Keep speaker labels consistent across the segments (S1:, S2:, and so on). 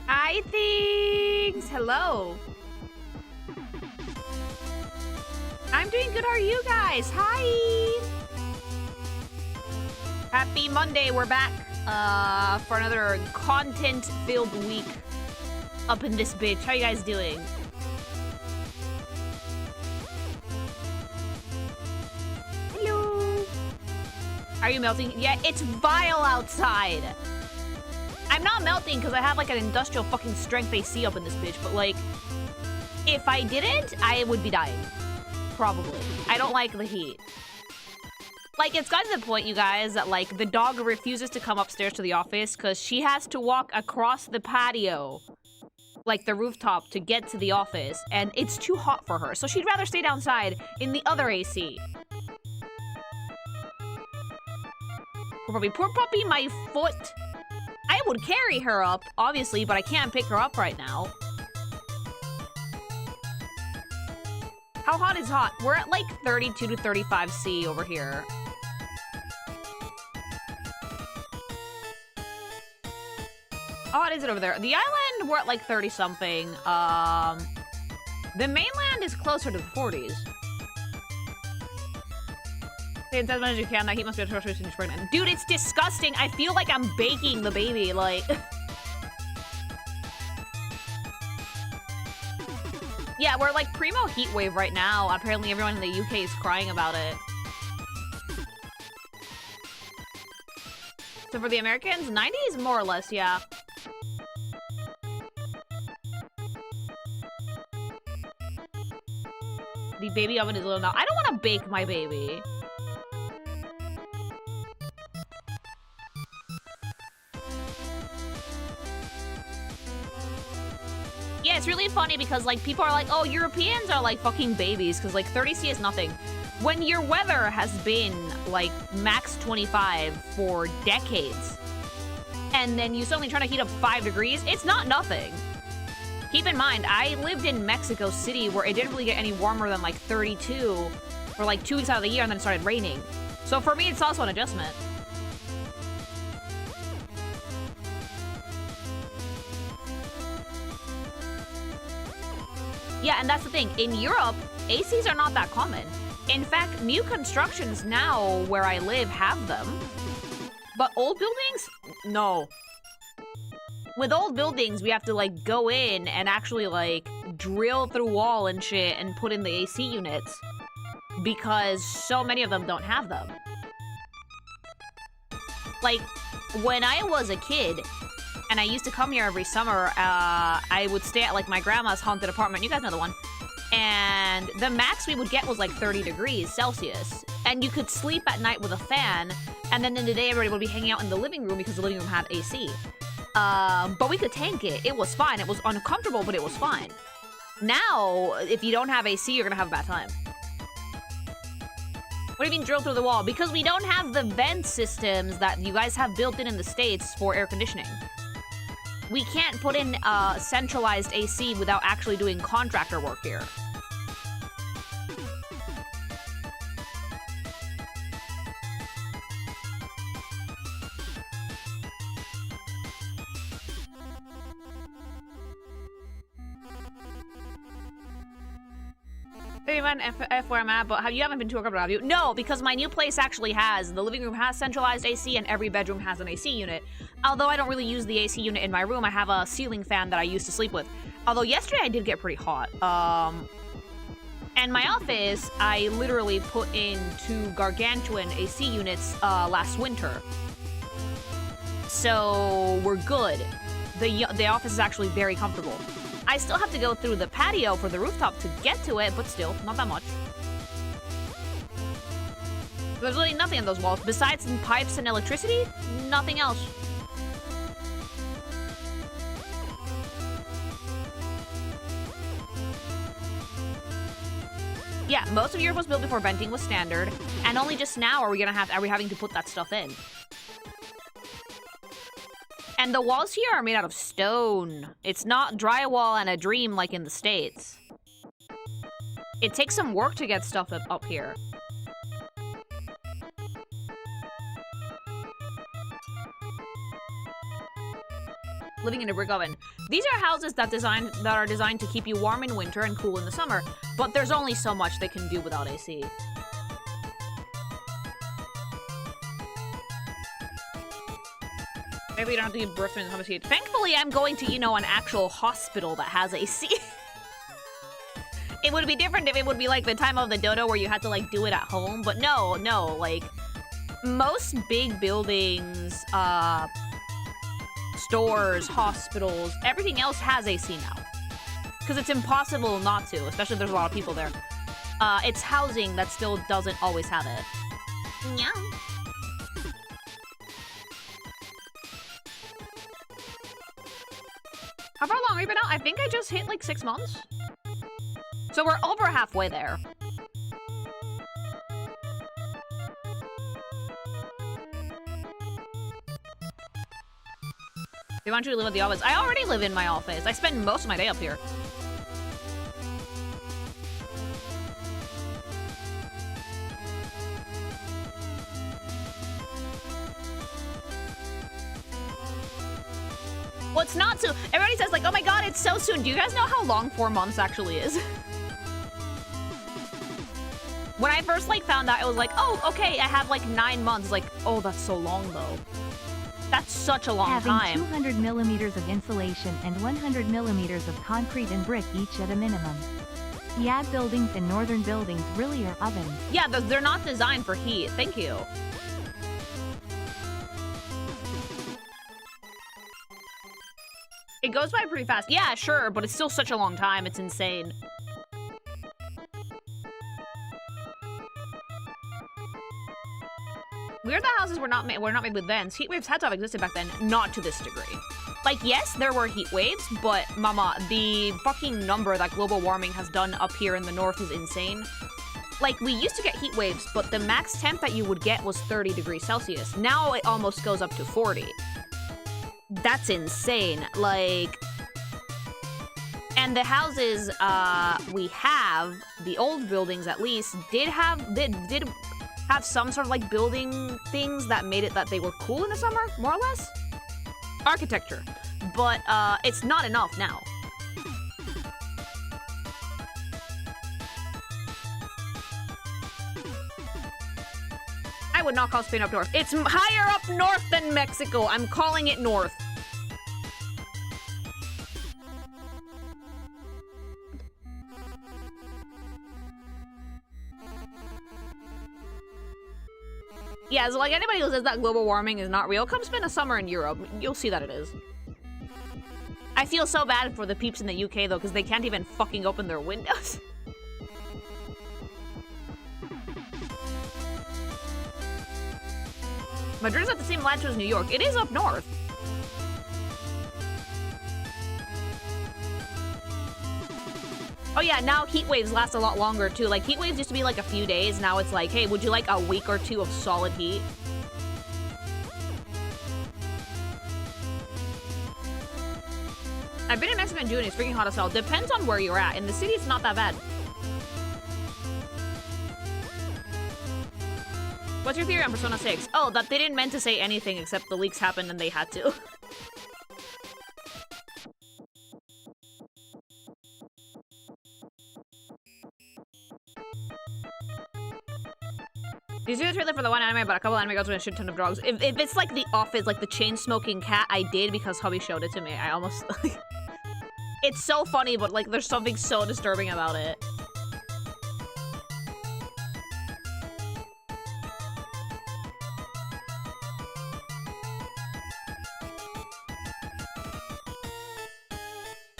S1: Hi, things! Hello. I'm doing good. How are you guys? Hi! Happy Monday. We're back for another content-filled week up in this bitch. How you guys doing? Hello. Are you melting? Yeah, it's vile outside. I'm not melting because I have like an industrial fucking strength AC up in this bitch, but like, if I didn't, I would be dying. Probably. I don't like the heat. Like, it's gotten to the point, you guys, that like the dog refuses to come upstairs to the office because she has to walk across the patio, like the rooftop, to get to the office, and it's too hot for her. So she'd rather stay downside in the other AC. Poor puppy, my foot. I would carry her up, obviously, but I can't pick her up right now. How hot is hot? We're at like 32 to 35 C over here. How hot is it over there? The island, we're at like 30 something. The mainland is closer to the 40s. Stay as much as you can. That heat must be a torture to pregnant. Dude, it's disgusting. I feel like I'm baking the baby. Like, yeah, we're like primo heat wave right now. Apparently, everyone in the UK is crying about it. So for the Americans, 90s more or less, yeah. The baby oven is a little now. I don't want to bake my baby. Yeah, it's really funny because, like, people are like, oh, Europeans are, like, fucking babies because, like, 30°C is nothing. When your weather has been, like, max 25 for decades, and then you suddenly try to heat up 5 degrees, it's not nothing. Keep in mind, I lived in Mexico City where it didn't really get any warmer than, like, 32 for, like, 2 weeks out of the year, and then it started raining. So for me, it's also an adjustment. Yeah, and that's the thing. In Europe, ACs are not that common. In fact, new constructions now where I live have them. But old buildings? No. With old buildings, we have to, like, go in and actually, like, drill through wall and shit and put in the AC units. Because so many of them don't have them. Like, when I was a kid, and I used to come here every summer, I would stay at, like, my grandma's haunted apartment. You guys know the one. And the max we would get was, like, 30 degrees Celsius. And you could sleep at night with a fan, and then in the day, everybody would be hanging out in the living room because the living room had AC. But we could tank it. It was fine. It was uncomfortable, but it was fine. Now, if you don't have AC, you're gonna have a bad time. What do you mean drill through the wall? Because we don't have the vent systems that you guys have built in the States for air conditioning. We can't put in centralized AC without actually doing contractor work here. Hey man, F where I'm at, but you haven't been to a couple, have you? No, because my new place actually has, the living room has centralized AC and every bedroom has an AC unit. Although I don't really use the AC unit in my room, I have a ceiling fan that I used to sleep with. Although yesterday I did get pretty hot. And my office, I literally put in 2 gargantuan AC units last winter. So we're good. The office is actually very comfortable. I still have to go through the patio for the rooftop to get to it, but still, not that much. There's really nothing in those walls. Besides some pipes and electricity, nothing else. Yeah, most of Europe was built before venting was standard, and only just now are we having to put that stuff in. And the walls here are made out of stone. It's not drywall and a dream like in the States. It takes some work to get stuff up here. Living in a brick oven. These are houses that are designed to keep you warm in winter and cool in the summer, but there's only so much they can do without AC. Maybe you don't have to give birth to an AC. Thankfully, I'm going to, you know, an actual hospital that has AC. It would be different if it would be like the time of the dodo where you had to, like, do it at home. But no, like, most big buildings, stores, hospitals, everything else has AC now. Because it's impossible not to, especially if there's a lot of people there. It's housing that still doesn't always have it. Yeah. How far along have we been out? I think I just hit like 6 months. So we're over halfway there. They want you to live at the office. I already live in my office. I spend most of my day up here. Well, it's not soon. Everybody says, like, oh my god, it's so soon. Do you guys know how long 4 months actually is? When I first, like, found out, it was like, oh, okay, I have, like, 9 months. Like, oh, that's so long, though. That's such a long time.
S2: Having 200 millimeters of insulation and 100 millimeters of concrete and brick each at a minimum. Yeah, buildings in northern buildings really are ovens.
S1: Yeah, they're not designed for heat. Thank you. It goes by pretty fast. Yeah, sure, but it's still such a long time. It's insane. Weird that houses were not made with vents. Heat waves had to have existed back then, not to this degree. Like, yes, there were heat waves, but mama, the fucking number that global warming has done up here in the north is insane. Like, we used to get heat waves, but the max temp that you would get was 30 degrees Celsius. Now it almost goes up to 40. That's insane. Like, and the houses we have, the old buildings at least, did have some sort of like building things that made it that they were cool in the summer, more or less. Architecture, but it's not enough now. I would not call Spain up north. It's higher up north than Mexico. I'm calling it north. Yeah, so like anybody who says that global warming is not real, come spend a summer in Europe. You'll see that it is. I feel so bad for the peeps in the UK though, because they can't even fucking open their windows. Madrid's at the same latitude as New York. It is up north. Oh yeah, now heat waves last a lot longer too. Like heat waves used to be like a few days. Now it's like, hey, would you like a week or two of solid heat? I've been in Mexico in June. It's freaking hot as hell. Depends on where you're at. In the city, it's not that bad. What's your theory on Persona 6? Oh, that they didn't meant to say anything except the leaks happened and they had to. Did you see the trailer for the one anime about a couple anime girls with a shit ton of drugs? If it's like The Office, like the chain-smoking cat, I did because hubby showed it to me. I almost... It's so funny, but like there's something so disturbing about it.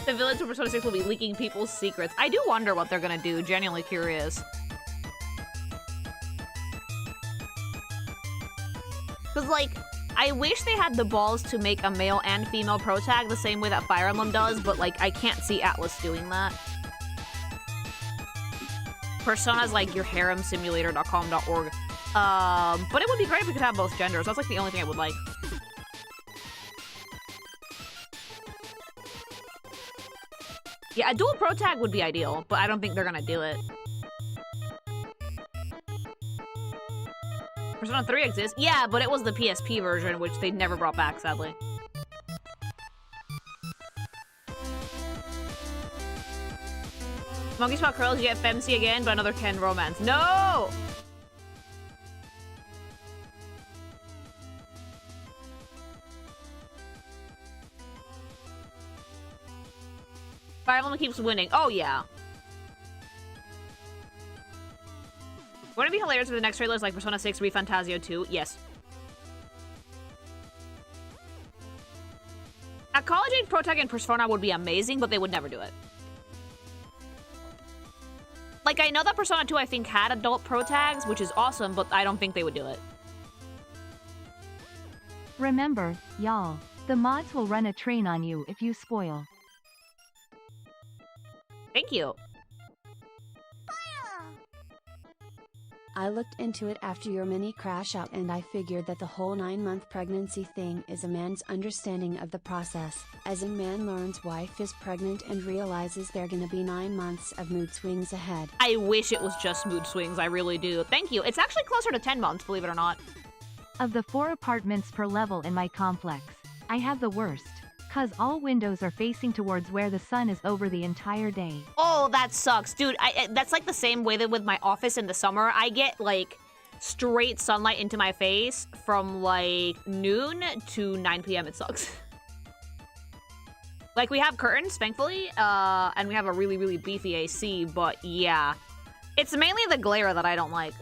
S1: The village for Persona 6 will be leaking people's secrets. I do wonder what they're gonna do. Genuinely curious. Because, like, I wish they had the balls to make a male and female protag the same way that Fire Emblem does, but, like, I can't see Atlas doing that. Persona's like your haremsimulator.com.org. But it would be great if we could have both genders. That's, like, the only thing I would like. Yeah, a dual protag would be ideal, but I don't think they're gonna do it. Persona 3 exists? Yeah, but it was the PSP version, which they never brought back, sadly. Monkey Spot Curls, you get Femc again, but another Ken romance. No! Fire Emblem keeps winning. Oh, yeah. Wouldn't it be hilarious if the next trailer is like Persona 6 ReFantazio 2? Yes. A college-age protag in Persona would be amazing, but they would never do it. Like, I know that Persona 2, I think, had adult protags, which is awesome, but I don't think they would do it.
S2: Remember, y'all, the mods will run a train on you if you spoil.
S1: Thank you.
S3: I looked into it after your mini crash out and I figured that the whole 9-month pregnancy thing is a man's understanding of the process, as in man learns wife is pregnant and realizes they're gonna be 9 months of mood swings ahead.
S1: I wish it was just mood swings, I really do. Thank you. It's actually closer to 10 months, believe it or not.
S2: Of the 4 apartments per level in my complex, I have the worst. Cause all windows are facing towards where the sun is over the entire day.
S1: Oh, that sucks. Dude, that's like the same way that with my office in the summer. I get like straight sunlight into my face from like noon to 9 p.m. It sucks. Like we have curtains, thankfully, and we have a really, really beefy AC, but yeah. It's mainly the glare that I don't like.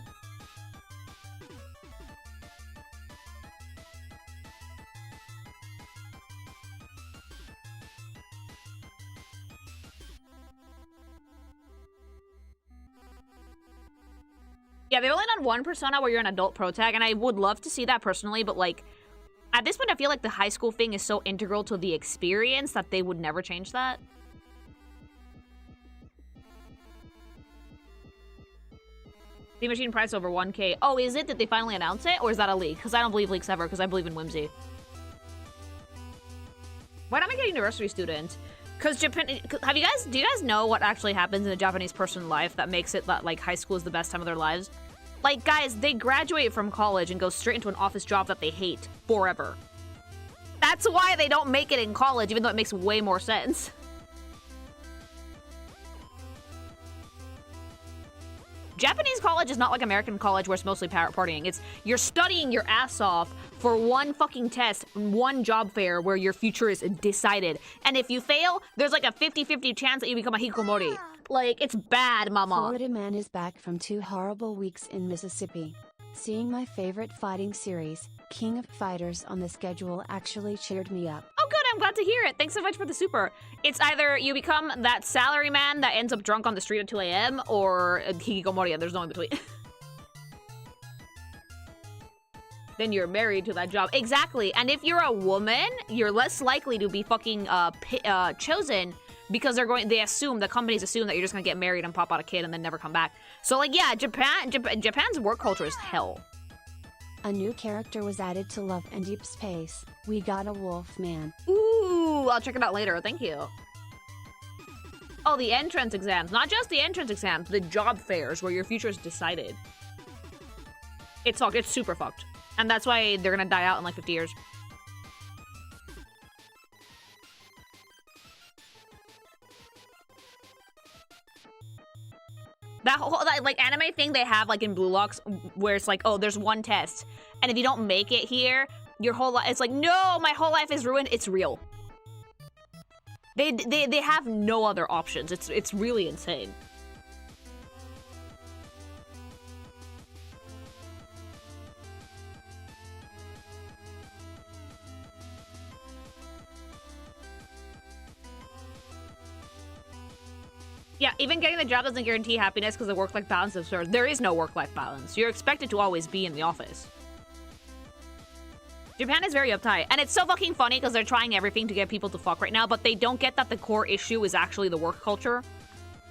S1: Yeah, they've only done one Persona where you're an adult protag, and I would love to see that personally, but like, at this point I feel like the high school thing is so integral to the experience that they would never change that. The machine price over 1K. Oh, is it? Did they finally announce it? Or is that a leak? Because I don't believe leaks ever, because I believe in whimsy. Why not make a university student? Because Japan... do you guys know what actually happens in a Japanese person's life that makes it that, like, high school is the best time of their lives? Like, guys, they graduate from college and go straight into an office job that they hate forever. That's why they don't make it in college, even though it makes way more sense. Japanese college is not like American college where it's mostly partying. It's you're studying your ass off for one fucking test, one job fair where your future is decided. And if you fail, there's like a 50-50 chance that you become a hikikomori. Like, it's bad, mama.
S3: Florida man is back from 2 horrible weeks in Mississippi. Seeing my favorite fighting series, King of Fighters, on the schedule actually cheered me up.
S1: Oh, good. I'm glad to hear it. Thanks so much for the super. It's either you become that salaryman that ends up drunk on the street at 2 a.m. or a hikikomori, and there's no in between. Then you're married to that job. Exactly. And if you're a woman, you're less likely to be fucking chosen because they assume, the companies assume that you're just gonna get married and pop out a kid and then never come back. So, like, yeah, Japan's work culture is hell.
S3: A new character was added to Love and Deep Space. We got a wolf man.
S1: Ooh, I'll check it out later. Thank you. Oh, the entrance exams. Not just the entrance exams, the job fairs where your future is decided. It's fucked. It's super fucked. And that's why they're gonna die out in like 50 years. That whole like anime thing they have like in Blue Locks where it's like, oh, there's one test, and if you don't make it here, your whole life, it's like, no, my whole life is ruined. It's real. They have no other options. It's really insane. Yeah, even getting the job doesn't guarantee happiness because the work-life balance is absurd. There is no work-life balance. You're expected to always be in the office. Japan is very uptight. And it's so fucking funny because they're trying everything to get people to fuck right now, but they don't get that the core issue is actually the work culture.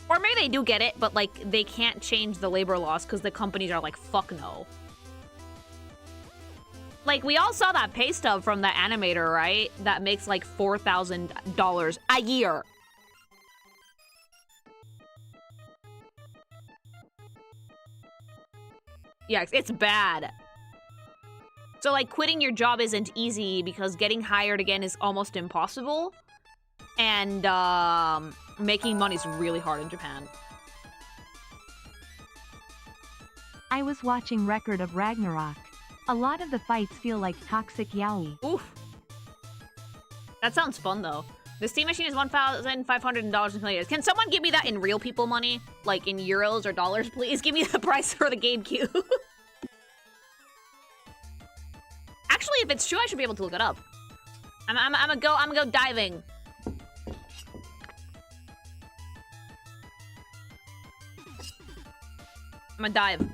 S1: Or maybe they do get it, but, like, they can't change the labor laws because the companies are like, fuck no. Like, we all saw that pay stub from the animator, right? That makes, like, $4,000 a year. Yeah, it's bad. So, like, quitting your job isn't easy because getting hired again is almost impossible. And, making money is really hard in Japan.
S2: I was watching Record of Ragnarok. A lot of the fights feel like toxic yaoi.
S1: Oof. That sounds fun, though. The Steam machine is $1,500 in Canadian. Can someone give me that in real people money? Like in euros or dollars, please? Give me the price for the GameCube. Actually, if it's true, I should be able to look it up. I'm gonna go diving. I'm gonna dive.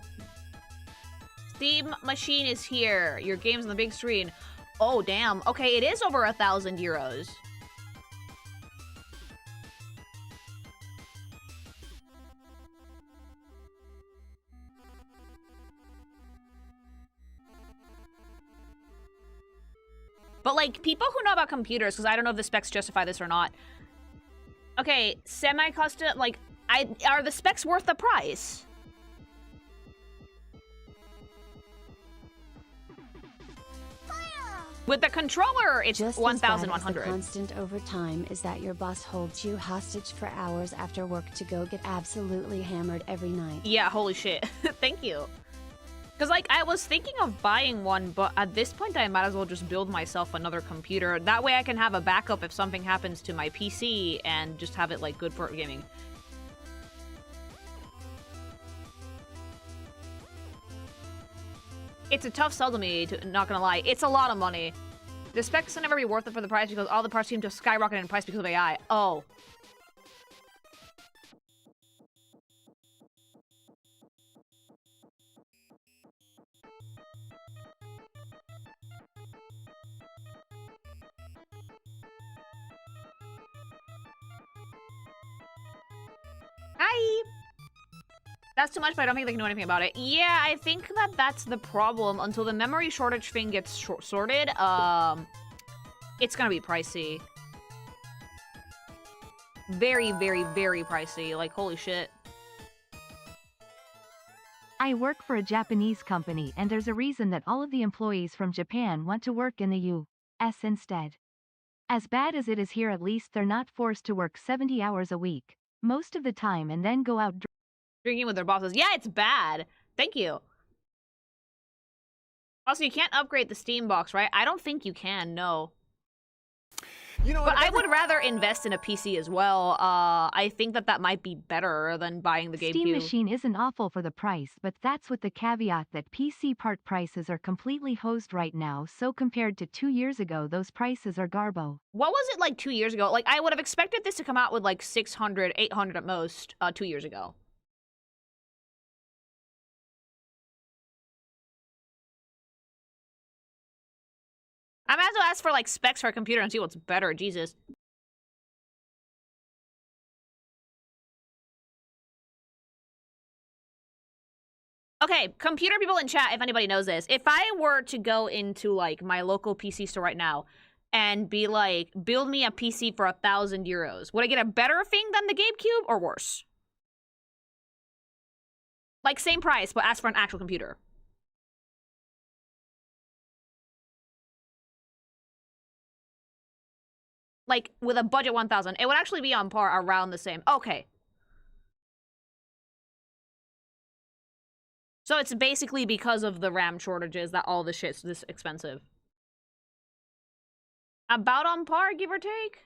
S1: Steam machine is here. Your game's on the big screen. Oh, damn. Okay, it is over 1,000 euros. But, like, people who know about computers, because I don't know if the specs justify this or not. Okay, semi-custom, like, are the specs worth the price? With the controller, it's
S3: Just
S1: 1,100.
S3: the constant overtime is that your boss holds you hostage for hours after work to go get absolutely hammered every night.
S1: Yeah, holy shit. Thank you. Because, like, I was thinking of buying one, but at this point, I might as well just build myself another computer. That way I can have a backup if something happens to my PC and just have it, like, good for gaming. It's a tough sell to me, not gonna lie. It's a lot of money. The specs will never be worth it for the price because all the parts seem to skyrocket in price because of AI. Oh. Bye! That's too much, but I don't think they can do anything about it. Yeah, I think that that's the problem. Until the memory shortage thing gets sorted, it's gonna be pricey. Very, very, very pricey. Like, holy shit.
S2: I work for a Japanese company and there's a reason that all of the employees from Japan want to work in the US instead. As bad as it is here, at least they're not forced to work 70 hours a week, most of the time, and then go out
S1: Drinking with their bosses. Yeah, it's bad. Thank you. Also, you can't upgrade the Steam box, right? I don't think you can, no.
S4: You know,
S1: but I would rather invest in a PC as well. I think that that might be better than buying the GameCube.
S2: Steam machine isn't awful for the price, but that's with the caveat that PC part prices are completely hosed right now, so compared to 2 years ago, those prices are garbo.
S1: What was it like 2 years ago? Like, I would have expected this to come out with like 600, 800 at most 2 years ago. I might as well ask for like specs for a computer and see what's better. Jesus. Okay, computer people in chat, if anybody knows this. If I were to go into like my local PC store right now and be like, build me a PC for 1,000 euros, would I get a better thing than the GameCube or worse? Like same price, but ask for an actual computer. Like, with a budget 1,000, it would actually be on par around the same. Okay. So it's basically because of the RAM shortages that all this shit's this expensive. About on par, give or take?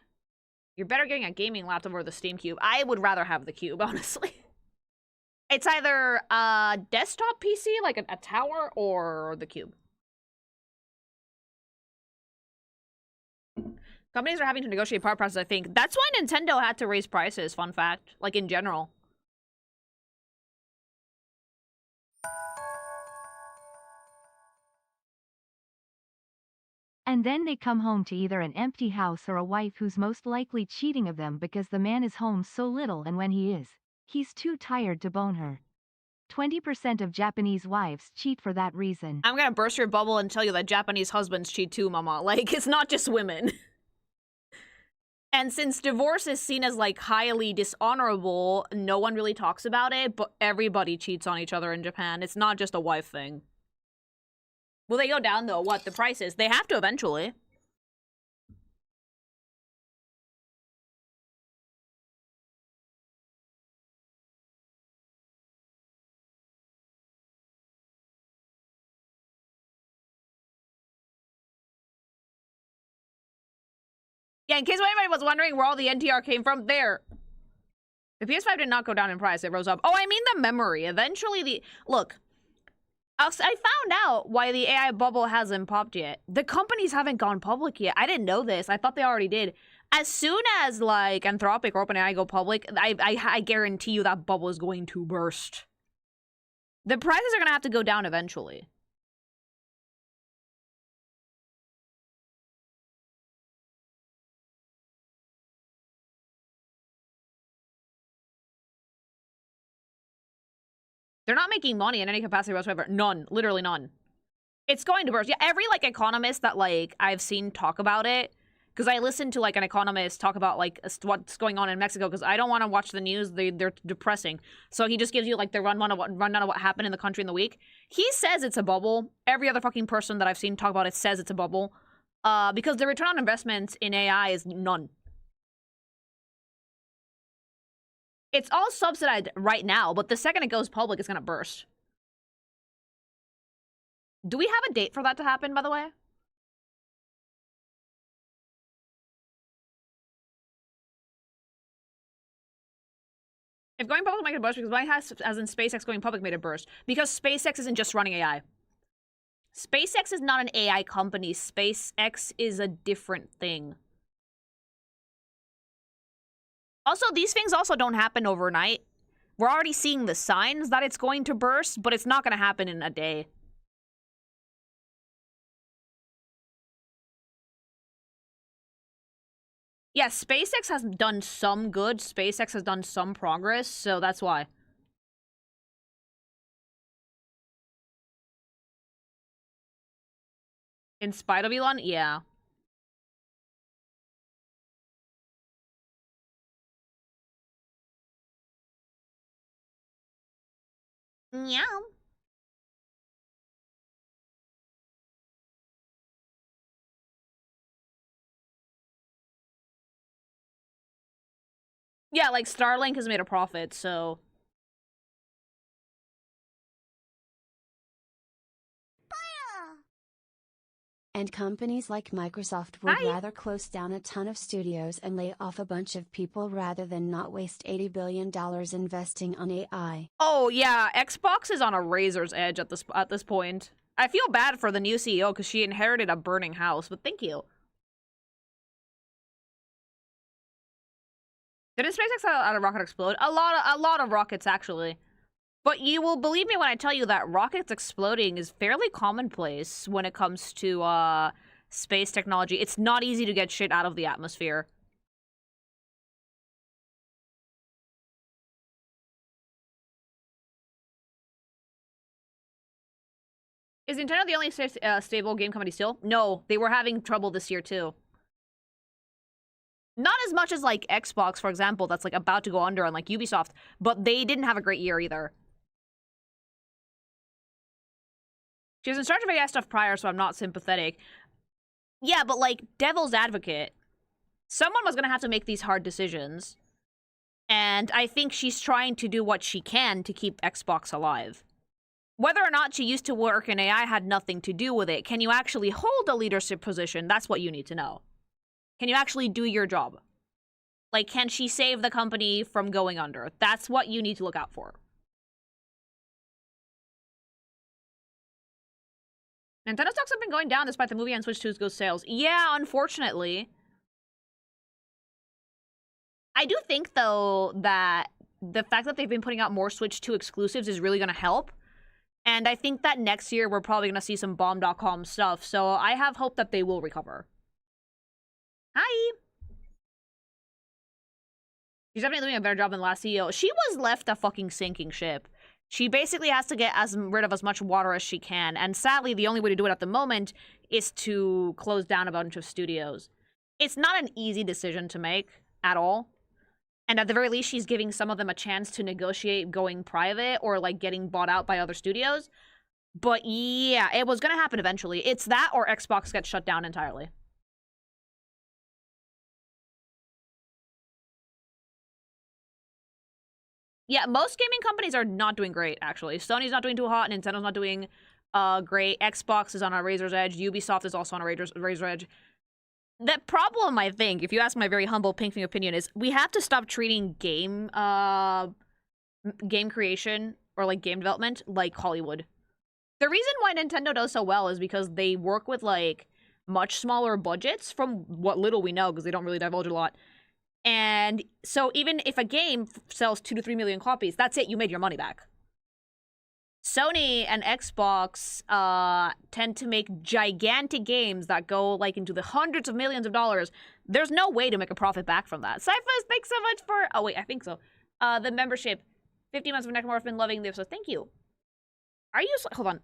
S1: You're better getting a gaming laptop or the Steam Cube. I would rather have the Cube, honestly. It's either a desktop PC, like a tower, or the Cube. Companies are having to negotiate part prices, I think. That's why Nintendo had to raise prices, fun fact. Like, in general.
S2: And then they come home to either an empty house or a wife who's most likely cheating of them because the man is home so little, and when he is, he's too tired to bone her. 20% of Japanese wives cheat for that reason.
S1: I'm gonna burst your bubble and tell you that Japanese husbands cheat too, mama. Like, it's not just women. And since divorce is seen as, like, highly dishonorable, no one really talks about it, but everybody cheats on each other in Japan. It's not just a wife thing. Will they go down, though? What, the prices? They have to eventually. Yeah, in case anybody was wondering where all the NTR came from, there. The PS5 did not go down in price, it rose up. Oh, I mean the memory. Eventually Look, I found out why the AI bubble hasn't popped yet. The companies haven't gone public yet. I didn't know this. I thought they already did. As soon as, like, Anthropic or OpenAI go public, I guarantee you that bubble is going to burst. The prices are going to have to go down eventually. They're not making money in any capacity whatsoever. None. Literally none. It's going to burst. Yeah, every, like, economist that, like, I've seen talk about it, because I listened to, like, an economist talk about, like, what's going on in Mexico, because I don't want to watch the news. They're depressing. So he just gives you, like, the rundown of what happened in the country in the week. He says it's a bubble. Every other fucking person that I've seen talk about it says it's a bubble. Because the return on investment in AI is none. It's all subsidized right now, but the second it goes public, it's gonna burst. Do we have a date for that to happen, by the way? If going public made it burst, because why has, as in SpaceX going public, made it burst? Because SpaceX isn't just running AI. SpaceX is not an AI company. SpaceX is a different thing. Also, these things also don't happen overnight. We're already seeing the signs that it's going to burst, but it's not going to happen in a day. Yeah, SpaceX has done some good. SpaceX has done some progress, so that's why. In spite of Elon? Yeah. Meow. Yeah, like Starlink has made a profit, so...
S3: And companies like Microsoft would
S1: Hi.
S3: rather close down a ton of studios and lay off a bunch of people rather than not waste $80 billion investing on AI.
S1: Oh, yeah, Xbox is on a razor's edge at this point. I feel bad for the new CEO because she inherited a burning house, but thank you. Didn't SpaceX out a rocket explode? A lot of rockets, actually. But you will believe me when I tell you that rockets exploding is fairly commonplace when it comes to, space technology. It's not easy to get shit out of the atmosphere. Is Nintendo the only stable game company still? No, they were having trouble this year, too. Not as much as, like, Xbox, for example, that's, like, about to go under, and, like, Ubisoft, but they didn't have a great year, either. She was in charge of AI stuff prior, so I'm not sympathetic. Yeah, but, like, devil's advocate. Someone was gonna have to make these hard decisions. And I think she's trying to do what she can to keep Xbox alive. Whether or not she used to work in AI had nothing to do with it. Can you actually hold a leadership position? That's what you need to know. Can you actually do your job? Like, can she save the company from going under? That's what you need to look out for. Nintendo stocks have been going down despite the movie on Switch 2's Ghost sales. Yeah, unfortunately. I do think, though, that the fact that they've been putting out more Switch 2 exclusives is really going to help. And I think that next year we're probably going to see some bomb.com stuff. So I have hope that they will recover. Hi. She's definitely doing a better job than last CEO. She was left a fucking sinking ship. She basically has to get rid of as much water as she can. And sadly, the only way to do it at the moment is to close down a bunch of studios. It's not an easy decision to make at all. And at the very least, she's giving some of them a chance to negotiate going private or, like, getting bought out by other studios. But yeah, it was going to happen eventually. It's that or Xbox gets shut down entirely. Yeah, most gaming companies are not doing great, actually. Sony's not doing too hot. Nintendo's not doing great. Xbox is on a razor's edge. Ubisoft is also on a razor's edge. The problem, I think, if you ask my very humble pinking opinion, is we have to stop treating game creation or, like, game development like Hollywood. The reason why Nintendo does so well is because they work with, like, much smaller budgets from what little we know, because they don't really divulge a lot. And so even if a game sells 2 to 3 million copies, that's it, you made your money back. Sony and Xbox tend to make gigantic games that go, like, into the hundreds of millions of dollars. There's no way to make a profit back from that. Cyphers, thanks so much for... Oh, wait, I think so. The membership. 50 months of Necromorph, been loving this, so thank you. Are you... Hold on.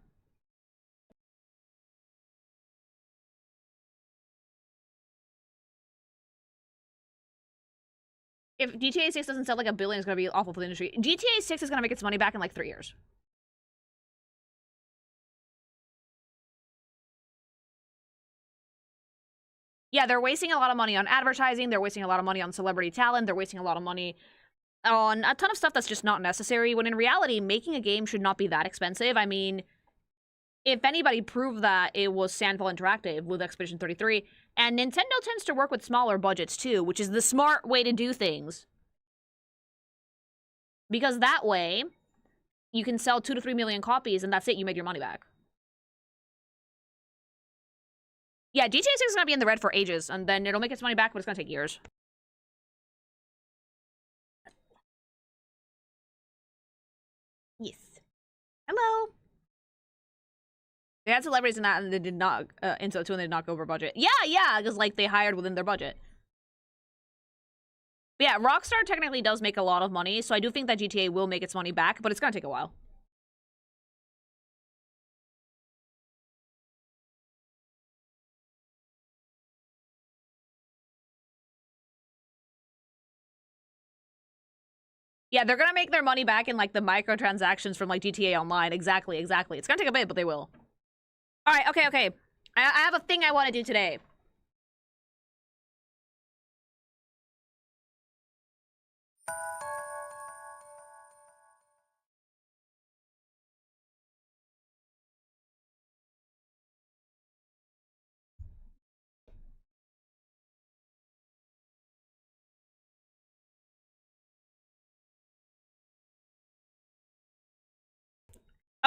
S1: If GTA 6 doesn't sell like $1 billion, it's going to be awful for the industry. GTA 6 is going to make its money back in, like, 3 years. Yeah, they're wasting a lot of money on advertising. They're wasting a lot of money on celebrity talent. They're wasting a lot of money on a ton of stuff that's just not necessary, when in reality, making a game should not be that expensive. I mean, if anybody proved that, it was Sandfall Interactive with Expedition 33. And Nintendo tends to work with smaller budgets, too, which is the smart way to do things. Because that way, you can sell 2 to 3 million copies, and that's it, you made your money back. Yeah, GTA 6 is going to be in the red for ages, and then it'll make its money back, but it's going to take years. Yes. Hello. They had celebrities in that, and they did not, in so 2, and they did not go over budget. Yeah, because, like, they hired within their budget. But yeah, Rockstar technically does make a lot of money, so I do think that GTA will make its money back, but it's gonna take a while. Yeah, they're gonna make their money back in, like, the microtransactions from, like, GTA Online. Exactly, exactly. It's gonna take a bit, but they will. Alright, okay. I have a thing I want to do today.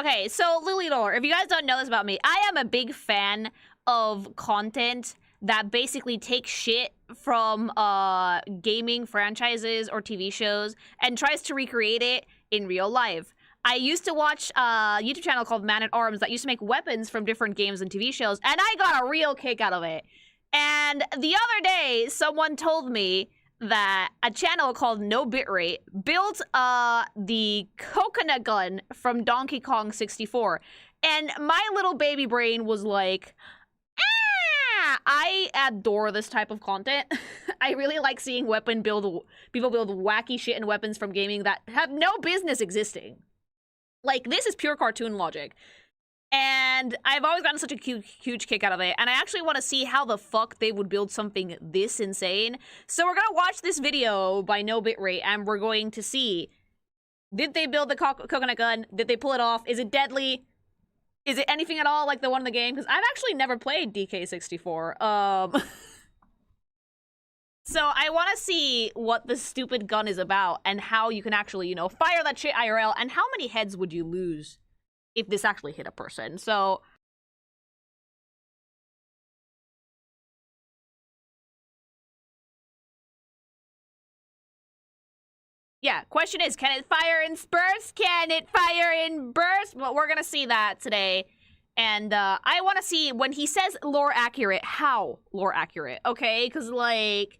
S1: Okay, so Lily Lore, if you guys don't know this about me, I am a big fan of content that basically takes shit from gaming franchises or TV shows and tries to recreate it in real life. I used to watch a YouTube channel called Man at Arms that used to make weapons from different games and TV shows, and I got a real kick out of it. And the other day, someone told me that a channel called No Bitrate built the coconut gun from Donkey Kong 64. And my little baby brain was like, ah! I adore this type of content. I really like seeing people build wacky shit and weapons from gaming that have no business existing. Like, this is pure cartoon logic. And I've always gotten such a huge kick out of it. And I actually want to see how the fuck they would build something this insane. So we're going to watch this video by No Bitrate, and we're going to see, did they build the coconut gun? Did they pull it off? Is it deadly? Is it anything at all like the one in the game? Because I've actually never played DK64. So I want to see what the stupid gun is about and how you can actually, you know, fire that shit IRL, and how many heads would you lose if this actually hit a person. So yeah, question is, can it fire in spurts? Can it fire in bursts? Well, we're gonna see that today. And I want to see, when he says lore accurate, how lore accurate, okay? Because, like,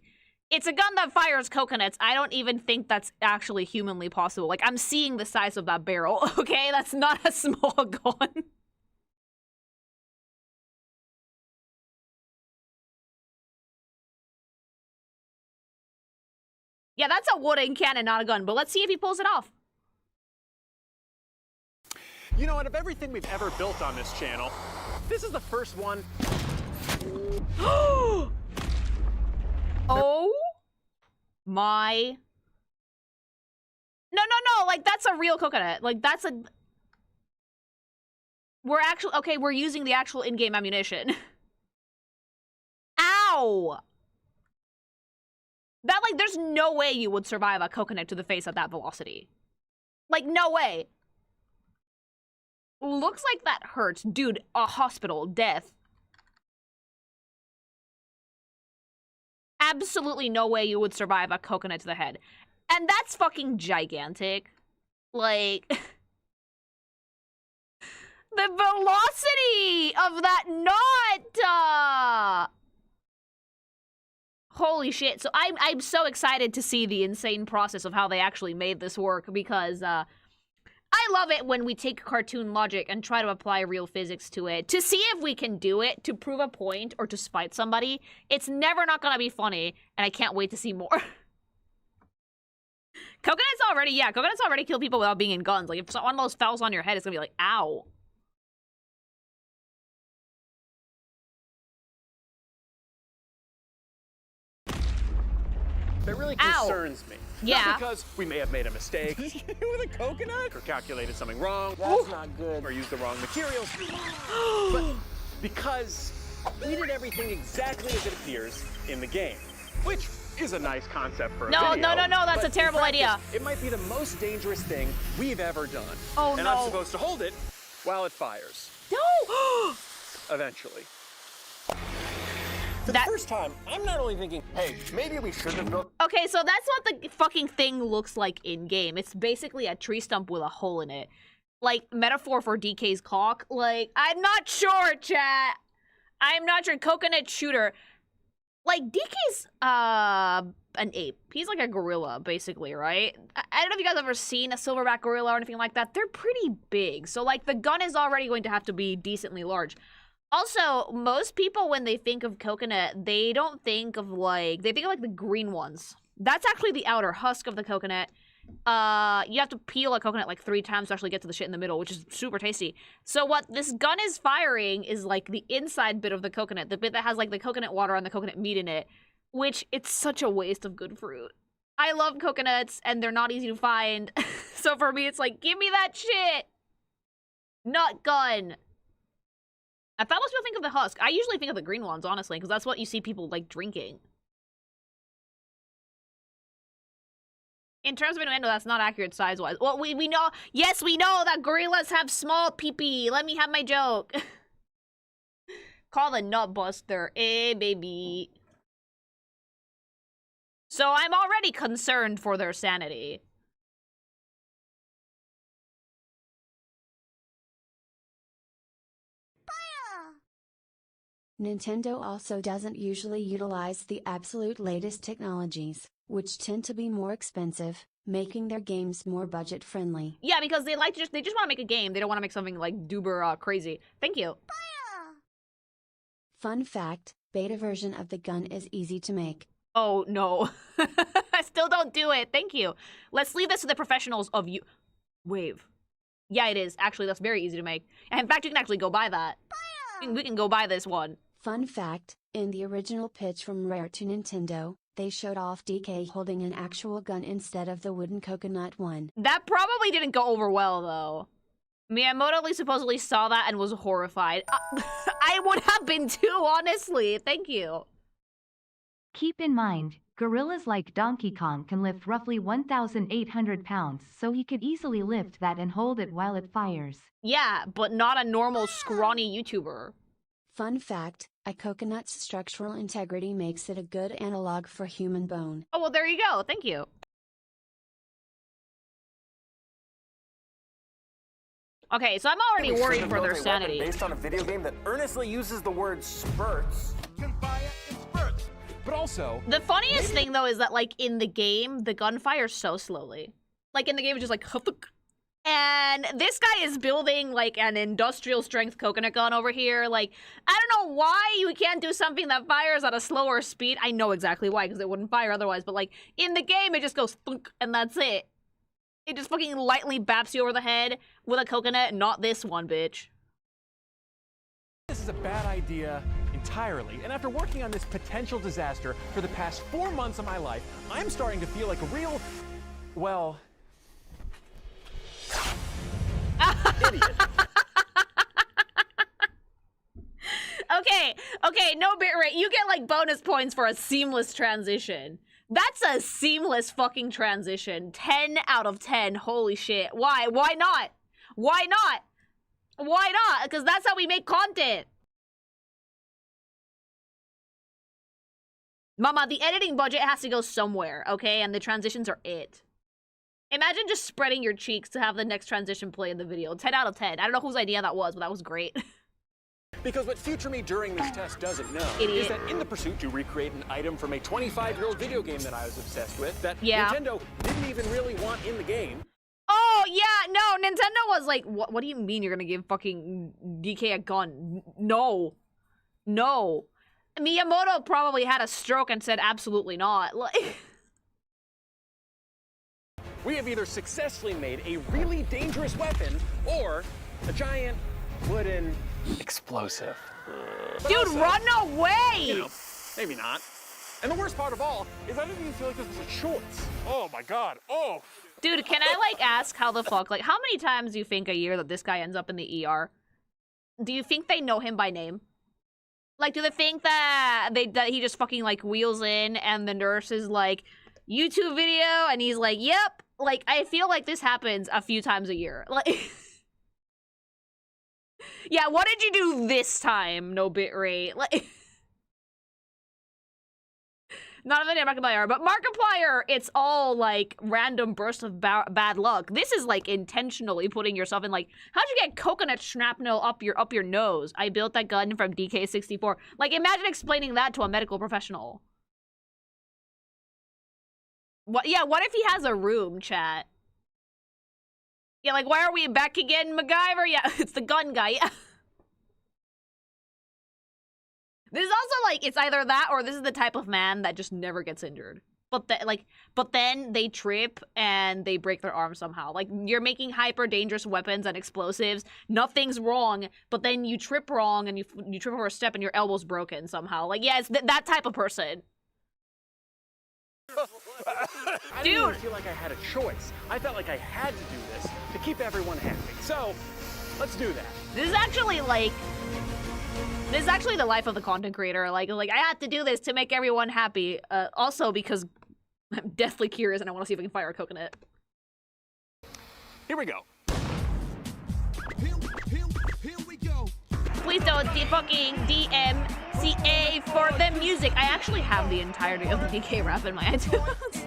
S1: it's a gun that fires coconuts. I don't even think that's actually humanly possible. Like, I'm seeing the size of that barrel, okay? That's not a small gun. Yeah, that's a wooden cannon, not a gun. But let's see if he pulls it off.
S4: You know, out of everything we've ever built on this channel, this is the first one.
S1: Oh my. No, like, that's a real coconut. Like, that's a... we're using the actual in-game ammunition. Ow! That, like, there's no way you would survive a coconut to the face at that velocity. Like, no way. Looks like that hurts. Dude, a hospital, death. Absolutely no way you would survive a coconut to the head. And that's fucking gigantic. Like, the velocity of that knot! Holy shit. So I'm so excited to see the insane process of how they actually made this work, because I love it when we take cartoon logic and try to apply real physics to it to see if we can do it, to prove a point, or to spite somebody. It's never not gonna be funny, and I can't wait to see more. Coconuts already kill people without being in guns. Like, if one of those falls on your head, it's gonna be like, ow.
S4: That really concerns me.
S1: Yeah.
S4: Not because we may have made a mistake with a coconut, or calculated something wrong. That's not good. Or used the wrong materials. But because we did everything exactly as it appears in the game, which is a nice concept for a video.
S1: No, that's a terrible idea.
S4: It might be the most dangerous thing we've ever done.
S1: Oh,
S4: and
S1: no.
S4: I'm supposed to hold it while it fires.
S1: No!
S4: Eventually. For the first time, I'm not only thinking, hey, maybe we shouldn't have built...
S1: Okay, so that's what the fucking thing looks like in-game. It's basically a tree stump with a hole in it. Like, metaphor for DK's cock. Like, I'm not sure, chat. I'm not sure. Coconut shooter. Like, DK's, an ape. He's like a gorilla, basically, right? I don't know if you guys have ever seen a silverback gorilla or anything like that. They're pretty big. So, like, the gun is already going to have to be decently large. Also, most people, when they think of coconut, they don't think of, like, they think of, like, the green ones. That's actually the outer husk of the coconut. You have to peel a coconut, like, 3 times to actually get to the shit in the middle, which is super tasty. So what this gun is firing is, like, the inside bit of the coconut, the bit that has, like, the coconut water and the coconut meat in it, which it's such a waste of good fruit. I love coconuts, and they're not easy to find. So for me, it's like, give me that shit! Not gun! I thought most people think of the husk. I usually think of the green ones, honestly, because that's what you see people, like, drinking. In terms of innuendo, that's not accurate size-wise. Well, we know... Yes, we know that gorillas have small pee-pee. Let me have my joke. Call the nut buster. Eh, baby. So I'm already concerned for their sanity.
S3: Nintendo also doesn't usually utilize the absolute latest technologies, which tend to be more expensive, making their games more budget-friendly.
S1: Yeah, because they like to they just want to make a game. They don't want to make something like duber crazy. Thank you.
S3: Fun fact, beta version of the gun is easy to make.
S1: Oh, no. I still don't do it. Thank you. Let's leave this to the professionals of you. Wave. Yeah, it is. Actually, that's very easy to make. And in fact, you can actually go buy that. We can go buy this one.
S3: Fun fact, in the original pitch from Rare to Nintendo, they showed off DK holding an actual gun instead of the wooden coconut one.
S1: That probably didn't go over well, though. Miyamoto supposedly saw that and was horrified. I would have been too, honestly. Thank you.
S2: Keep in mind, gorillas like Donkey Kong can lift roughly 1,800 pounds, so he could easily lift that and hold it while it fires.
S1: Yeah, but not a normal scrawny YouTuber.
S3: Fun fact, a coconut's structural integrity makes it a good analog for human bone.
S1: Oh, well, there you go. Thank you. Okay, so I'm already worried for their sanity.
S4: Based on a video game that earnestly uses the word spurts. You can buy it in spurts. But also...
S1: The funniest thing, though, is that, like, in the game, the gun fires so slowly. Like, in the game, it's just like... And this guy is building, like, an industrial-strength coconut gun over here. Like, I don't know why you can't do something that fires at a slower speed. I know exactly why, because it wouldn't fire otherwise. But, like, in the game, it just goes thunk, and that's it. It just fucking lightly baps you over the head with a coconut, not this one, bitch.
S4: This is a bad idea entirely, and after working on this potential disaster for the past 4 months of my life, I'm starting to feel like a real, well... idiot.
S1: Okay, no bitrate. You get, like, bonus points for a seamless transition. That's a seamless fucking transition. 10 out of 10. Holy shit. Why? Why not? Why not? Why not? Because that's how we make content. Mama, the editing budget has to go somewhere, okay? And the transitions are it. Imagine just spreading your cheeks to have the next transition play in the video. 10 out of 10. I don't know whose idea that was, but that was great.
S4: Because what future me during this test doesn't know
S1: Idiot.
S4: is that in the pursuit to recreate an item from a 25-year-old video game that I was obsessed with, that
S1: Yeah.
S4: Nintendo didn't even really want in the game.
S1: Oh, yeah, no, Nintendo was like, what do you mean you're gonna give fucking DK a gun? No. No. Miyamoto probably had a stroke and said absolutely not. Like...
S4: We have either successfully made a really dangerous weapon or a giant wooden explosive.
S1: Dude,
S4: Also,
S1: run away!
S4: you know, maybe not. And the worst part of all is I didn't even feel like this was a choice. Oh my god. Oh.
S1: Dude, can I, like, ask how the fuck, like, how many times do you think a year that this guy ends up in the ER? Do you think they know him by name? Like, do they think that he just fucking, like, wheels in and the nurse is like, YouTube video, and he's like, yep. Like, I feel like this happens a few times a year. Like, yeah, what did you do this time? No bitrate. Like, Not a video Markiplier, but Markiplier, it's all like random bursts of bad luck. This is like intentionally putting yourself in like, how'd you get coconut shrapnel up your nose? I built that gun from DK64. Like, imagine explaining that to a medical professional. What? Yeah, what if he has a room, chat? Yeah, like, why are we back again, MacGyver? Yeah, it's the gun guy, yeah. This is also, like, it's either that or this is the type of man that just never gets injured. But then they trip and they break their arm somehow. Like, you're making hyper dangerous weapons and explosives. Nothing's wrong, but then you trip wrong and you trip over a step and your elbow's broken somehow. Like, yeah, it's that type of person.
S4: I didn't even feel like I had a choice. I felt like I had to do this to keep everyone happy. So, let's do that.
S1: This is actually the life of the content creator. Like I had to do this to make everyone happy. Also because I'm deathly curious and I want to see if we can fire a coconut.
S4: Here we go.
S5: Here we go.
S1: Please don't fucking DMCA for the music. I actually have the entirety of the DK rap in my iTunes.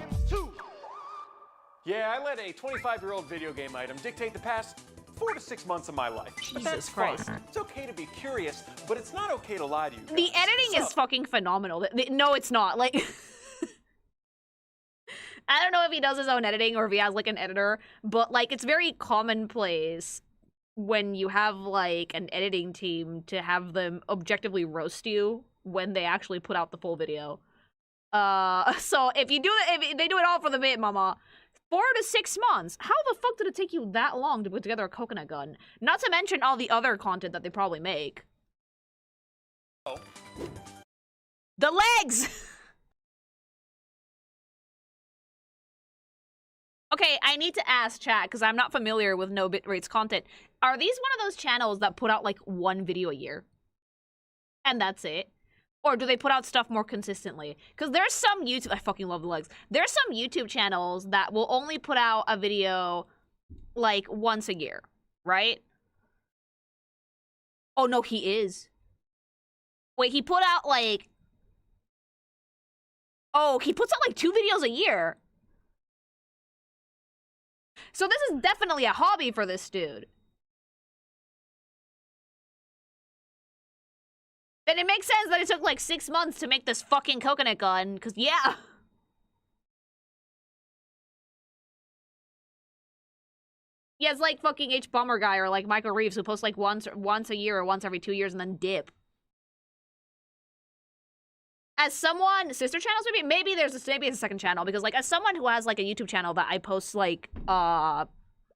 S4: Yeah, I let a 25-year-old video game item dictate the past 4 to 6 months of my life. But that's
S1: Jesus Christ.
S4: fine. It's okay to be curious, but it's not okay to lie to you guys.
S1: The editing is fucking phenomenal. No, it's not. Like, I don't know if he does his own editing or if he has, like, an editor, but, like, it's very commonplace when you have, like, an editing team to have them objectively roast you when they actually put out the full video. So if they do it all for the bit, mama. 4 to 6 months. How the fuck did it take you that long to put together a coconut gun? Not to mention all the other content that they probably make.
S4: Oh.
S1: The legs! Okay, I need to ask chat, because I'm not familiar with no bitrates content. Are these one of those channels that put out, like, 1 video a year? And that's it? Or do they put out stuff more consistently? Because there's some YouTube... I fucking love the legs. There's some YouTube channels that will only put out a video, like, once a year, right? Oh, no, he is. Wait, he put out, like... Oh, he puts out, like, 2 videos a year. So this is definitely a hobby for this dude. Then it makes sense that it took like 6 months to make this fucking coconut gun, because yeah. Yeah, it's like fucking H Bummer guy or like Michael Reeves who posts like once a year or once every 2 years and then dip. As someone, sister channels maybe it's a second channel, because like as someone who has like a YouTube channel that I post like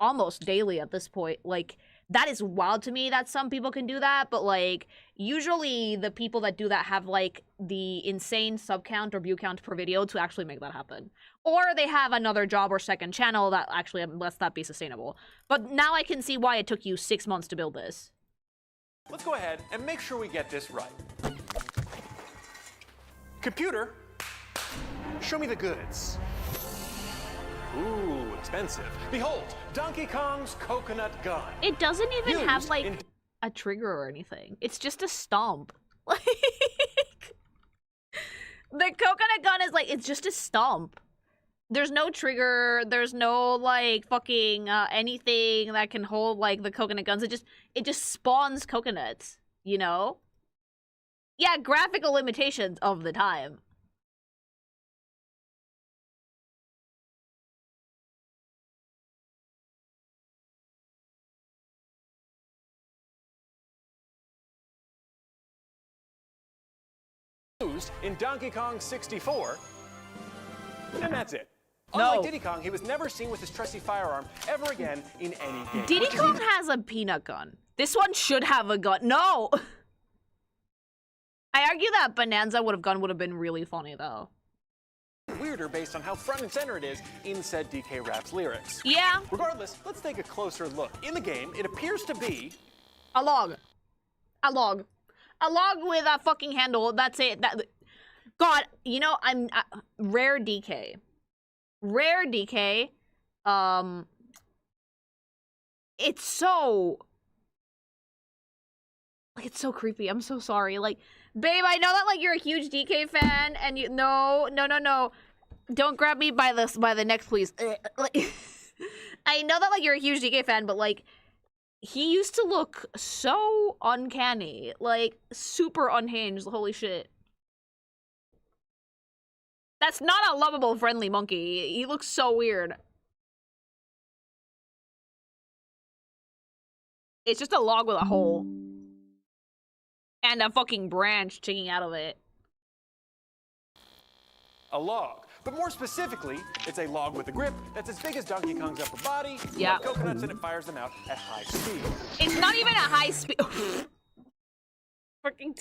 S1: almost daily at this point, like that is wild to me that some people can do that, but like usually the people that do that have like the insane sub count or view count per video to actually make that happen. Or they have another job or second channel that actually lets that be sustainable. But now I can see why it took you 6 months to build this.
S4: Let's go ahead and make sure we get this right. Computer, show me the goods. Ooh, expensive. Behold, Donkey Kong's coconut gun.
S1: It doesn't even
S4: Used
S1: have like a trigger or anything. It's just a stomp. Like the coconut gun is like, it's just a stomp. There's no trigger, there's no like fucking anything that can hold like the coconut guns. It just spawns coconuts, you know? Yeah, graphical limitations of the time.
S4: Used in Donkey Kong 64, and that's it.
S1: No.
S4: Unlike Diddy Kong, he was never seen with his trusty firearm ever again in any game.
S1: Diddy Kong has a peanut gun. This one should have a gun. No! I argue that Bonanza would have been really funny though.
S4: Weirder based on how front and center it is in said DK Rap's lyrics.
S1: Yeah.
S4: Regardless, let's take a closer look. In the game, it appears to be
S1: A log. A log. A log with a fucking handle. That's it. God, you know, I'm rare DK. Rare DK. It's so creepy. I'm so sorry. Like Babe, I know that like you're a huge DK fan, and you no. Don't grab me by the neck, please. Like, I know that like you're a huge DK fan, but like he used to look so uncanny, like super unhinged. Holy shit. That's not a lovable, friendly monkey. He looks so weird. It's just a log with a hole. And a fucking branch sticking out of it.
S4: A log. But more specifically, it's a log with a grip that's as big as Donkey Kong's upper body.
S1: Yeah.
S4: Coconuts, and it fires them out at high speed.
S1: It's not even a high speed. Fucking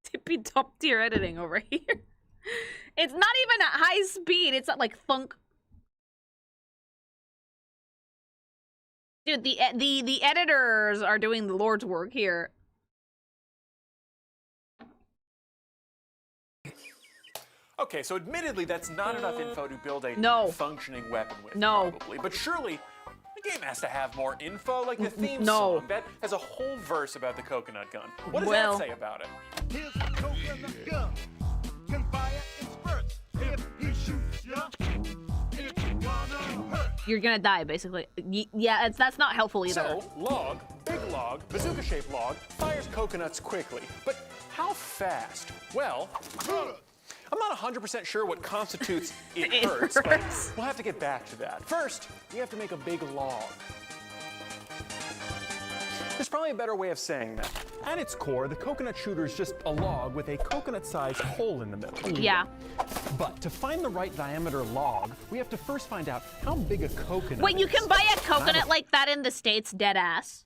S1: tippy top tier editing over here. It's not even at high speed. It's not like thunk. Dude, the editors are doing the Lord's work here.
S4: Okay, so admittedly, that's not enough info to build a functioning weapon with, probably. But surely, the game has to have more info, like the theme song that has a whole verse about the coconut gun. What does that say about it?
S5: Here's the coconut gun. Can fire in spurts. If he shoots ya, it's gonna hurt.
S1: You're gonna die, basically. Yeah, that's not helpful either.
S4: So, log, big log, bazooka-shaped log, fires coconuts quickly. But how fast? Well, I'm not 100% sure what constitutes it hurts, but we'll have to get back to that. First, we have to make a big log. There's probably a better way of saying that. At its core, the coconut shooter is just a log with a coconut-sized hole in the middle.
S1: Yeah.
S4: But to find the right diameter log, we have to first find out how big a coconut
S1: Wait, you can buy a coconut like that in the States, dead ass.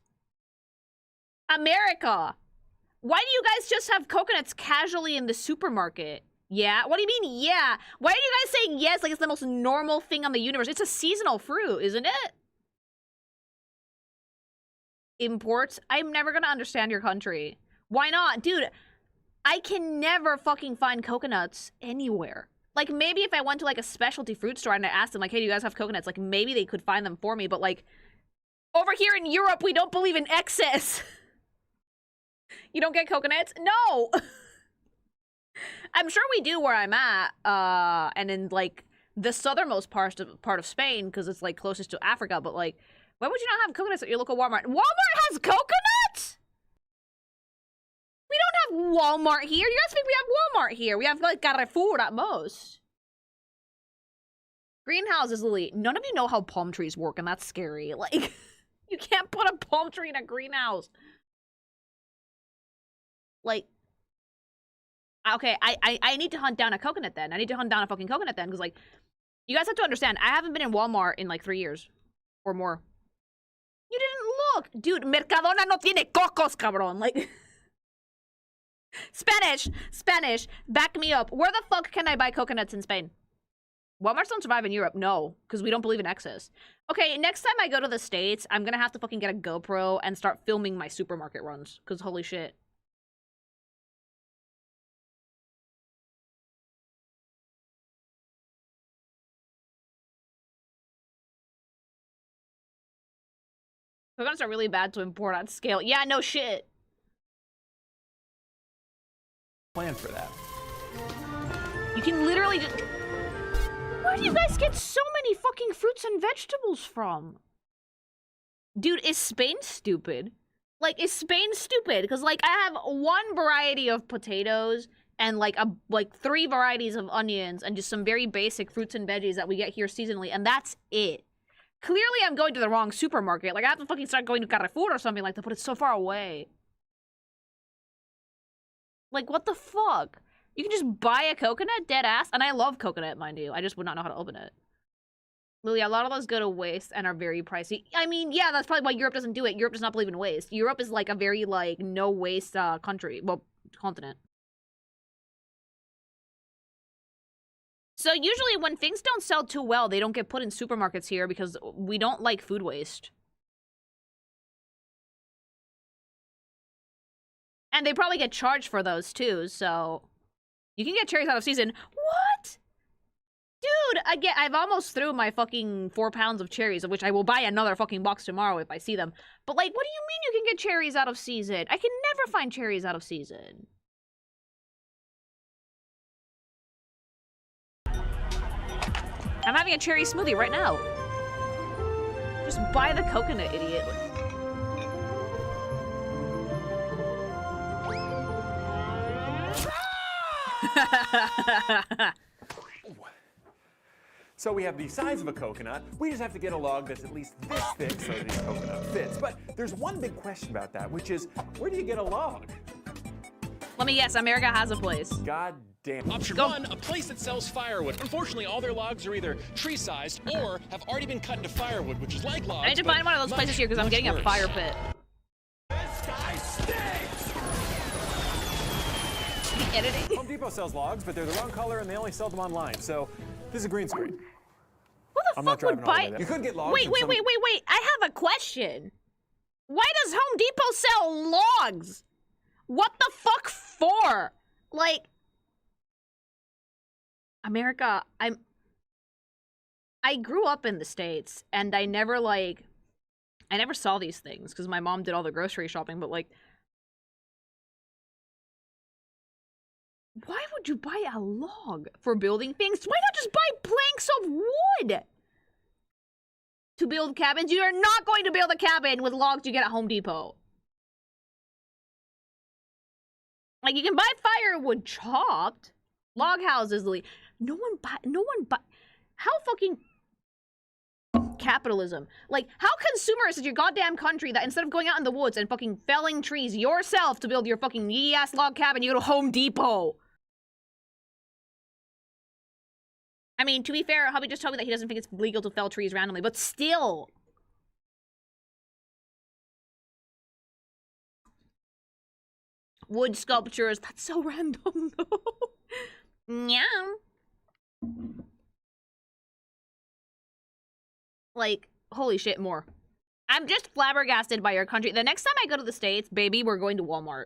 S1: America. Why do you guys just have coconuts casually in the supermarket? Yeah? What do you mean, yeah? Why are you guys saying yes like it's the most normal thing on the universe? It's a seasonal fruit, isn't it? Imports? I'm never gonna understand your country. Why not? Dude, I can never fucking find coconuts anywhere. Like, maybe if I went to, like, a specialty fruit store and I asked them, like, hey, do you guys have coconuts? Like, maybe they could find them for me, but, like, over here in Europe, we don't believe in excess. You don't get coconuts? No! I'm sure we do where I'm at, and in, like, the southernmost part of Spain, because it's, like, closest to Africa, but, like, why would you not have coconuts at your local Walmart? Walmart has coconuts?! We don't have Walmart here. You guys think we have Walmart here? We have, like, Carrefour at most. Greenhouses, Lily. None of you know how palm trees work, and that's scary. Like, you can't put a palm tree in a greenhouse. Like, okay, I need to hunt down a coconut then. I need to hunt down a fucking coconut then, because, like, you guys have to understand, I haven't been in Walmart in, like, 3 years. Or more. You didn't look! Dude, Mercadona no tiene cocos, cabrón. Like... Spanish, back me up. Where the fuck can I buy coconuts in Spain? Walmarts don't survive in Europe. No, because we don't believe in excess. Okay, next time I go to the States, I'm gonna have to fucking get a GoPro and start filming my supermarket runs. Because holy shit. Coconuts are really bad to import on scale. Yeah, no shit.
S4: Plan for that.
S1: You can literally just... Where do you guys get so many fucking fruits and vegetables from? Dude, is Spain stupid? Like, is Spain stupid? Because, like, I have one variety of potatoes and, like, 3 varieties of onions and just some very basic fruits and veggies that we get here seasonally, and that's it. Clearly, I'm going to the wrong supermarket. Like, I have to fucking start going to Carrefour or something like that, but it's so far away. Like, what the fuck? You can just buy a coconut, dead ass? And I love coconut, mind you. I just would not know how to open it. Lily, a lot of those go to waste and are very pricey. I mean, yeah, that's probably why Europe doesn't do it. Europe does not believe in waste. Europe is, like, a very, like, no-waste country. Well, continent. So usually when things don't sell too well, they don't get put in supermarkets here because we don't like food waste. And they probably get charged for those too, so... You can get cherries out of season. What? Dude, I've almost threw my fucking 4 pounds of cherries, of which I will buy another fucking box tomorrow if I see them. But, like, what do you mean you can get cherries out of season? I can never find cherries out of season. I'm having a cherry smoothie right now. Just buy the coconut, idiot.
S4: So we have the size of a coconut. We just have to get a log that's at least this thick so the coconut fits. But there's one big question about that, which is, where do you get a log?
S1: Let me guess, America has a place.
S4: God damn.
S6: Option 1, a place that sells firewood. Unfortunately, all their logs are either tree-sized or have already been cut into firewood, which is like logs.
S1: I need to find one of those places here because I'm getting a fire pit.
S5: This guy stinks!
S1: The editing.
S4: Home Depot sells logs, but they're the wrong color and they only sell them online. So this is a green screen.
S1: Who the
S4: I'm not
S1: fuck would
S4: driving all the way
S1: buy?
S4: there. You could get logs.
S1: Wait. I have a question. Why does Home Depot sell logs? What the fuck for? Like, America, I grew up in the States and I never saw these things because my mom did all the grocery shopping, but like, why would you buy a log for building things? Why not just buy planks of wood to build cabins? You are not going to build a cabin with logs you get at Home Depot. Like, you can buy firewood chopped. Log houses, no one buy. How fucking capitalism? Like, how consumerist is your goddamn country that instead of going out in the woods and fucking felling trees yourself to build your fucking needy ass log cabin, you go to Home Depot? I mean, to be fair, hubby just told me that he doesn't think it's legal to fell trees randomly, but still. Wood sculptures, that's so random though. Yeah. Like, holy shit, more. I'm just flabbergasted by your country. The next time I go to the States, baby, we're going to Walmart.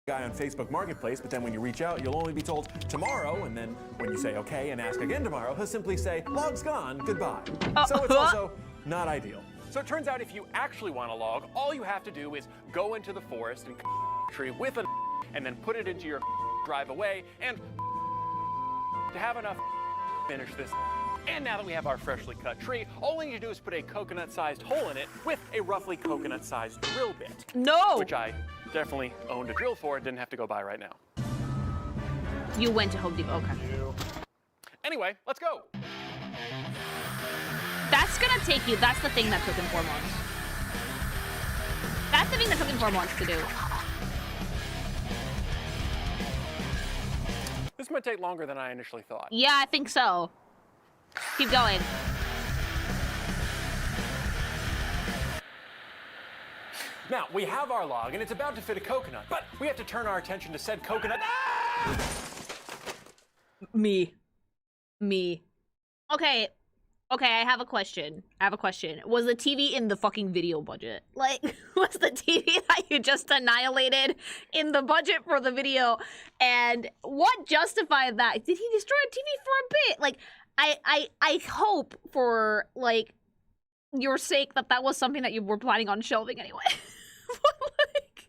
S4: Guy on Facebook Marketplace, but then when you reach out, you'll only be told tomorrow, and then when you say okay and ask again tomorrow, he'll simply say, log's gone, goodbye. So it's also not ideal.
S7: So it turns out if you actually want a log, all you have to do is go into the forest and a tree with a and then put it into your drive away and to have enough finish this. And now that we have our freshly cut tree, all we need to do is put a coconut-sized hole in it with a roughly coconut-sized drill bit.
S1: No!
S7: Which I definitely owned a drill for, didn't have to go buy right now.
S1: You went to Home Depot, okay.
S7: Anyway, let's go.
S1: That's gonna take you, that's the thing that took him 4 months. That's the thing that took him 4 months to do.
S7: This might take longer than I initially thought.
S1: Yeah, I think so. Keep going.
S4: Now, we have our log, and it's about to fit a coconut, but we have to turn our attention to said coconut.
S1: Me. Okay, I have a question. Was the TV in the fucking video budget? Like, was the TV that you just annihilated in the budget for the video? And what justified that? Did he destroy a TV for a bit? Like, I hope for, like, your sake that was something that you were planning on shelving anyway. Like,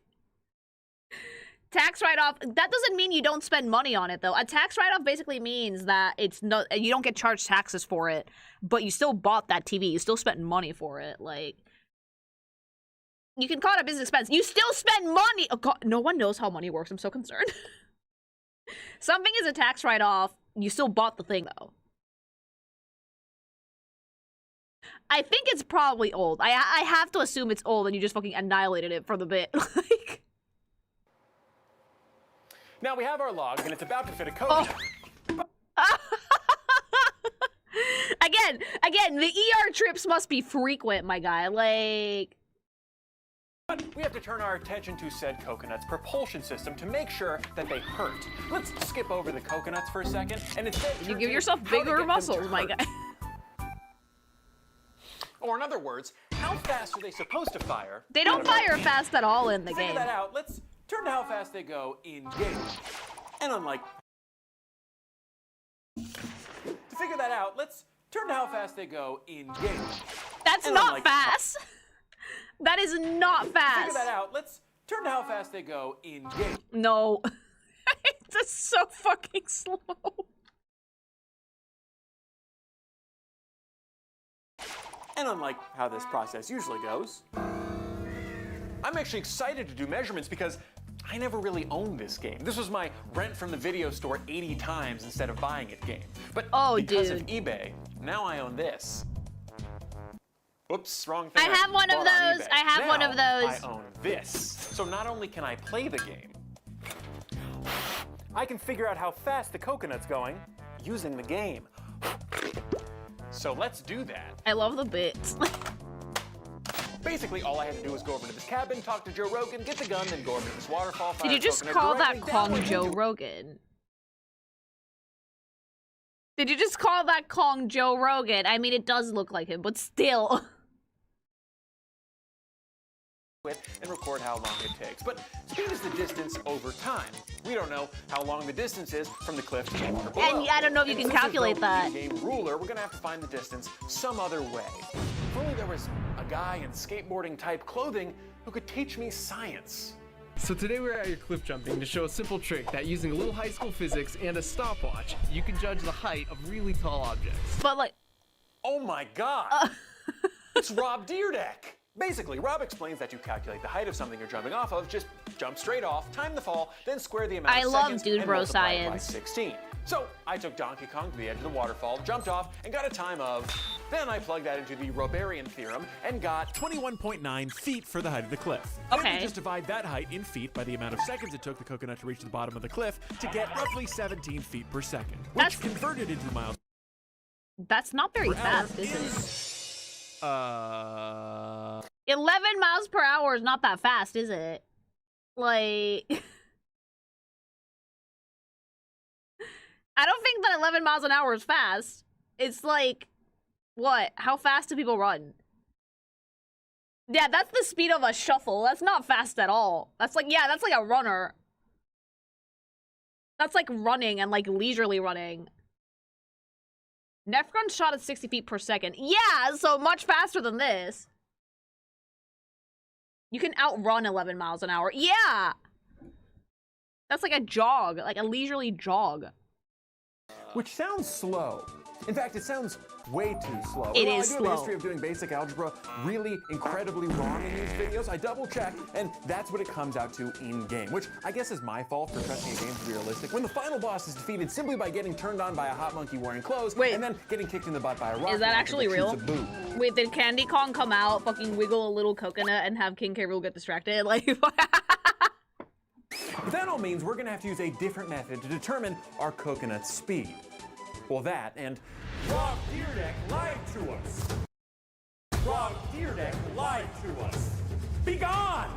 S1: tax write-off, that doesn't mean you don't spend money on it, though. A tax write-off basically means that it's not, you don't get charged taxes for it, but you still bought that TV. You still spent money for it. Like, you can call it a business expense. You still spend money. Oh, God, no one knows how money works. I'm so concerned. Something is a tax write-off. You still bought the thing, though. I think it's probably old. I have to assume it's old and you just fucking annihilated it for the bit. Like...
S4: Now we have our log, and it's about to fit a coconut.
S1: Oh. Again, the ER trips must be frequent, my guy. Like...
S4: But we have to turn our attention to said coconut's propulsion system to make sure that they hurt. Let's skip over the coconuts for a second, and instead...
S1: You give yourself bigger muscles, my guy.
S4: Or in other words, how fast are they supposed to fire?
S1: They don't fire fast at all in the
S4: To
S1: game.
S4: figure that out, let's turn to how fast they go in game. And unlike... To figure that out, let's turn to how fast they go in game.
S1: That's
S4: And
S1: not
S4: unlike...
S1: fast. That is not
S4: To
S1: fast.
S4: figure that out, let's turn to how fast they go in game.
S1: No. It's just so fucking slow.
S4: And unlike how this process usually goes, I'm actually excited to do measurements because I never really owned this game. This was my rent from the video store 80 times instead of buying it game. But because of eBay, now I own this. Oops, wrong thing.
S1: I have one of those. I have one of those.
S4: I own this. So not only can I play the game, I can figure out how fast the coconut's going using the game. So let's do that.
S1: I love the bits.
S4: Basically, all I had to do was go over to this cabin, talk to Joe Rogan, get the gun, then go over to this waterfall.
S1: Did you just call that Kong Joe Rogan? Did you just call that Kong Joe Rogan? I mean, it does look like him, but still.
S4: And record how long it takes. But speed is the distance over time. We don't know how long the distance is from the cliff to the water below.
S1: And I don't know if you can calculate that.
S4: Game ruler, we're gonna have to find the distance some other way. If only there was a guy in skateboarding type clothing who could teach me science.
S8: So today we're at your cliff jumping to show a simple trick that using a little high school physics and a stopwatch, you can judge the height of really tall objects.
S1: But like,
S4: oh my God, it's Rob Deerdeck. Basically, Rob explains that you calculate the height of something you're jumping off of, just jump straight off, time the fall, then square the amount of seconds
S1: dude bro
S4: and multiply it by
S1: science.
S4: 16. So I took Donkey Kong to the edge of the waterfall, jumped off, and got a time of. Then I plugged that into the Roberian theorem and got
S9: 21.9 feet for the height of the cliff.
S1: Okay.
S9: Then we just divide that height in feet by the amount of seconds it took the coconut to reach the bottom of the cliff to get roughly 17 feet per second, which converted into miles.
S1: That's not very fast, is it? 11 miles per hour is not that fast, is it? Like, I don't think that 11 miles an hour is fast. It's like, what? How fast do people run? Yeah, that's the speed of a shuffle. That's not fast at all. That's like, yeah, that's like a runner. That's like running and like leisurely running. Nefron shot at 60 feet per second. Yeah, so much faster than this. You can outrun 11 miles an hour. Yeah! That's like a jog, like a leisurely jog.
S4: Which sounds slow. In fact, it sounds way too slow.
S1: It is
S4: I do have a history of doing basic algebra really incredibly wrong in these videos. I double check, and that's what it comes out to in-game, which I guess is my fault for trusting a game to be realistic. When the final boss is defeated simply by getting turned on by a hot monkey wearing clothes, and then getting kicked in the butt by a rock.
S1: Is that actually real? Wait, did Candy Kong come out, fucking wiggle a little coconut, and have King K. Rool get distracted? Like,
S4: But that all means we're gonna have to use a different method to determine our coconut's speed. Well, that and
S5: Rob Deerdeck lied to us. Rob Deerdeck lied to us. Be gone!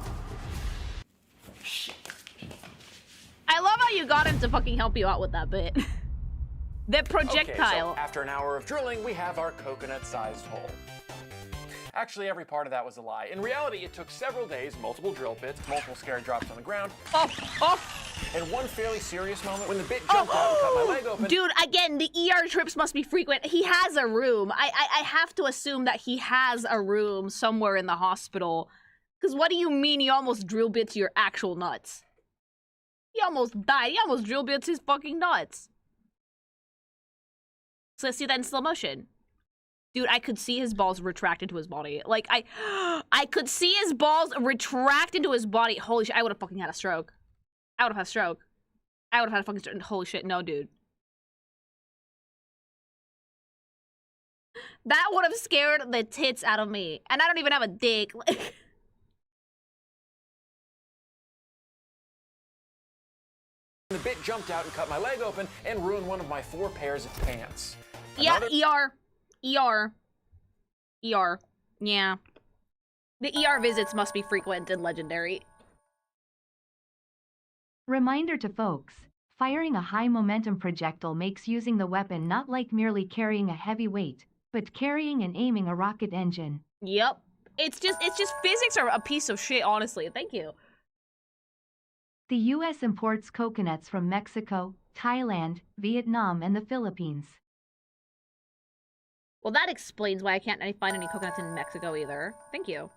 S1: I love how you got him to fucking help you out with that bit. The projectile.
S4: Okay, so after an hour of drilling, we have our coconut-sized hole. Actually, every part of that was a lie. In reality, it took several days, multiple drill bits, multiple scary drops on the ground, and one fairly serious moment when the bit jumped out and cut my leg open.
S1: Dude, again, the ER trips must be frequent. He has a room. I have to assume that he has a room somewhere in the hospital. Because what do you mean he almost drill bits your actual nuts? He almost died. He almost drill bits his fucking nuts. So let's see that in slow motion. Dude, I could see his balls retract into his body. Like, I could see his balls retract into his body. Holy shit, I would have fucking had a stroke. I would have had a stroke. I would have had a fucking stroke. Holy shit, no, dude. That would have scared the tits out of me. And I don't even have a dick.
S4: The bit jumped out and cut my leg open and ruined one of my 4 pairs of pants.
S1: Yeah, ER. Yeah. The ER visits must be frequent and legendary.
S2: Reminder to folks, firing a high momentum projectile makes using the weapon not like merely carrying a heavy weight, but carrying and aiming a rocket engine.
S1: Yep. It's just physics are a piece of shit, honestly. Thank you.
S2: The US imports coconuts from Mexico, Thailand, Vietnam, and the Philippines.
S1: Well, that explains why I can't find any coconuts in Mexico either. Thank you.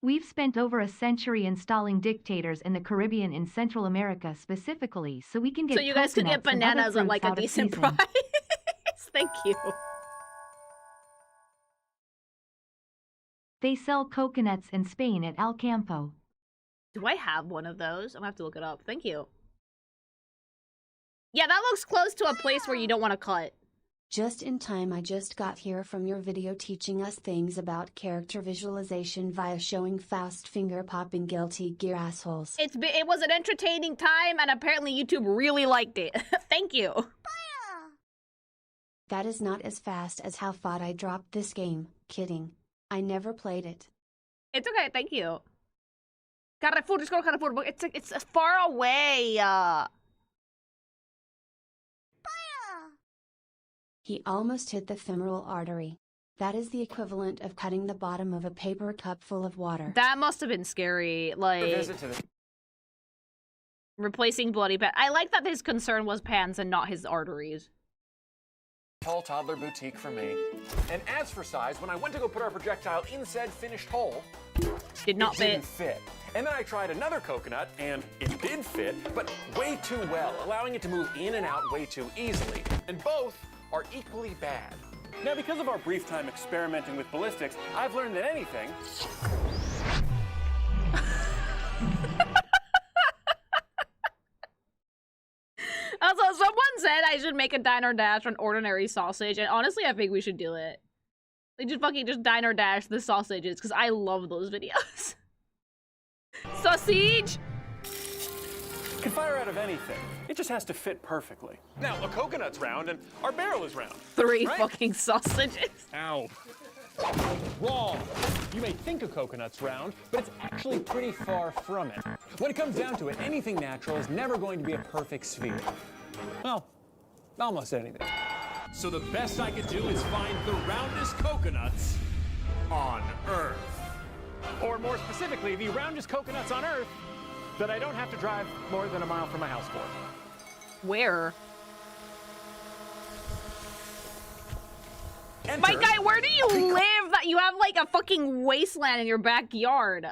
S2: We've spent over a century installing dictators in the Caribbean and Central America specifically so we can get
S1: so you guys could get bananas at like a decent price. Thank you.
S2: They sell coconuts in Spain at El Campo.
S1: Do I have one of those? I'm gonna have to look it up. Thank you. Yeah, that looks close to a place where you don't want to cut.
S3: Just in time. I just got here from your video teaching us things about character visualization via showing fast finger popping guilty gear assholes.
S1: It was an entertaining time, and apparently YouTube really liked it. Thank you.
S3: That is not as fast as how far I dropped this game. Kidding. I never played it.
S1: It's okay, thank you. Carrefour, just go to Carrefour. It's far away.
S3: He almost hit the femoral artery. That is the equivalent of cutting the bottom of a paper cup full of water.
S1: That must have been scary. Like, replacing bloody pants. I like that his concern was pants and not his arteries.
S7: Tall toddler boutique for me. And as for size, when I went to go put our projectile in said finished hole,
S1: did not fit.
S7: Didn't fit. And then I tried another coconut, and it did fit, but way too well, allowing it to move in and out way too easily. And both are equally bad. Now, because of our brief time experimenting with ballistics, I've learned that anything...
S1: Also, someone said I should make a diner dash on ordinary sausage, and honestly, I think we should do it. Like, just diner dash the sausages, because I love those videos. Sausage!
S7: Can fire out of anything. It just has to fit perfectly. Now, a coconut's round, and our barrel is round.
S1: Three
S7: right?
S1: fucking sausages.
S6: Ow. Wrong. You may think a coconut's round, but it's actually pretty far from it. When it comes down to it, anything natural is never going to be a perfect sphere. Well, almost anything.
S9: So the best I could do is find the roundest coconuts on Earth.
S7: Or more specifically, the roundest coconuts on Earth that I don't have to drive more than a mile from my house for.
S1: Where?
S7: Enter.
S1: My guy, where do you live that you have like a fucking wasteland in your backyard?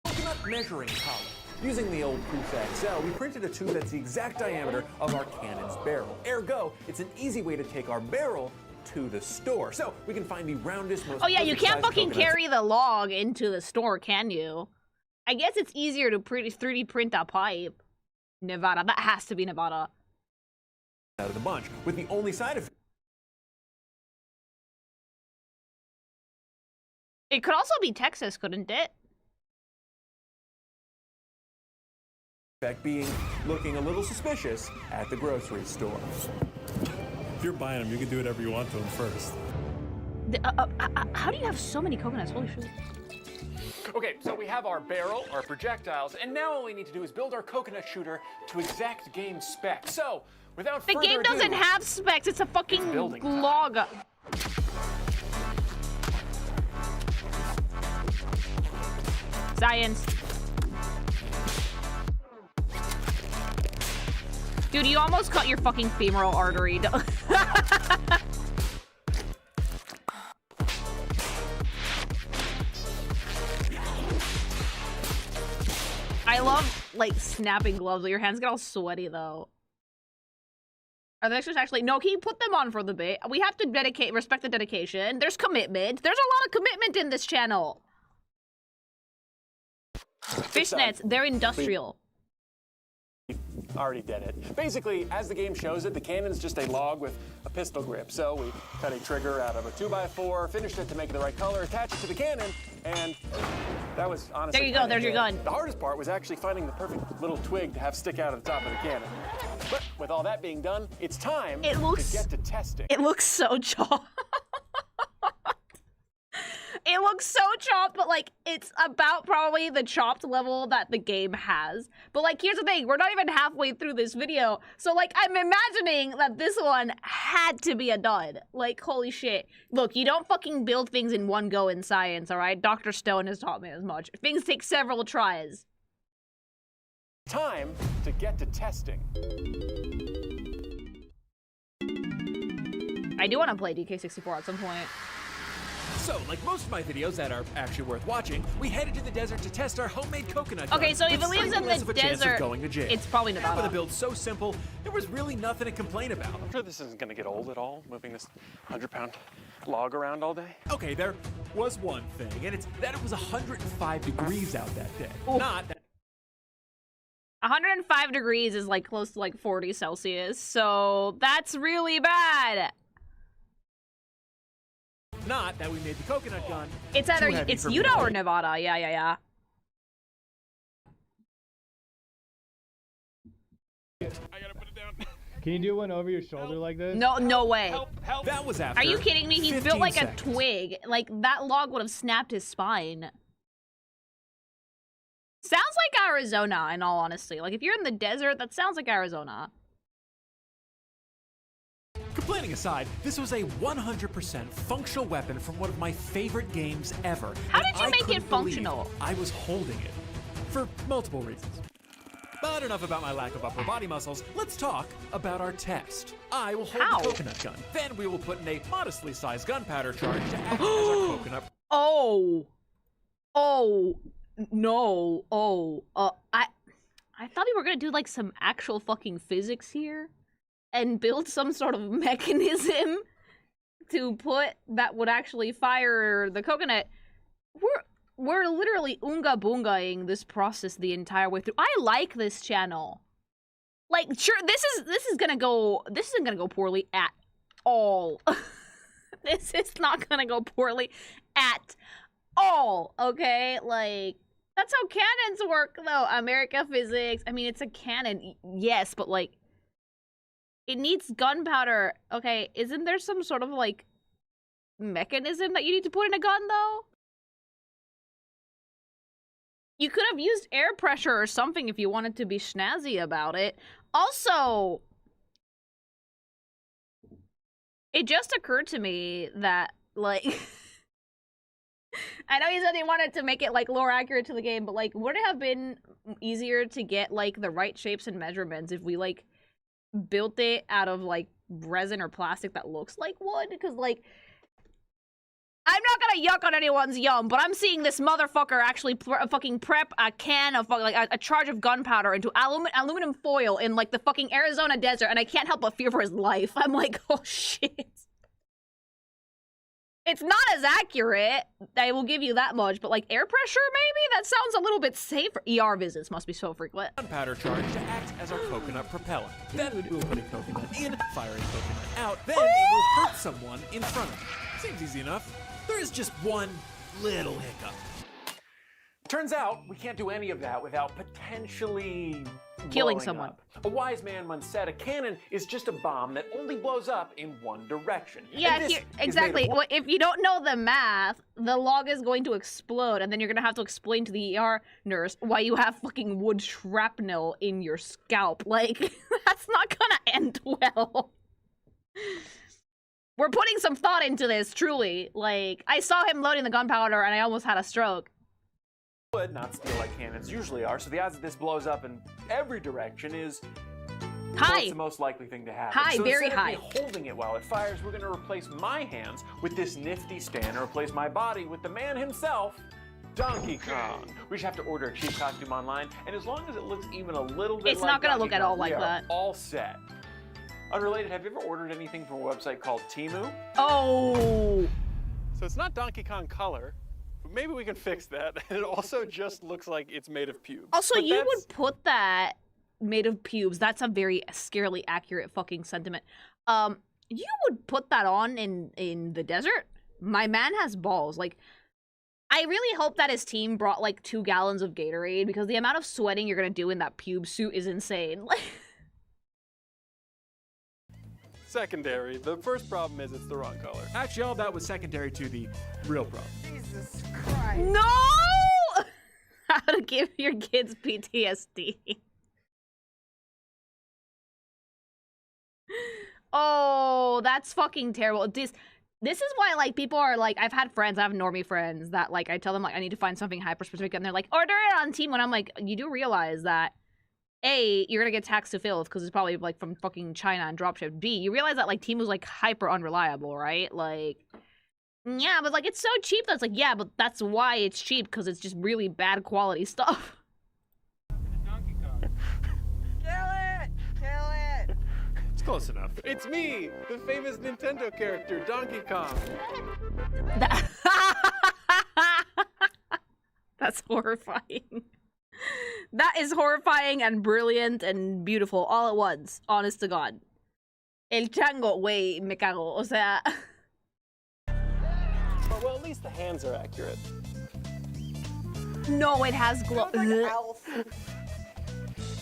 S7: Coconut measuring column. Using the old Prusa XL, we printed a tube that's the exact diameter of our cannon's barrel. Ergo, it's an easy way to take our barrel to the store. So we can find the roundest, most...
S1: Oh yeah, you can't fucking
S7: coconuts.
S1: carry the log into the store, can you? I guess it's easier to 3D print a pipe. Nevada, that has to be Nevada.
S7: Out of the bunch, with the only side effect
S1: It could also be Texas, couldn't it?
S7: being looking a little suspicious at the grocery store.
S9: If you're buying them, you can do whatever you want to them first.
S1: How do you have so many coconuts? Holy shit.
S7: Okay, so we have our barrel, our projectiles, and now all we need to do is build our coconut shooter to exact game specs. So, without
S1: The
S7: further
S1: game doesn't
S7: ado,
S1: have specs, it's a fucking
S7: building time.
S1: log. Science. Dude, you almost cut your fucking femoral artery. I love, like, snapping gloves. Your hands get all sweaty, though. Are the extras actually... No, can you put them on for the bit? We have to respect the dedication. There's commitment. There's a lot of commitment in this channel. Fishnets, they're industrial.
S7: Already did it. Basically, as the game shows it, the cannon's just a log with a pistol grip. So we cut a trigger out of a 2x4, finished it to make it the right color, attached it to the cannon, and that was honestly...
S1: There you go, there's your gun.
S7: The hardest part was actually finding the perfect little twig to have stick out of the top of the cannon. But with all that being done, it's time to get to testing.
S1: It looks so chopped. It looks so chopped, but like it's about probably the chopped level that the game has. But like here's the thing, we're not even halfway through this video. So like I'm imagining that this one had to be a dud. Like holy shit. Look, you don't fucking build things in one go in science, all right? Dr. Stone has taught me as much. Things take several tries.
S7: Time to get to testing.
S1: I do want to play DK64 at some point.
S9: So, like most of my videos that are actually worth watching, we headed to the desert to test our homemade coconut gun.
S1: Okay, so if
S9: with
S1: it lives
S9: slightly
S1: in
S9: less
S1: the
S9: of a chance of
S1: desert,
S9: going to jail.
S1: it's probably
S9: And
S1: Nevada.
S9: with a build so simple, there was really nothing to complain about.
S7: I'm sure this isn't gonna get old at all, moving this 100-pound log around all day.
S9: Okay, there was one thing, and it's that it was 105 degrees out that day.
S1: Ooh.
S9: Not that
S1: 105 degrees is like close to like 40 Celsius, so that's really bad.
S9: Not that we made the coconut gun.
S1: It's
S9: too
S1: either
S9: heavy
S1: it's
S9: for me
S1: Utah
S9: to
S1: or
S9: hold.
S1: Nevada. Yeah.
S7: I gotta put it down.
S10: Can you do one over your shoulder like this?
S1: No way.
S7: Help.
S9: That was after.
S1: Are you kidding me? He's
S9: 15
S1: built like
S9: seconds.
S1: a twig. Like that log would have snapped his spine. Sounds like Arizona, in all honesty. Like if you're in the desert, that sounds like Arizona.
S9: Complaining aside, this was a 100% functional weapon from one of my favorite games ever.
S1: How
S9: and
S1: did you
S9: I
S1: make it
S9: couldn't believe
S1: functional?
S9: I was holding it. For multiple reasons. But enough about my lack of upper body muscles. Let's talk about our test. I will hold
S1: How?
S9: the coconut gun. Then we will put in a modestly sized gunpowder charge to act as our coconut.
S1: Oh no. I thought we were gonna do like some actual fucking physics here and build some sort of mechanism to put that would actually fire the coconut. We're literally oonga boongaing this process the entire way through. I like this channel. Like, sure, this isn't gonna go poorly at all. This is not gonna go poorly at all, okay? Like, that's how cannons work, though. America physics. I mean, it's a cannon, yes, but, like, it needs gunpowder. Okay, isn't there some sort of, like, mechanism that you need to put in a gun, though? You could have used air pressure or something if you wanted to be snazzy about it. Also, it just occurred to me that, like, I know you said they wanted to make it, like, lore accurate to the game, but, like, would it have been easier to get, like, the right shapes and measurements if we, like, built it out of, like, resin or plastic that looks like wood? Because, like, I'm not gonna yuck on anyone's yum, but I'm seeing this motherfucker actually fucking prep a can of like a charge of gunpowder into aluminum foil in like the fucking Arizona desert, and I can't help but fear for his life. I'm like, oh shit. It's not as accurate, I will give you that much, but like air pressure maybe? That sounds a little bit safer. ER visits must be so frequent.
S9: Gunpowder charge to act as our coconut propellant. Then we will put a coconut in, fire a coconut out, then it will hurt someone in front of you. Seems easy enough. There is just one little hiccup.
S7: Turns out we can't do any of that without potentially
S1: Killing
S7: blowing
S1: someone.
S7: up. A wise man once said a cannon is just a bomb that only blows up in one direction.
S1: Yeah,
S7: And this
S1: here,
S7: is made
S1: exactly.
S7: of
S1: Well, if you don't know the math, the log is going to explode, and then you're gonna have to explain to the ER nurse why you have fucking wood shrapnel in your scalp. Like, that's not gonna end well. We're putting some thought into this, truly. Like, I saw him loading the gunpowder, and I almost had a stroke.
S7: wood, not steel like cannons usually are, so the odds that this blows up in every direction is well,
S1: High.
S7: it's the most likely thing to happen.
S1: High,
S7: so
S1: very
S7: instead
S1: high.
S7: of me holding it while it fires, we're gonna replace my hands with this nifty stand and replace my body with the man himself, Donkey Kong. We just have to order a cheap costume online, and as long as it looks even a little bit
S1: It's
S7: like
S1: not gonna
S7: Donkey
S1: look at
S7: Kong,
S1: all like
S7: we are
S1: that.
S7: all set. Unrelated, have you ever ordered anything from a website called Temu?
S1: Oh.
S7: So it's not Donkey Kong color, but maybe we can fix that. And it also just looks like it's made of pubes.
S1: Also,
S7: But
S1: you
S7: that's-
S1: would put that made of pubes. That's a very scarily accurate fucking sentiment. You would put that on in the desert? My man has balls. Like, I really hope that his team brought like 2 gallons of Gatorade, because the amount of sweating you're gonna do in that pube suit is insane.
S7: Secondary. The first problem is it's the wrong color.
S9: Actually, all that was secondary to the real problem.
S1: No! How to give your kids PTSD. Oh, that's fucking terrible. This is why, like, people are like, I've had friends, I have normie friends that, like, I tell them, like, I need to find something hyper specific, and they're like, order it on Team. And I'm like, you do realize that A, you're gonna get taxed to filth because it's probably like from fucking China and dropshipped. B, you realize that like Temu's like hyper unreliable, right? Like, Yeah, but like it's so cheap that's like, yeah, but that's why it's cheap, because it's just really bad quality stuff.
S5: Donkey Kong.
S11: Kill it! Kill it!
S6: It's close enough. It's me, the famous Nintendo character, Donkey Kong.
S1: That's horrifying. That is horrifying and brilliant and beautiful all at once, honest to God. El chango, wey, me cago, o sea...
S7: Well, at least the hands are accurate.
S1: No, it has glow.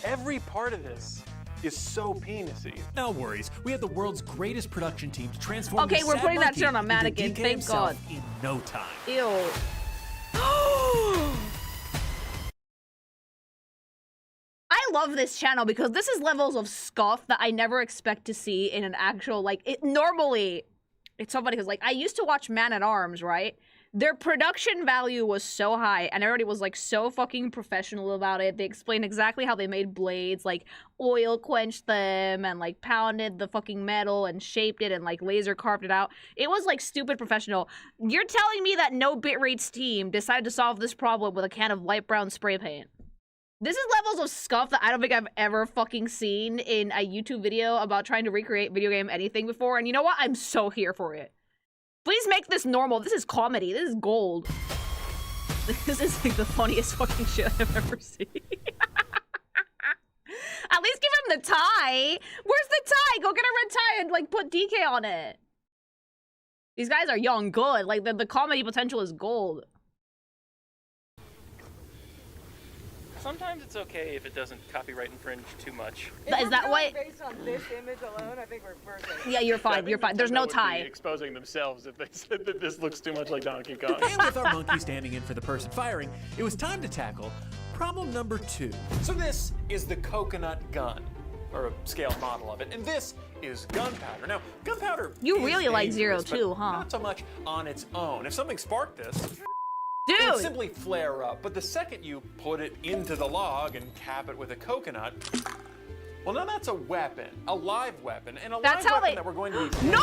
S7: Every part of this is so penisy.
S9: No worries, we have the world's greatest production team to transform
S1: Okay,
S9: this
S1: we're
S9: sad
S1: putting that
S9: monkey
S1: shit on a
S9: into
S1: mannequin,
S9: DK
S1: thank
S9: himself
S1: God.
S9: in no time.
S1: Ew. I love this channel because this is levels of scuff that I never expect to see in an actual, like, normally, it's so funny because, like, I used to watch Man at Arms, right? Their production value was so high, and everybody was, like, so fucking professional about it. They explained exactly how they made blades, like, oil quenched them, and, like, pounded the fucking metal, and shaped it, and, like, laser carved it out. It was, like, stupid professional. You're telling me that No Bitrate's team decided to solve this problem with a can of light brown spray paint? This is levels of scuff that I don't think I've ever fucking seen in a YouTube video about trying to recreate video game anything before, and you know what? I'm so here for it. Please make this normal. This is comedy. This is gold. This is like the funniest fucking shit I've ever seen. At least give him the tie. Where's the tie? Go get a red tie and like put DK on it. These guys are young, good. Like the comedy potential is gold.
S7: Sometimes it's okay if it doesn't copyright infringe too much.
S1: Is that why?
S11: Based on this image alone, I think we're perfect.
S1: Yeah, you're fine. You're fine. There's no tie.
S7: Exposing themselves if they said that this looks too much like Donkey Kong.
S9: And with our monkey standing in for the person firing, it was time to tackle problem number 2.
S7: So this is the coconut gun, or a scaled model of it, and this is gunpowder. Now, gunpowder
S1: You
S7: is
S1: really like Zero
S7: dangerous, but
S1: too, huh?
S7: Not so much on its own. If something sparked this,
S1: Dude!
S7: it would simply flare up. But the second you put it into the log and cap it with a coconut, well, now that's a weapon, a live weapon, and a
S1: That's
S7: live
S1: how
S7: weapon
S1: they-
S7: that we're going to be.
S1: No,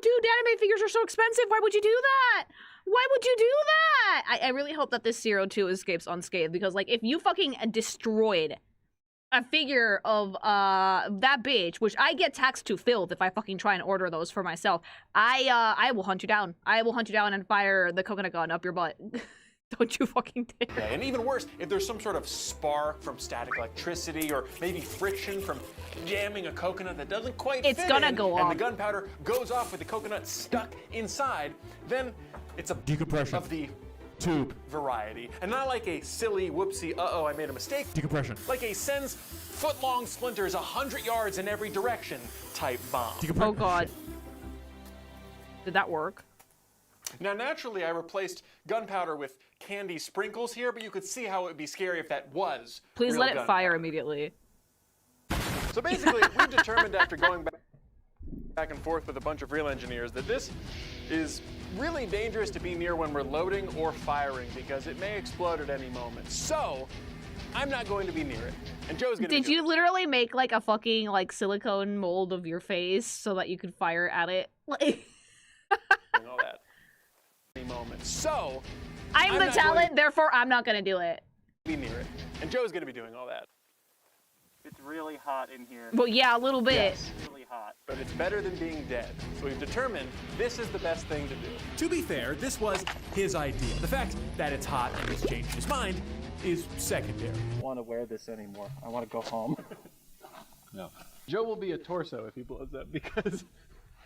S1: dude, anime figures are so expensive. Why would you do that? Why would you do that? I really hope that this Zero 2 escapes unscathed, because like if you fucking destroyed a figure of that bitch, which I get taxed to filth if I fucking try and order those for myself, I will hunt you down. I will hunt you down and fire the coconut gun up your butt. Don't you fucking dare.
S7: Yeah, and even worse, if there's some sort of spark from static electricity or maybe friction from jamming a coconut that doesn't quite
S1: It's
S7: fit
S1: gonna
S7: in,
S1: go
S7: and
S1: off.
S7: the gunpowder goes off with the coconut stuck inside, then it's a
S9: Decompression.
S7: of the
S9: Tube.
S7: variety. And not like a silly whoopsie, uh-oh, I made a mistake.
S9: Decompression.
S7: Like a sends foot-long splinters 100 yards in every direction type bomb.
S1: Oh god. Did that work?
S7: Now, naturally, I replaced gunpowder with candy sprinkles here, but you could see how it would be scary if that was
S1: Please
S7: real
S1: let it
S7: gunpowder.
S1: fire immediately.
S7: So basically, we've determined after going back and forth with a bunch of real engineers that this is really dangerous to be near when we're loading or firing because it may explode at any moment. So, I'm not going to be near it. And Joe's going to
S1: Did you literally make like a fucking like silicone mold of your face so that you could fire at it? Like
S7: doing all that. Any moment. So,
S1: I'm the
S7: not
S1: talent,
S7: going
S1: therefore I'm not gonna do it.
S7: to be near it. And Joe's going to be doing all that. It's really hot in here.
S1: Well, yeah, a little bit.
S7: Yes, really hot. But it's better than being dead. So we've determined this is the best thing to do.
S9: To be fair, this was his idea. The fact that it's hot and he's changed his mind is secondary.
S7: I don't want to wear this anymore. I want to go home.
S8: No. Joe will be a torso if he blows up because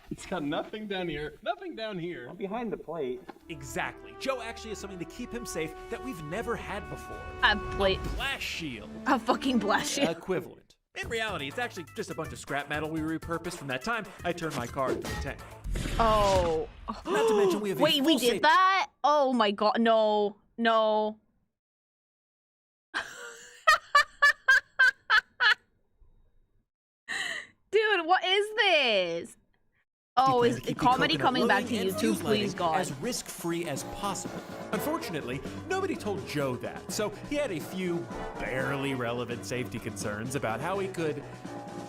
S8: he's got nothing down here, nothing down here.
S7: I'm behind the plate.
S9: Exactly. Joe actually has something to keep him safe that we've never had before.
S1: A plate.
S9: Blast shield.
S1: A fucking blast shield.
S9: Equivalent. In reality, it's actually just a bunch of scrap metal we repurposed from that time I turned my car into a tank.
S1: Oh.
S9: Not to mention we have a
S1: Wait, we
S9: full
S1: did
S9: safe-
S1: that? Oh my god, no. No. Dude, what is this? Oh,
S9: We
S1: is
S9: plan to keep the
S1: comedy
S9: coconut
S1: coming back
S9: loading
S1: to
S9: and
S1: YouTube,
S9: fuse
S1: please,
S9: lighting
S1: God?
S9: as risk-free as possible. Unfortunately, nobody told Joe that, so he had a few barely relevant safety concerns about how he could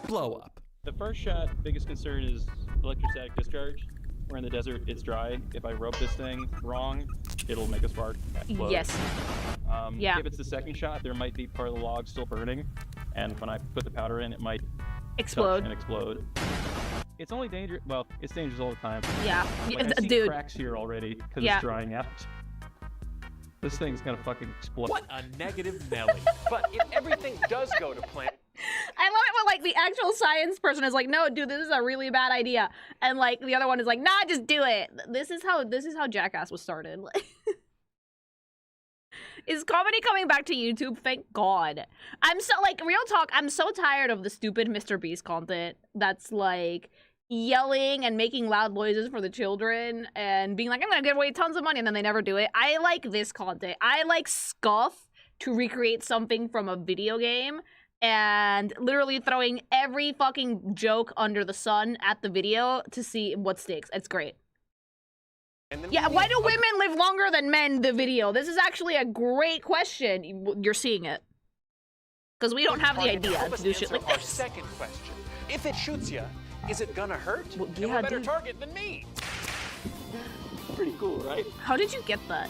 S9: blow up.
S12: The first shot, biggest concern is electrostatic discharge. We're in the desert, it's dry. If I rope this thing wrong, it'll make a spark. Explode.
S1: Yes. Yeah.
S12: If it's the second shot, there might be part of the log still burning, and when I put the powder in, it might
S1: explode.
S12: touch and explode. It's only dangerous. Well, it's dangerous all the time.
S1: Yeah,
S12: Like, I see
S1: dude.
S12: cracks here already because
S1: Yeah.
S12: it's drying out. This thing's gonna fucking explode.
S9: What a negative Nelly.
S7: But if everything does go to plan,
S1: I love it when like the actual science person is like, no, dude, this is a really bad idea, and like the other one is like, nah, just do it. This is how Jackass was started. Is comedy coming back to YouTube? Thank God. I'm so like, real talk, I'm so tired of the stupid Mr. Beast content that's like yelling and making loud noises for the children and being like, I'm gonna give away tons of money, and then they never do it. I like this content. I like Scuff to recreate something from a video game and literally throwing every fucking joke under the sun at the video to see what sticks. It's great. Yeah, why do women live longer than men, the video? This is actually a great question. You're seeing it. Because we don't have the idea to do shit like
S7: our
S1: this.
S7: second question. If it shoots you, is it gonna hurt?
S1: Well,
S7: And
S1: yeah,
S7: what better
S1: dude.
S7: target than me?
S12: Pretty cool, right?
S1: How did you get that?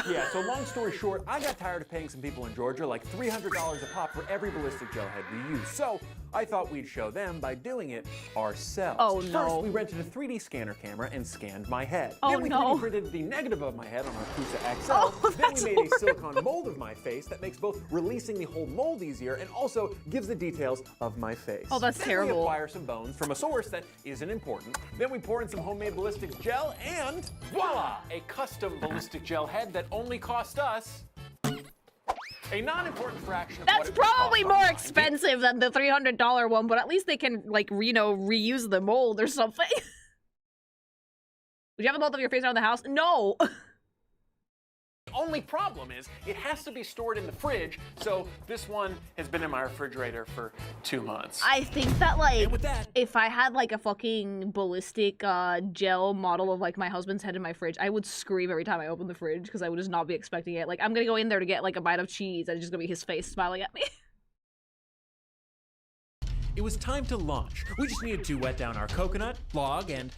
S9: Yeah, so long story short, I got tired of paying some people in Georgia like $300 a pop for every ballistic gel head we use. So I thought we'd show them by doing it ourselves.
S1: Oh, no.
S9: First, we rented a 3D scanner camera and scanned my head.
S1: Oh,
S9: then we
S1: no.
S9: 3D printed the negative of my head on our Prusa XL.
S1: Oh,
S9: then
S1: that's
S9: we made a silicone mold of my face that makes both releasing the whole mold easier and also gives the details of my face.
S1: Oh, that's
S9: then
S1: terrible.
S9: We acquire some bones from a source that isn't important. Then we pour in some homemade ballistic gel and
S7: Voila! A custom ballistic gel head that only cost us a non-important fraction of
S1: That's
S7: what it would
S1: probably
S7: cost
S1: more
S7: online.
S1: expensive than the $300 one, but at least they can, like, reuse the mold or something. Would you have a mold of your face around the house? No!
S7: The only problem is it has to be stored in the fridge, so this one has been in my refrigerator for 2 months.
S1: I think that, like,
S9: And with that-
S1: if I had, like, a fucking ballistic gel model of, like, my husband's head in my fridge, I would scream every time I open the fridge because I would just not be expecting it. Like, I'm gonna go in there to get, like, a bite of cheese, and it's just gonna be his face smiling at me.
S9: It was time to launch. We just needed to wet down our coconut, log, and,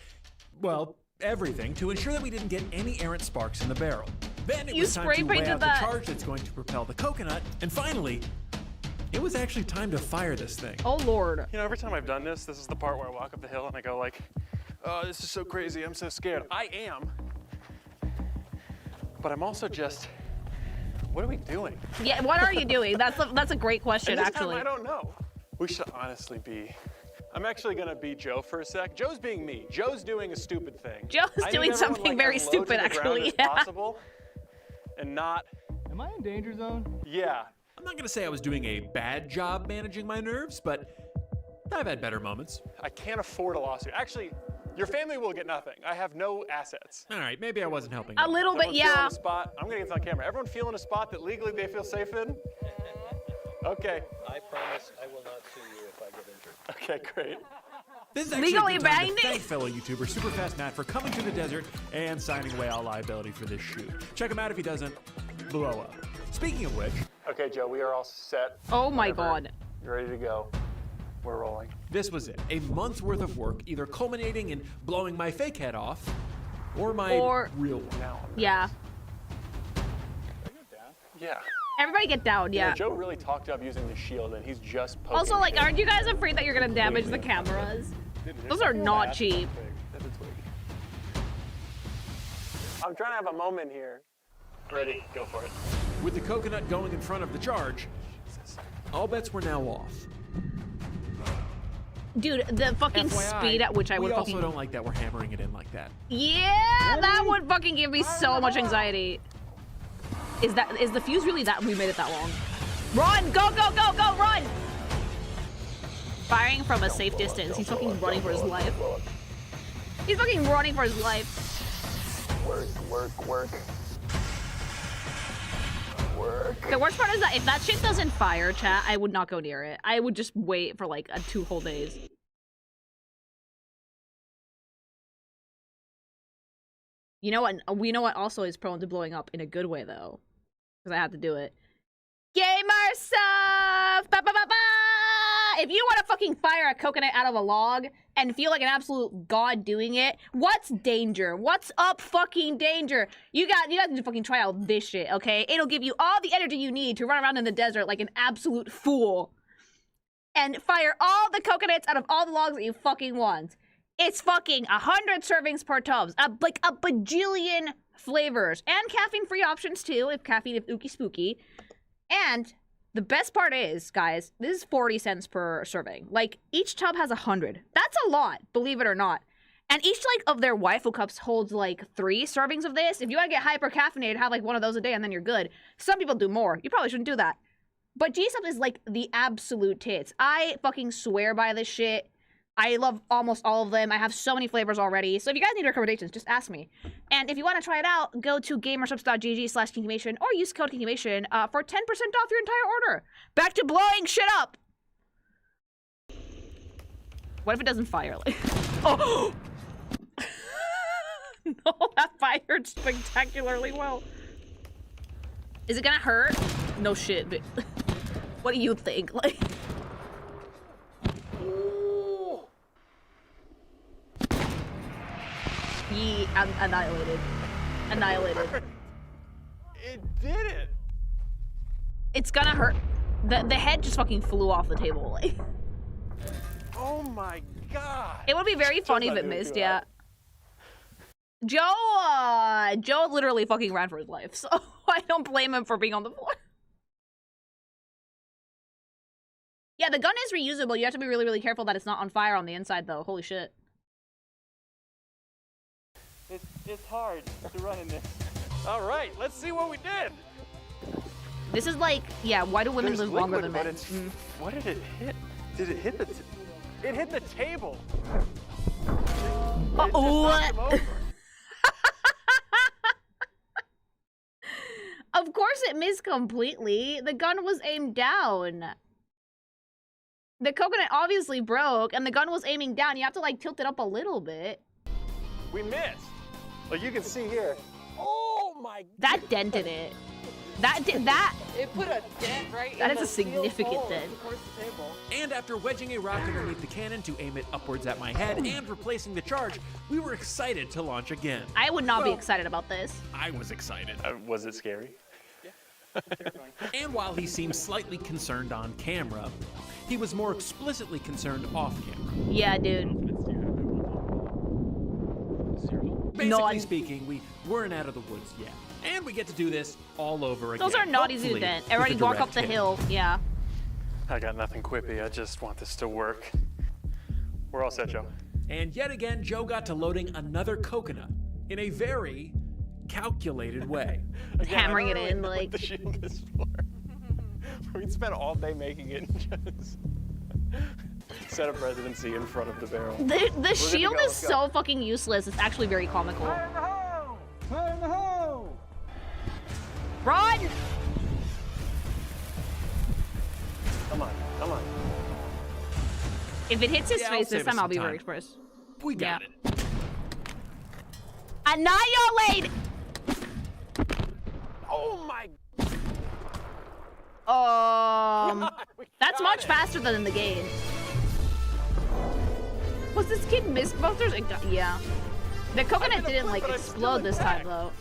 S9: well, everything to ensure that we didn't get any errant sparks in the barrel. Then it
S1: You
S9: was time
S1: spray
S9: to weigh
S1: painted
S9: out
S1: that.
S9: the charge that's going to propel the coconut, and finally, it was actually time to fire this thing.
S1: Oh, Lord.
S7: You know, every time I've done this, this is the part where I walk up the hill and I go like, oh, this is so crazy, I'm so scared. I am, but I'm also just, what are we doing?
S1: Yeah, what are you doing? That's a great question,
S7: And this
S1: actually.
S7: time, I don't know. We should honestly be, I'm actually gonna be Joe for a sec. Joe's being me. Joe's doing a stupid thing.
S1: Joe's
S7: I need
S1: doing
S7: everyone,
S1: something
S7: like,
S1: very
S7: as low to
S1: stupid,
S7: the ground
S1: actually,
S7: as
S1: yeah.
S7: possible, and not,
S10: Am I in danger zone?
S7: yeah.
S9: I'm not gonna say I was doing a bad job managing my nerves, but I've had better moments.
S7: I can't afford a lawsuit. Actually, your family will get nothing. I have no assets.
S9: All right, maybe I wasn't helping.
S1: A little bit,
S7: Everyone feeling
S1: yeah.
S7: a spot. I'm gonna get this on camera. Everyone feeling a spot that legally they feel safe in? Okay.
S12: I promise I will not sue you if I get injured.
S7: Okay, great.
S9: This is actually
S1: Legally
S9: a good time to
S1: binding?
S9: thank fellow YouTuber Superfast Matt for coming to the desert and signing away all liability for this shoot. Check him out if he doesn't blow up. Speaking of which,
S7: Okay, Joe, we are all set.
S1: Oh my
S7: Whenever
S1: God.
S7: You're ready to go. We're rolling.
S9: this was it. A month's worth of work, either culminating in blowing my fake head off, or my
S1: Or-
S9: real one.
S7: Now.
S1: Yeah.
S7: Yeah.
S1: Everybody get down,
S7: You know,
S1: yeah.
S7: Joe really talked up using the shield, and he's just poking.
S1: Also, like,
S7: shit.
S1: aren't you guys afraid that you're gonna damage the cameras? Those are not cheap.
S7: That's a twig. I'm trying to have a moment here. Ready? Go for it.
S9: With the coconut going in front of the charge, all bets were now off.
S1: Dude, the fucking
S9: FYI,
S1: speed at which I
S9: we
S1: would
S9: also
S1: fucking...
S9: don't like that we're hammering it in like that.
S1: Yeah, that would fucking give me so much anxiety. Is the fuse really that... We made it that long. Run! Go, go, go, go, run! Firing from a safe distance. He's fucking running for his life. He's fucking running for his life.
S7: Work, work, work. Work.
S1: The worst part is that if that shit doesn't fire, chat, I would not go near it. I would just wait for like 2 whole days. You know what? We know what also is prone to blowing up in a good way though, because I had to do it. Gamer stuff. Ba, ba, ba, ba! if you want to fucking fire a coconut out of a log and feel like an absolute god doing it, what's danger? What's up fucking danger? You got to fucking try out this shit, okay? It'll give you all the energy you need to run around in the desert like an absolute fool. And fire all the coconuts out of all the logs that you fucking want. It's fucking 100 servings per tubs. Like a bajillion flavors. And caffeine-free options too, if caffeine is ooky spooky. And the best part is, guys, this is 40 cents per serving. Like, each tub has 100. That's a lot, believe it or not. And each, like, of their waifu cups holds, like, 3 servings of this. If you want to get hyper-caffeinated, have, like, one of those a day and then you're good. Some people do more. You probably shouldn't do that. But gsupps is, like, the absolute tits. I fucking swear by this shit. I love almost all of them. I have so many flavors already. So if you guys need recommendations, just ask me. And if you want to try it out, go to gamersupps.gg/kinkymation or use code kinkymation for 10% off your entire order. Back to blowing shit up. What if it doesn't fire? Like, oh! No, that fired spectacularly well. Is it gonna hurt? No shit, but what do you think? Like, annihilated. Annihilated.
S4: It did it.
S1: It's gonna hurt. The head just fucking flew off the table. Like,
S4: Oh my god.
S1: it would be very funny if it missed, yeah. Joe literally fucking ran for his life, so I don't blame him for being on the floor. Yeah, the gun is reusable. You have to be really, really careful that it's not on fire on the inside, though. Holy shit.
S12: It's hard to run in this.
S4: All right, let's see what we did.
S1: This is like, yeah, why do women live longer than men?
S4: What did it hit? Did it hit the? It hit the table.
S1: What? Of course it missed completely. The gun was aimed down. The coconut obviously broke, and the gun was aiming down. You have to, like, tilt it up a little bit.
S4: We missed. Like you can see here. Oh my god.
S1: That dented it.
S11: It put a dent right in
S1: That is
S11: the
S1: a significant
S11: steel hole
S1: dent.
S11: across the table.
S9: And after wedging a rock underneath the cannon to aim it upwards at my head and replacing the charge, we were excited to launch again.
S1: I would not be excited about this.
S9: I was excited.
S4: Was it scary?
S9: And while he seemed slightly concerned on camera, he was more explicitly concerned off camera.
S1: Yeah, dude.
S9: Basically speaking, we weren't out of the woods yet. And we get to do this all over again.
S1: Those are not easy to dent. Everybody walk up the hill. Yeah.
S4: I got nothing quippy. I just want this to work. We're all set, Joe.
S9: And yet again, Joe got to loading another coconut in a very calculated way.
S4: Again,
S1: Hammering it
S4: I don't
S1: in,
S4: really know
S1: like-
S4: what the shield is for. We'd spent all day making it and just set a presidency in front of the barrel.
S1: The shield is
S4: let's go.
S1: so fucking useless. It's actually very comical.
S5: Fire in the hole! Fire in the hole!
S1: Run!
S4: Come on, come on.
S1: If it hits his
S9: Yeah,
S1: face
S9: I'll
S1: this
S9: save us
S1: time, I'll
S9: some
S1: be
S9: time.
S1: very express.
S9: We got
S1: Yeah.
S9: it.
S1: Annihilate!
S4: Oh my
S1: That's much faster than in the game. Was this kid Mythbusters? Yeah. The coconut didn't, like,
S4: but I'm
S1: explode
S4: still
S1: this time,
S4: intact.
S1: though.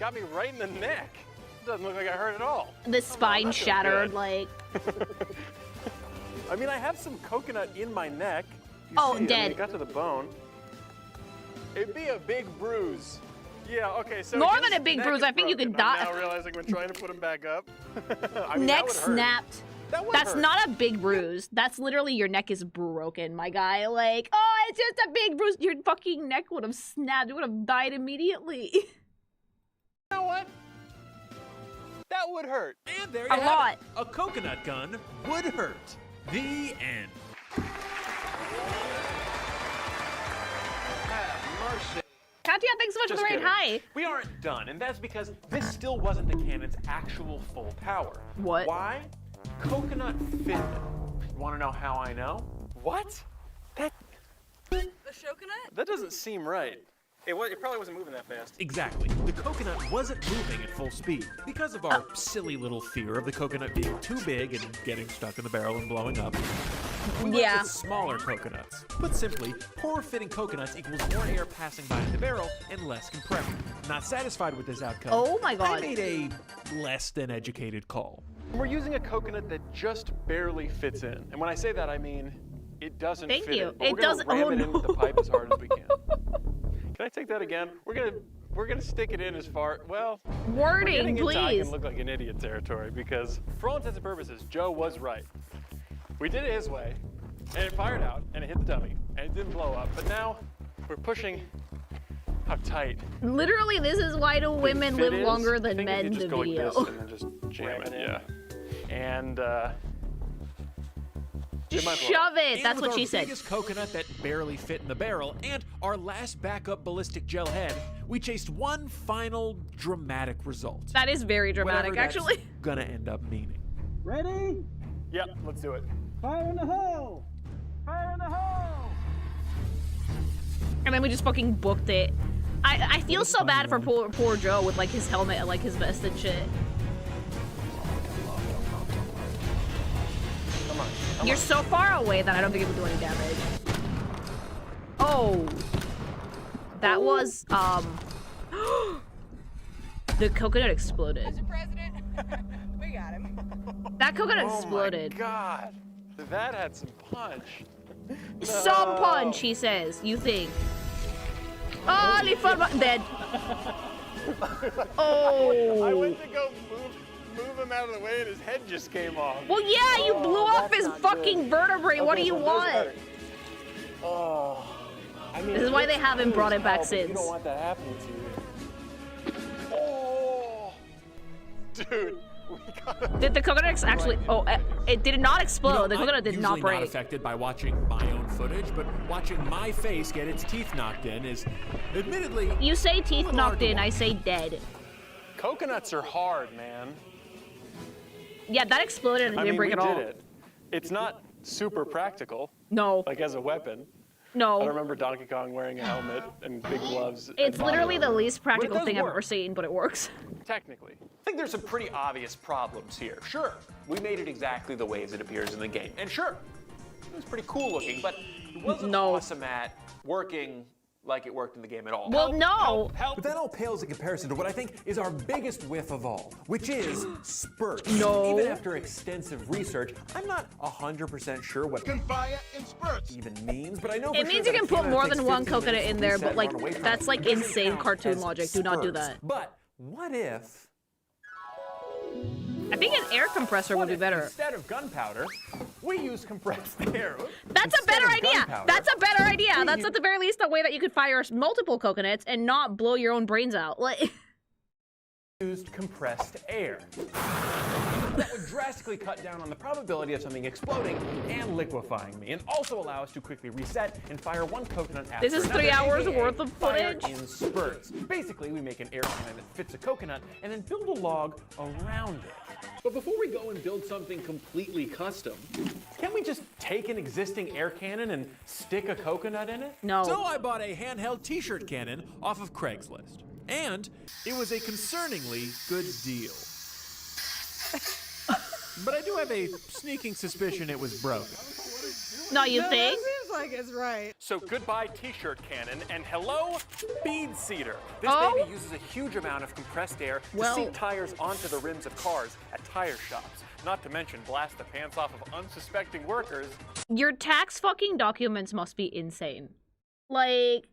S4: Got me right in the neck. Doesn't look like I hurt at all.
S1: The spine
S4: not so
S1: shattered,
S4: good.
S1: like...
S4: I mean, I have some coconut in my neck. You
S1: Oh,
S4: see, I mean,
S1: dead.
S4: it got to the bone. It'd be a big bruise. Yeah, okay, so
S1: More
S4: his
S1: than a big
S4: neck
S1: bruise,
S4: is
S1: I think you
S4: broken.
S1: could die.
S4: I'm now realizing when trying to put him back up. I mean, that
S1: Neck
S4: would hurt.
S1: snapped.
S4: That would
S1: That's
S4: hurt.
S1: not a big bruise. That's literally your neck is broken, my guy. Like, oh, it's just a big bruise. Your fucking neck would have snapped. You would have died immediately.
S4: You know what? That would hurt.
S9: And there you
S1: A
S9: have
S1: lot.
S9: it. A coconut gun would hurt. The end.
S1: Katya, thanks so much for the raid.
S4: kidding.
S1: Hi.
S4: We aren't done, and that's because this still wasn't the cannon's actual full power.
S1: What?
S4: Why? Coconut fit. Want to know how I know? What?
S11: The coconut?
S4: That doesn't seem right.
S7: It probably wasn't moving that fast.
S9: Exactly. The coconut wasn't moving at full speed because of our silly little fear of the coconut being too big and getting stuck in the barrel and blowing up. We went with smaller coconuts. Put simply, poor fitting coconuts equals more air passing by in the barrel and less compression. Not satisfied with this outcome,
S1: Oh my God.
S9: I made a less than educated call.
S7: We're using a coconut that just barely fits in. And when I say that, I mean it doesn't
S1: Thank
S7: fit
S1: you.
S7: in. But
S1: It
S7: we're gonna
S1: doesn't-
S7: ram
S1: oh,
S7: it
S1: no.
S7: into the pipe as hard as we can. Can I take that again? We're gonna stick it in as far, well, we're
S1: Wording,
S7: getting into I
S1: please.
S7: can look like an idiot territory because for all intents and purposes, Joe was right. We did it his way, and it fired out, and it hit the dummy, and it didn't blow up. But now we're pushing how tight.
S1: Literally, this is why do women
S7: fit
S1: live
S7: is.
S1: longer
S7: I
S1: than
S7: think if
S1: men,
S7: you just
S1: the
S7: go like
S1: video.
S7: this and then just jam it, yeah. And
S1: Just
S7: it might blow
S1: shove
S7: up.
S1: it.
S9: And
S1: That's
S9: with
S1: what she
S9: our
S1: said.
S9: biggest coconut that barely fit in the barrel and our last backup ballistic gel head, we chased one final dramatic result.
S1: That is very dramatic,
S9: Whatever that's
S1: actually.
S9: gonna end up meaning.
S5: Ready?
S7: Yep, let's do it.
S5: Fire in the hole! Fire in the hole!
S1: And then we just fucking booked it. I feel so bad for poor Joe with like his helmet and like his vest and shit.
S7: Come on.
S1: You're so far away that I don't think it would do any damage. Oh. That was, the coconut exploded.
S11: Mr. President, we got him.
S1: That coconut
S7: Oh
S1: exploded.
S7: my God, that had some punch.
S1: Some punch, he says. You think? Oh, dead. Oh.
S7: I went to go move him out of the way and his head just came off.
S1: Well, yeah, you blew off his fucking vertebrae. What do you want?
S7: Oh. I mean,
S1: This is why they haven't brought it back since.
S7: You don't want that happening to you. Oh. Dude, we got
S1: Did the coconut actually? Oh, it did not explode.
S9: You know,
S1: The coconut did
S9: I'm
S1: not
S9: usually
S1: break.
S9: not affected by watching my own footage, but watching my face get its teeth knocked in is, admittedly,
S1: You say teeth
S9: hard
S1: knocked
S9: to
S1: in, I
S9: watch.
S1: say dead.
S7: Coconuts are hard, man.
S1: Yeah, that exploded and
S7: I
S1: didn't
S7: mean,
S1: break
S7: we
S1: at all.
S7: did it. It's not super practical,
S1: No,
S7: like as a weapon. I
S1: no.
S7: remember Donkey Kong wearing a helmet and big gloves. and
S1: It's
S7: body
S1: literally the
S7: armor.
S1: least practical
S7: does
S1: thing I've
S7: work.
S1: ever seen, but it works.
S7: Technically.
S4: I think there's some pretty obvious problems here. Sure, we made it exactly the way as it appears in the game. And sure, it was pretty cool looking, but it wasn't
S1: No.
S4: awesome at working like it worked in the game at all.
S1: Well, no.
S9: But that all pales in comparison to what I think is our biggest whiff of all, which is spurts.
S1: No.
S9: Even after extensive research, I'm not 100% sure what
S5: Can fire in spurts.
S9: even means, but I know for
S1: It
S9: sure
S1: means you
S9: that
S1: can
S9: a
S1: put
S9: coconut
S1: more
S9: takes
S1: than one
S9: 15
S1: coconut
S9: minutes
S1: in
S9: to
S1: there,
S9: reset
S1: but
S9: and
S1: like
S9: run away from
S1: that's
S9: it.
S1: like
S9: Doesn't
S1: insane
S9: count
S1: cartoon
S9: as
S1: logic. Do not do
S9: spurts.
S1: that.
S9: But what if
S1: I think an air compressor would be better.
S9: instead of gunpowder, we use compressed air?
S1: That's a
S9: Instead
S1: better
S9: of
S1: idea.
S9: gunpowder,
S1: That's a better idea.
S9: we
S1: That's
S9: use-
S1: at the very least a way that you could fire multiple coconuts and not blow your own brains out. Like,
S9: used compressed air. That would drastically cut down on the probability of something exploding and liquefying me, and also allow us to quickly reset and fire one coconut after
S1: This is
S9: another,
S1: 3 hours
S9: aka
S1: worth of
S9: fire
S1: footage?
S9: in spurts. Basically, we make an air cannon that fits a coconut and then build a log around it. But before we go and build something completely custom, can't we just take an existing air cannon and stick a coconut in it?
S1: No.
S9: So I bought a handheld t-shirt cannon off of Craigslist. And it was a concerningly good deal. But I do have a sneaking suspicion it was broken.
S1: no, you think?
S11: Seems like it's right.
S7: So goodbye t-shirt cannon and hello bead seeder. This
S1: Oh.
S7: baby uses a huge amount of compressed air to
S1: Well-
S7: seat tires onto the rims of cars at tire shops. Not to mention blast the pants off of unsuspecting workers.
S1: Your tax fucking documents must be insane. Like,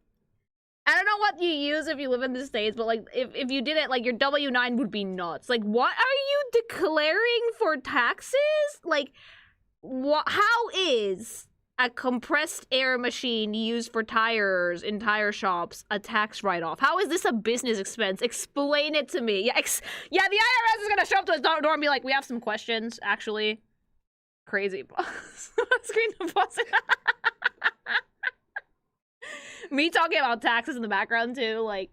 S1: I don't know what you use if you live in the States, but like, if you did it, like, your W-9 would be nuts. Like, what are you declaring for taxes? Like, how is a compressed air machine used for tires in tire shops a tax write-off? How is this a business expense? Explain it to me. Yeah, yeah, the IRS is gonna show up to his door and be like, we have some questions, actually. Crazy boss. Screen to boss. Me talking about taxes in the background too, like.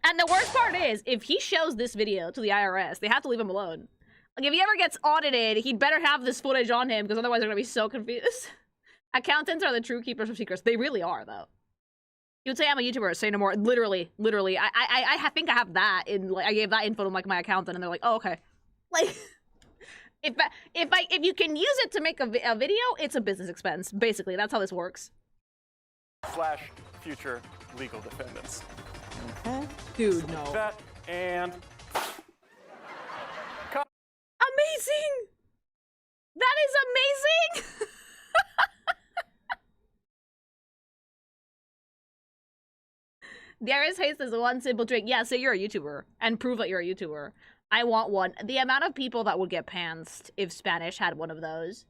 S1: And the worst part is, if he shows this video to the IRS, they have to leave him alone. Like, if he ever gets audited, he'd better have this footage on him, because otherwise they're gonna be so confused. Accountants are the true keepers of secrets. They really are, though. You would say I'm a YouTuber. Say no more. Literally. I think I have that in like I gave that info to like my accountant, and they're like, oh okay. Like, if you can use it to make a video, it's a business expense. Basically, that's how this works.
S7: / future legal defendants.
S1: Dude, no.
S7: That and
S1: amazing. That is amazing. Darius Hayes is one simple trick. Yeah, say you're a YouTuber and prove that you're a YouTuber. I want one. The amount of people that would get pantsed if Spanish had one of those.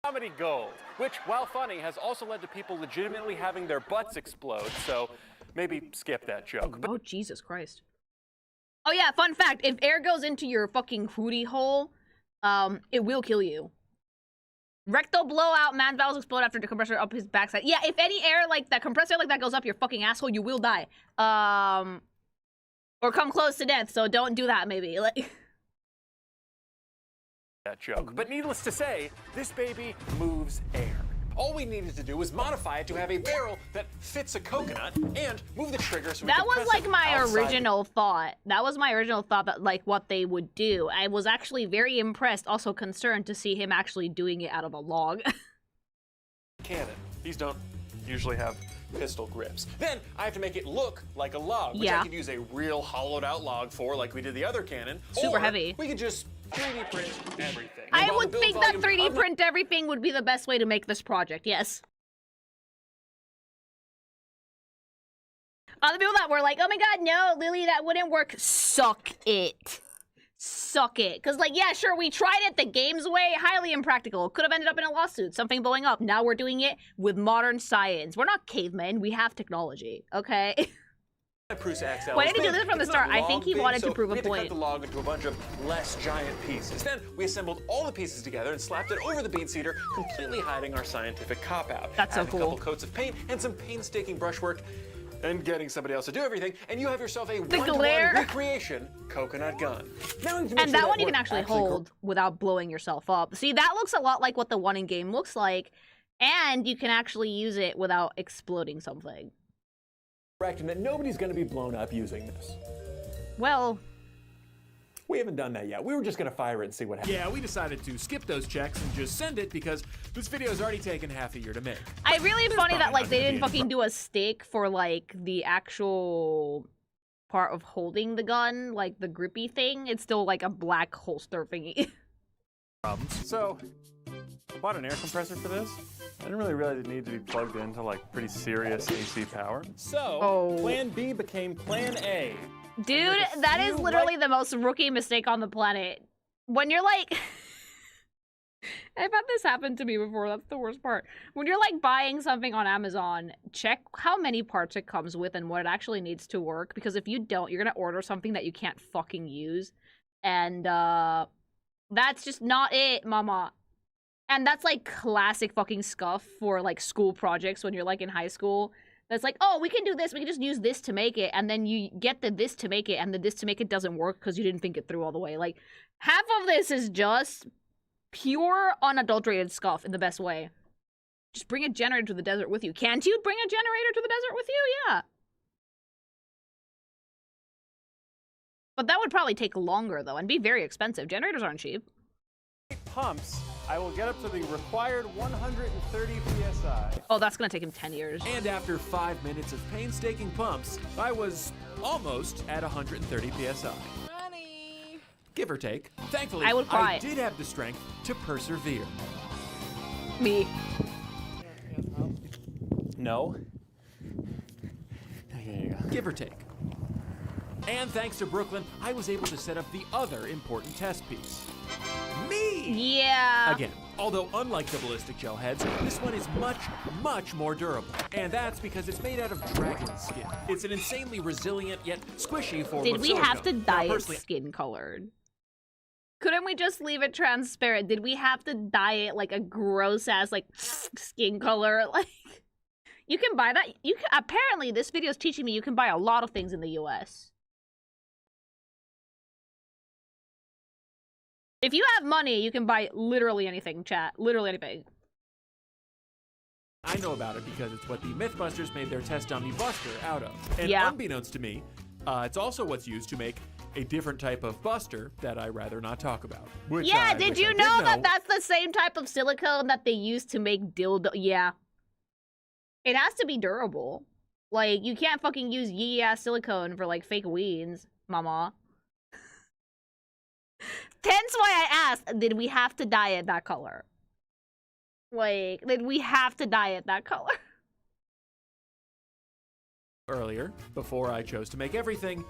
S7: comedy gold, which, while funny, has also led to people legitimately having their butts explode, so maybe skip that joke.
S1: Oh, Jesus Christ. Oh yeah, fun fact, if air goes into your fucking hootie hole, it will kill you. Rectal blowout, man valves explode after the compressor up his backside. Yeah, if any air like that, compressor like that goes up your fucking asshole, you will die. Or come close to death, so don't do that maybe. Like
S7: that joke. But needless to say, this baby moves air. All we needed to do was modify it to have a barrel that fits a coconut and move the trigger so we
S1: that
S7: could
S1: was
S7: press
S1: like
S7: it
S1: my
S7: outside.
S1: original thought. That was my original thought that like what they would do. I was actually very impressed, also concerned to see him actually doing it out of a log.
S7: Cannon. These don't usually have pistol grips. Then I have to make it look like a log, which I could use a real hollowed out log for, like we did the other cannon.
S1: Super
S7: or
S1: heavy.
S7: We could just 3D print everything.
S1: I
S7: And while
S1: would
S7: the build
S1: think that
S7: volume
S1: 3D
S7: of-
S1: print everything would be the best way to make this project, yes. Other people that were like, oh my god, no, Lily, that wouldn't work. Suck it. Suck it. Because, like, yeah, sure, we tried it the game's way. Highly impractical. Could have ended up in a lawsuit. Something blowing up. Now we're doing it with modern science. We're not cavemen. We have technology, okay? Why did he do this from the start? I think he wanted to prove a
S7: we had to
S1: point.
S7: cut the log into a bunch of less giant pieces. Then we assembled all the pieces together and slapped it over the bead cedar, completely hiding our scientific cop-out.
S1: That's so
S7: Add
S1: cool.
S7: a couple coats of paint and some painstaking brushwork and getting somebody else to do everything, and you have yourself a one-to-one recreation coconut gun. Now we need to make
S1: And
S7: sure
S1: that one you
S7: we're
S1: can actually hold without blowing yourself up. See, that looks a lot like what the one in game looks like, and you can actually use it without exploding something.
S9: Correct, and that nobody's going to be blown up using this.
S1: Well,
S9: we haven't done that yet. We were just going to fire it and see what happens.
S5: Yeah, we decided to skip those checks and just send it because this video's already taken half a year to make.
S1: I really funny that like
S5: not
S1: they
S5: gonna
S1: didn't
S5: be any
S1: fucking do a stick for like the actual part of holding the gun, like the grippy thing. It's still like a black holster thingy.
S13: So, I bought an air compressor for this. I didn't really realize it needed to be plugged into like pretty serious AC power.
S9: So, Plan B became Plan A.
S1: Dude, that is literally the most rookie mistake on the planet. When you're like... I've had this happen to me before, that's the worst part. When you're like buying something on Amazon, check how many parts it comes with and what it actually needs to work. Because if you don't, you're gonna order something that you can't fucking use. And that's just not it, mama. And that's like classic fucking scuff for like school projects when you're like in high school. That's like, oh, we can do this, we can just use this to make it, and then you get the this to make it, and the this to make it doesn't work because you didn't think it through all the way. Like, half of this is just pure unadulterated scuff in the best way. Just bring a generator to the desert with you. Can't you bring a generator to the desert with you? Yeah. But that would probably take longer, though, and be very expensive. Generators aren't cheap.
S13: Pumps, I will get up to the required 130 psi.
S1: Oh, that's gonna take him 10 years.
S9: And after 5 minutes of painstaking pumps, I was almost at 130 psi.
S11: Money.
S9: Give or take. Thankfully,
S1: I would cry.
S9: I did have the strength to persevere.
S1: Me.
S9: No. Give or take. And thanks to Brooklyn, I was able to set up the other important test piece. Me!
S1: Yeah.
S9: Again, although unlike the ballistic gel heads, this one is much, much more durable. And that's because it's made out of dragon skin. It's an insanely resilient yet squishy form
S1: Did
S9: of
S1: we
S9: silicone.
S1: have to
S9: Now,
S1: dye it
S9: personally,
S1: skin colored? Couldn't we just leave it transparent? Did we have to dye it like a gross ass like skin color? Like, you can buy that. You can, apparently this video is teaching me you can buy a lot of things in the US. If you have money, you can buy literally anything, chat. Literally anything.
S9: I know about it because it's what the Mythbusters made their test dummy buster out of. And
S1: Yeah.
S9: unbeknownst to me, it's also what's used to make a different type of buster that I rather not talk about. Which
S1: Yeah,
S9: I
S1: did
S9: wish
S1: you
S9: I
S1: know
S9: did
S1: that that's the same type of silicone that they use to make dildo? Yeah. It has to be durable. Like, you can't fucking use yee-ass silicone for, like, fake weens, mama. Hence why I asked, did we have to dye it that color? Like, did we have to dye it that color?
S9: earlier, before I chose to make everything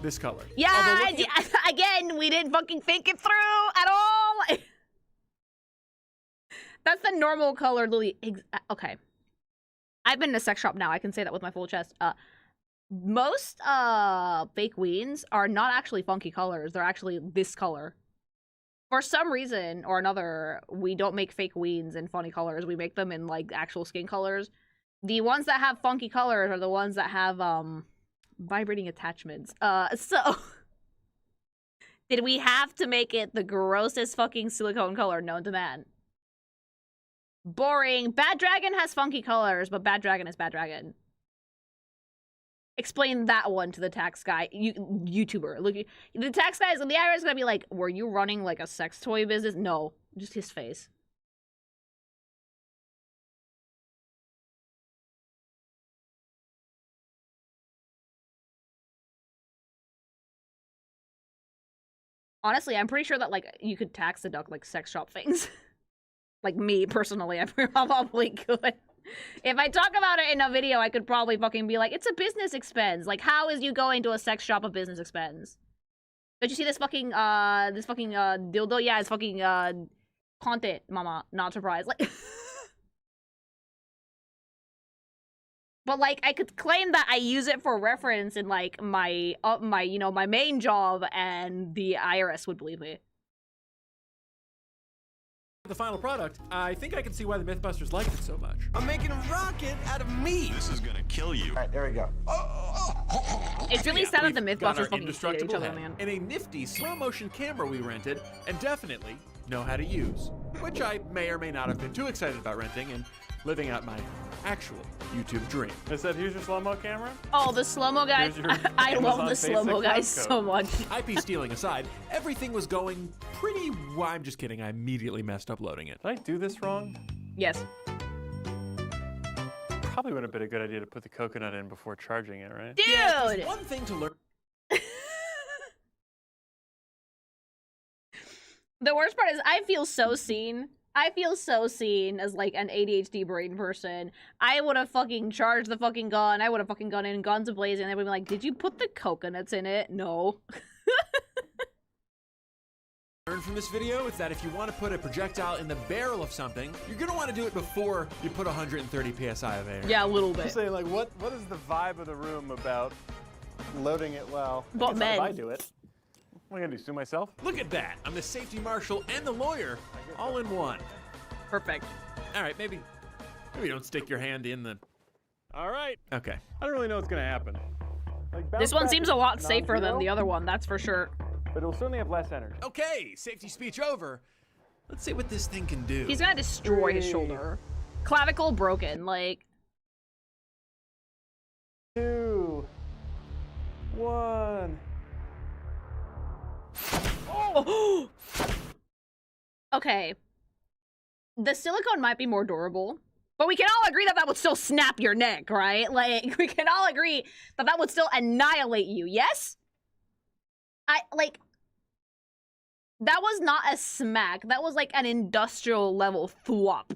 S9: this color.
S1: Yeah,
S9: Although looking at-
S1: again, we didn't fucking think it through at all. That's the normal color, Lily. Okay. I've been in a sex shop now. I can say that with my full chest. Most fake weens are not actually funky colors. They're actually this color. For some reason or another, we don't make fake weens in funny colors. We make them in, like, actual skin colors. The ones that have funky colors are the ones that have, vibrating attachments. So... Did we have to make it the grossest fucking silicone color known to man? Boring. Bad Dragon has funky colors, but Bad Dragon is Bad Dragon. Explain that one to the tax guy, YouTuber. Look, the tax guy is, the IRS is gonna be like, were you running like a sex toy business? No, just his face. Honestly, I'm pretty sure that, like, you could tax deduct, like, sex shop things. Like, me, personally, I probably could. If I talk about it in a video, I could probably fucking be like, it's a business expense. Like, how is you going to a sex shop a business expense? Did you see this fucking, dildo? Yeah, it's fucking, content, mama. Not surprised. Like... But, like, I could claim that I use it for reference in, like, my, you know, my main job, and the IRS would believe me.
S9: The final product, I think I can see why the Mythbusters liked it so much.
S5: I'm making a rocket out of meat. This is gonna kill you. All right, there we go.
S1: It's really sad that the
S9: We've got our
S1: Mythbusters fucking hate each
S9: indestructible
S1: other,
S9: head
S1: man.
S9: and a nifty slow-motion camera we rented and definitely know how to use, which I may or may not have been too excited about renting and living out my actual YouTube dream.
S13: They said, here's your slow-mo camera.
S1: Oh, the slow-mo guys. I love the slow-mo guys so much.
S9: IP stealing aside, everything was going pretty... Well, I'm just kidding. I immediately messed up loading it.
S13: Did I do this wrong?
S1: Yes.
S13: Probably would have been a good idea to put the coconut in before charging it, right?
S1: Dude!
S9: Yeah, there's one thing to learn.
S1: The worst part is I feel so seen. I feel so seen as, like, an ADHD brain person. I would have fucking charged the fucking gun. I would have fucking gone in, guns a-blazing, and they would be like, did you put the coconuts in it? No.
S9: Learn from this video is that if you want to put a projectile in the barrel of something, you're going to want to do it before you put 130 PSI of air.
S1: Yeah, a little
S13: I'm
S1: bit.
S13: saying, like, what is the vibe of the room about loading it well?
S1: But
S13: It's not if
S1: men.
S13: I do it. What am I gonna do, sue myself?
S9: Look at that. I'm the safety marshal and the lawyer all in one.
S1: Perfect.
S9: All right, maybe don't stick your hand in the...
S13: All right.
S9: Okay.
S13: I don't really know what's gonna happen. Like,
S1: This one seems a lot safer than
S13: non-zero,
S1: the other one, that's for sure.
S13: but it'll certainly have less energy.
S9: Okay, safety speech over. Let's see what this thing can do.
S1: He's gonna destroy his shoulder. Clavicle broken, like...
S13: 2, 1.
S1: Oh! Okay. The silicone might be more durable, but we can all agree that that would still snap your neck, right? Like, we can all agree that that would still annihilate you, yes? That was not a smack. That was, like, an industrial level thwop.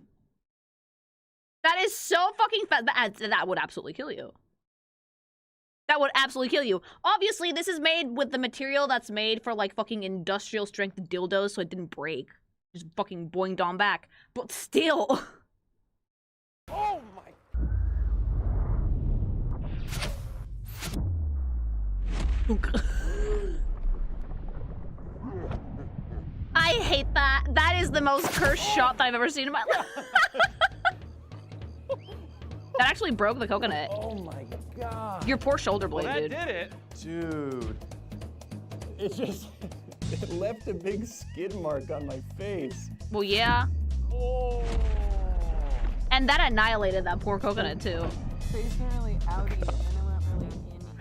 S1: That is so fucking fast. That would absolutely kill you. That would absolutely kill you. Obviously, this is made with the material that's made for, like, fucking industrial strength dildos, so it didn't break. Just fucking boinged on back. But still.
S13: Oh my.
S1: I hate that. That is the most cursed shot that I've ever seen in my life. That actually broke the coconut.
S13: Oh my god.
S1: Your poor shoulder blade,
S13: Well, that
S1: dude.
S13: did it. Dude. It just... it left a big skid mark on my face.
S1: Well, yeah.
S13: Oh.
S1: And that annihilated that poor coconut too.
S11: Face went really outy and then it went really in.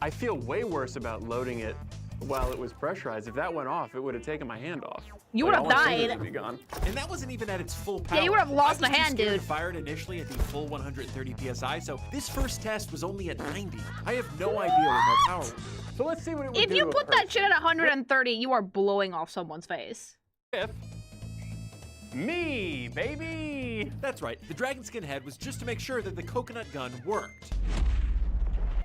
S4: I feel way worse about loading it while it was pressurized. If that went off, it would have taken my hand off.
S1: You would have
S4: all my fingers
S1: died.
S4: would be gone.
S9: And that wasn't even at its full power.
S1: Yeah, you would have lost a
S9: I was too
S1: hand,
S9: scared
S1: dude.
S9: to fire it initially at the full 130 psi, so this first test was only at 90. I have no idea what more power will do.
S4: So let's see what it would
S1: If
S4: do
S1: you
S4: to a
S1: put that
S4: person.
S1: shit at 130, you are blowing off someone's face.
S4: If me, baby.
S9: That's right, the dragon skin head was just to make sure that the coconut gun worked.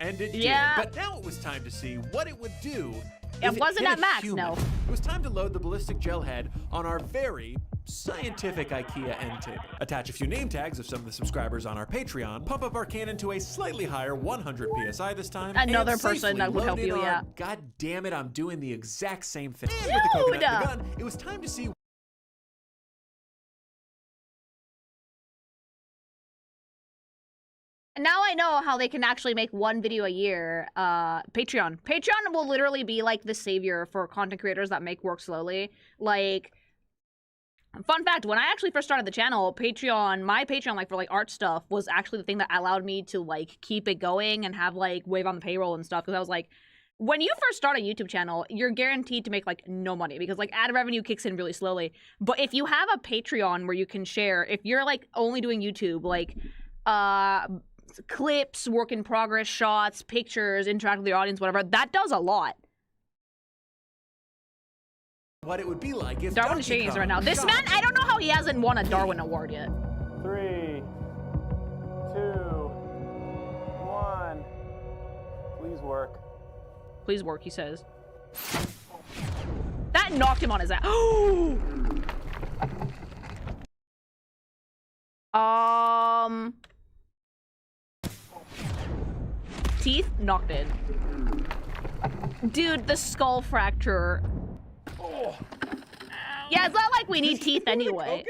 S9: And it
S1: Yeah.
S9: did, but now it was time to see what it would do.
S1: It
S9: if
S1: wasn't
S9: hit
S1: at
S9: a
S1: max,
S9: human.
S1: no.
S9: It was time to load the ballistic gel head on our very scientific IKEA end table. Attach a few name tags of some of the subscribers on our Patreon, pump up our cannon to a slightly higher 100 PSI this time.
S1: Another
S9: and
S1: person
S9: safely
S1: that would
S9: load
S1: help
S9: in
S1: you,
S9: our-
S1: yeah.
S9: God damn it, I'm doing the exact same thing. And with the coconut and the gun, it was time to see
S1: Now I know how they can actually make one video a year. Patreon. Patreon will literally be like the savior for content creators that make work slowly. Like, fun fact, when I actually first started the channel, Patreon, my Patreon, like for like art stuff, was actually the thing that allowed me to like keep it going and have like Wave on the payroll and stuff. Because I was like, when you first start a YouTube channel, you're guaranteed to make like no money because like ad revenue kicks in really slowly. But if you have a Patreon where you can share, if you're like only doing YouTube, like clips, work in progress shots, pictures, interact with the audience, whatever, that does a lot.
S9: what it would be like if
S1: Darwin is shaking his right now. This man, I don't know how he hasn't won a Darwin Award yet.
S4: 3, 2, 1. Please work.
S1: Please work, he says. That knocked him on his ass. Teeth knocked in. Dude, the skull fracture. Yeah, it's not like we need teeth anyway.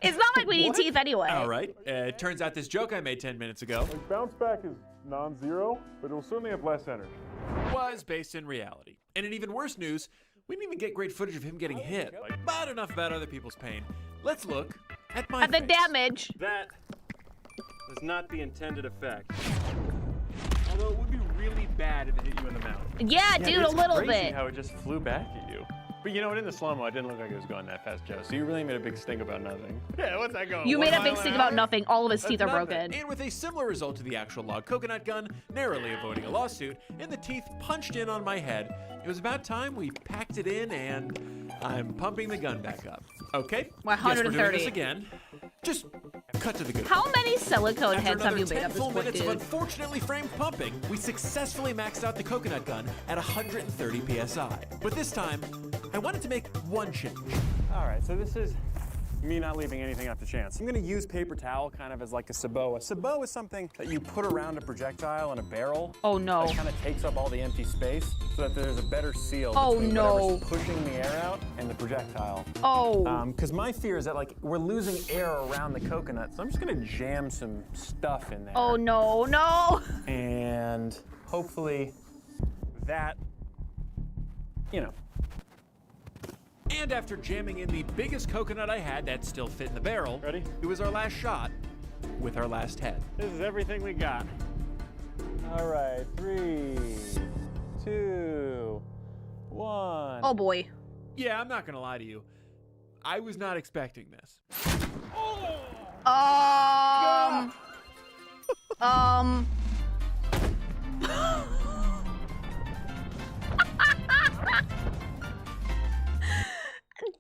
S1: It's not like we need teeth anyway.
S9: All right, it turns out this joke I made 10 minutes ago
S13: Like, bounce back is non-zero, but it will certainly have less energy.
S9: was based in reality. And in even worse news, we didn't even get great footage of him getting hit. But enough about other people's pain. Let's look at my
S1: At the
S9: face.
S1: damage.
S4: That was not the intended effect. Although it would be really bad if it hit you in the mouth.
S1: Yeah, dude, a
S4: it's
S1: little
S4: crazy
S1: bit.
S4: how it just flew back at you. But you know what? In the slow-mo, it didn't look like it was going that fast, Joe. So you really made a big stink about nothing. Yeah, what's that going?
S1: You
S4: 1
S1: made a
S4: mile
S1: big
S4: an
S1: stink
S4: hour?
S1: about nothing. All of his
S9: That's
S1: teeth are
S9: nothing.
S1: broken.
S9: And with a similar result to the actual log coconut gun, narrowly avoiding a lawsuit, and the teeth punched in on my head, it was about time we packed it in, and I'm pumping the gun back up. Okay, guess we're doing
S1: 130.
S9: this again. Just cut to the good
S1: How
S9: part.
S1: many silicone
S9: After
S1: heads have you
S9: another
S1: made
S9: 10
S1: at this
S9: full
S1: point,
S9: minutes of
S1: dude?
S9: unfortunately framed pumping, we successfully maxed out the coconut gun at 130 PSI. But this time, I wanted to make one change.
S4: All right, so this is me not leaving anything up to chance. I'm gonna use paper towel kind of as like a sabot. A sabot is something that you put around a projectile in a barrel.
S1: Oh no.
S4: That kind of takes up all the empty space so that there's a better seal
S1: Oh,
S4: between
S1: no.
S4: whatever's pushing the air out and the projectile.
S1: Oh.
S4: Because my fear is that like we're losing air around the coconut, so I'm just gonna jam some stuff in there.
S1: Oh no, no.
S4: And hopefully that, you know.
S9: And after jamming in the biggest coconut I had that still fit in the barrel,
S4: Ready?
S9: it was our last shot with our last head.
S4: This is everything we got. All right, 3, 2, 1.
S1: Oh boy.
S9: Yeah, I'm not gonna lie to you. I was not expecting this.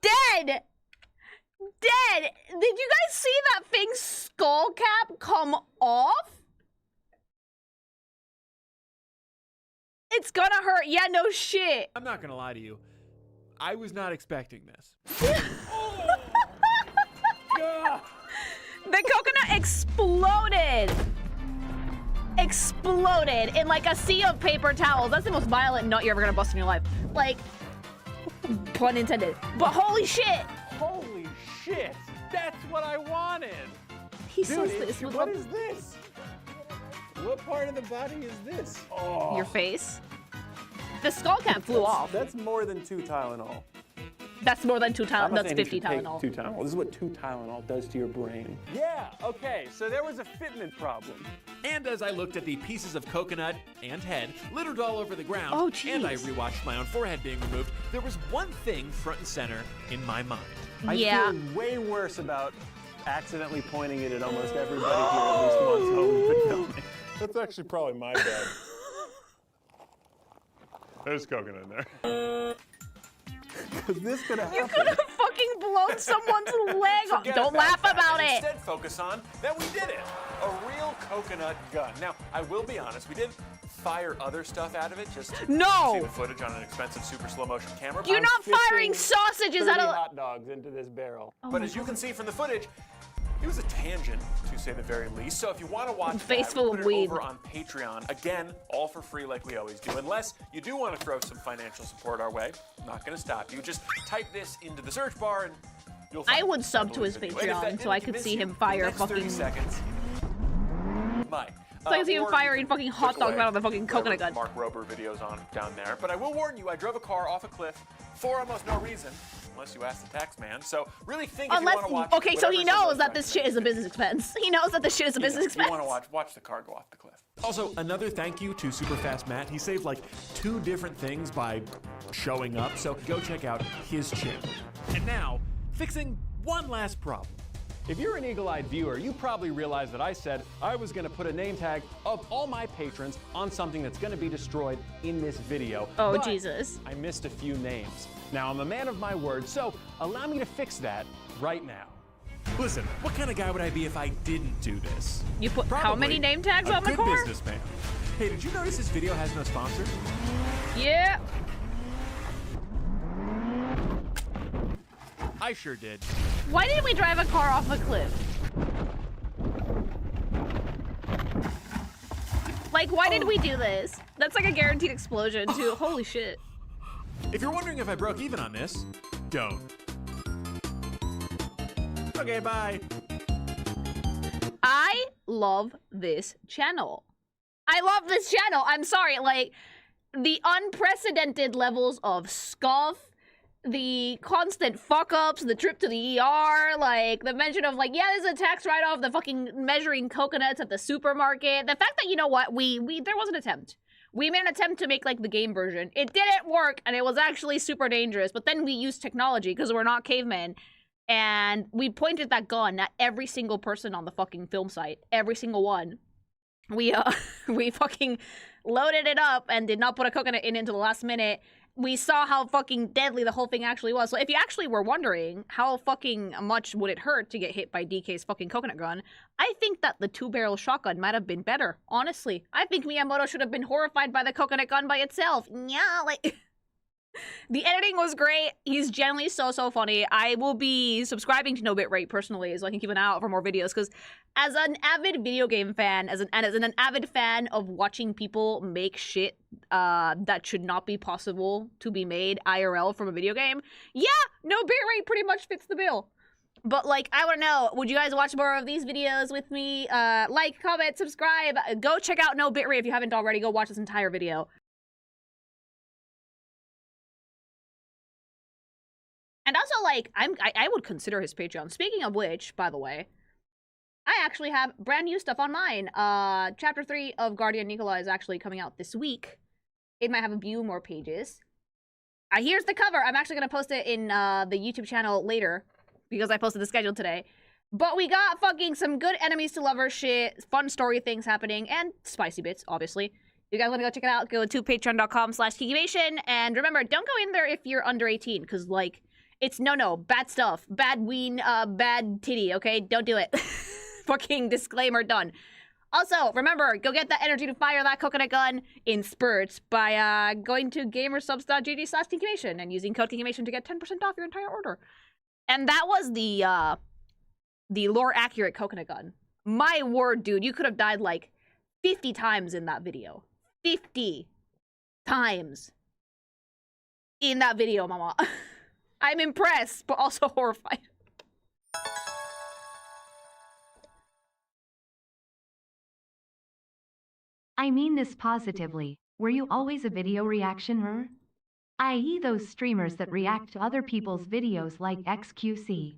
S1: Dead! Dead! Did you guys see that thing's skull cap come off? It's gonna hurt. Yeah, no shit.
S9: I'm not gonna lie to you. I was not expecting this.
S1: The coconut exploded. Exploded in like a sea of paper towels. That's the most violent nut you're ever gonna bust in your life. Like, pun intended. But holy shit!
S4: Holy shit! That's what I wanted!
S1: He says
S4: Dude,
S1: this with
S4: what is this? What part of the body is this? Oh.
S1: your face. The skull cap flew off.
S4: That's more than 2 Tylenol.
S1: That's more than 2
S7: I'm
S1: Tylenol.
S7: not
S1: That's
S7: saying he
S1: 50
S7: should take
S1: Tylenol.
S7: 2 Tylenol. This is what 2 Tylenol does to your brain.
S4: Yeah, okay, so there was a fitment problem.
S9: And as I looked at the pieces of coconut and head littered all over the ground,
S1: Oh,
S9: and I
S1: jeez.
S9: rewatched my own forehead being removed, there was one thing front and center in my mind.
S4: I
S1: Yeah.
S4: feel way worse about accidentally pointing it at almost everybody here at least once while we've been filming.
S13: That's actually probably my bad. There's coconut in there.
S4: Because this could have
S1: You
S4: happened.
S1: could have fucking blown someone's leg off.
S7: Forget
S1: Don't laugh
S7: that
S1: about
S7: and
S1: it.
S7: Instead, focus on that we did it. A real coconut gun. Now, I will be honest, we did fire other stuff out of it just to
S1: No.
S7: see the footage on an expensive super slow motion camera.
S1: You're
S7: but-
S1: not firing sausages
S4: 30
S1: out of.
S4: hot dogs into this barrel.
S7: But as you can see from the footage, it was a tangent, to say the very least. So if you want to watch
S1: Face
S7: that,
S1: full
S7: we
S1: of
S7: put it
S1: weed.
S7: over on Patreon. Again, all for free like we always do. Unless you do want to throw some financial support our way, I'm not going to stop you. Just type this into the search bar and you'll find
S1: I would
S7: it.
S1: sub to his
S7: Unbelievable video. And if
S1: Patreon
S7: that
S1: so I
S7: didn't
S1: could
S7: convince
S1: see
S7: you,
S1: him fire
S7: the next 30
S1: fucking.
S7: seconds, Mike.
S1: So I can see him
S7: Or
S1: firing
S7: you
S1: fucking
S7: can
S1: hot
S7: click
S1: dogs
S7: away
S1: out of the fucking
S7: whatever
S1: coconut gun.
S7: Mark Rober videos on down there. But I will warn you, I drove a car off a cliff for almost no reason, unless you ask the tax man. So really think if
S1: Unless,
S7: you want to watch.
S1: okay, so he
S7: whatever some of
S1: knows
S7: those
S1: that this shit is a business expense. He knows that this shit is a business
S7: If you
S1: expense.
S7: want to watch the car go off the cliff.
S9: Also, another thank you to Superfast Matt. He saved like 2 different things by showing up, so go check out his channel. And now, fixing one last problem.
S6: If you're an eagle-eyed viewer, you probably realized that I said I was going to put a name tag of all my patrons on something that's going to be destroyed in this video.
S1: Oh,
S6: But
S1: Jesus.
S6: I missed a few names. Now, I'm a man of my word, so allow me to fix that right now.
S9: Listen, what kind of guy would I be if I didn't do this?
S1: You put how
S9: Probably
S1: many name tags
S9: a
S1: on the
S9: good
S1: car?
S9: businessman. Hey, did you notice this video has no sponsor?
S1: Yeah.
S9: I sure did.
S1: Why did we drive a car off a cliff? Like, why did we do this? That's like a guaranteed explosion, too. Holy shit.
S9: If you're wondering if I broke even on this, don't. Okay, bye.
S1: I love this channel. I love this channel. I'm sorry, like, the unprecedented levels of scoff, the constant fuck-ups, the trip to the ER, like, the mention of, like, yeah, there's a tax write-off, the fucking measuring coconuts at the supermarket. The fact that, you know what, there was an attempt. We made an attempt to make, like, the game version. It didn't work, and it was actually super dangerous, but then we used technology, because we're not cavemen, and we pointed that gun at every single person on the fucking film site. Every single one. We fucking loaded it up and did not put a coconut in until the last minute. We saw how fucking deadly the whole thing actually was. So if you actually were wondering how fucking much would it hurt to get hit by DK's fucking coconut gun, I think that the 2-barrel shotgun might have been better. Honestly, I think Miyamoto should have been horrified by the coconut gun by itself. Yeah, like... The editing was great. He's generally so funny. I will be subscribing to No Bitrate personally so I can keep an eye out for more videos, because as an avid video game fan, as an avid fan of watching people make shit that should not be possible to be made IRL from a video game, yeah, No Bitrate pretty much fits the bill. But, like, I want to know, would you guys watch more of these videos with me? Like, comment, subscribe. Go check out No Bitrate if you haven't already. Go watch this entire video. And also, like, I would consider his Patreon. Speaking of which, by the way, I actually have brand new stuff on mine. Chapter 3 of Guardian Nicola is actually coming out this week. It might have a few more pages. Here's the cover. I'm actually going to post it in the YouTube channel later, because I posted the schedule today. But we got fucking some good enemies to lovers shit, fun story things happening, and spicy bits, obviously. If you guys want to go check it out, go to patreon.com/Kikimation. And remember, don't go in there if you're under 18, because, like... It's no, bad stuff, bad ween, bad titty, okay? Don't do it. Fucking disclaimer done. Also, remember, go get that energy to fire that coconut gun in spurts by going to gamersubs.gg/Kikimation and using code Kikimation to get 10% off your entire order. And that was the lore-accurate coconut gun. My word, dude, you could have died like 50 times in that video. 50 times in that video, mama. I'm impressed, but also horrified.
S2: I mean this positively. Were you always a video reactioner? i.e. those streamers that react to other people's videos like XQC.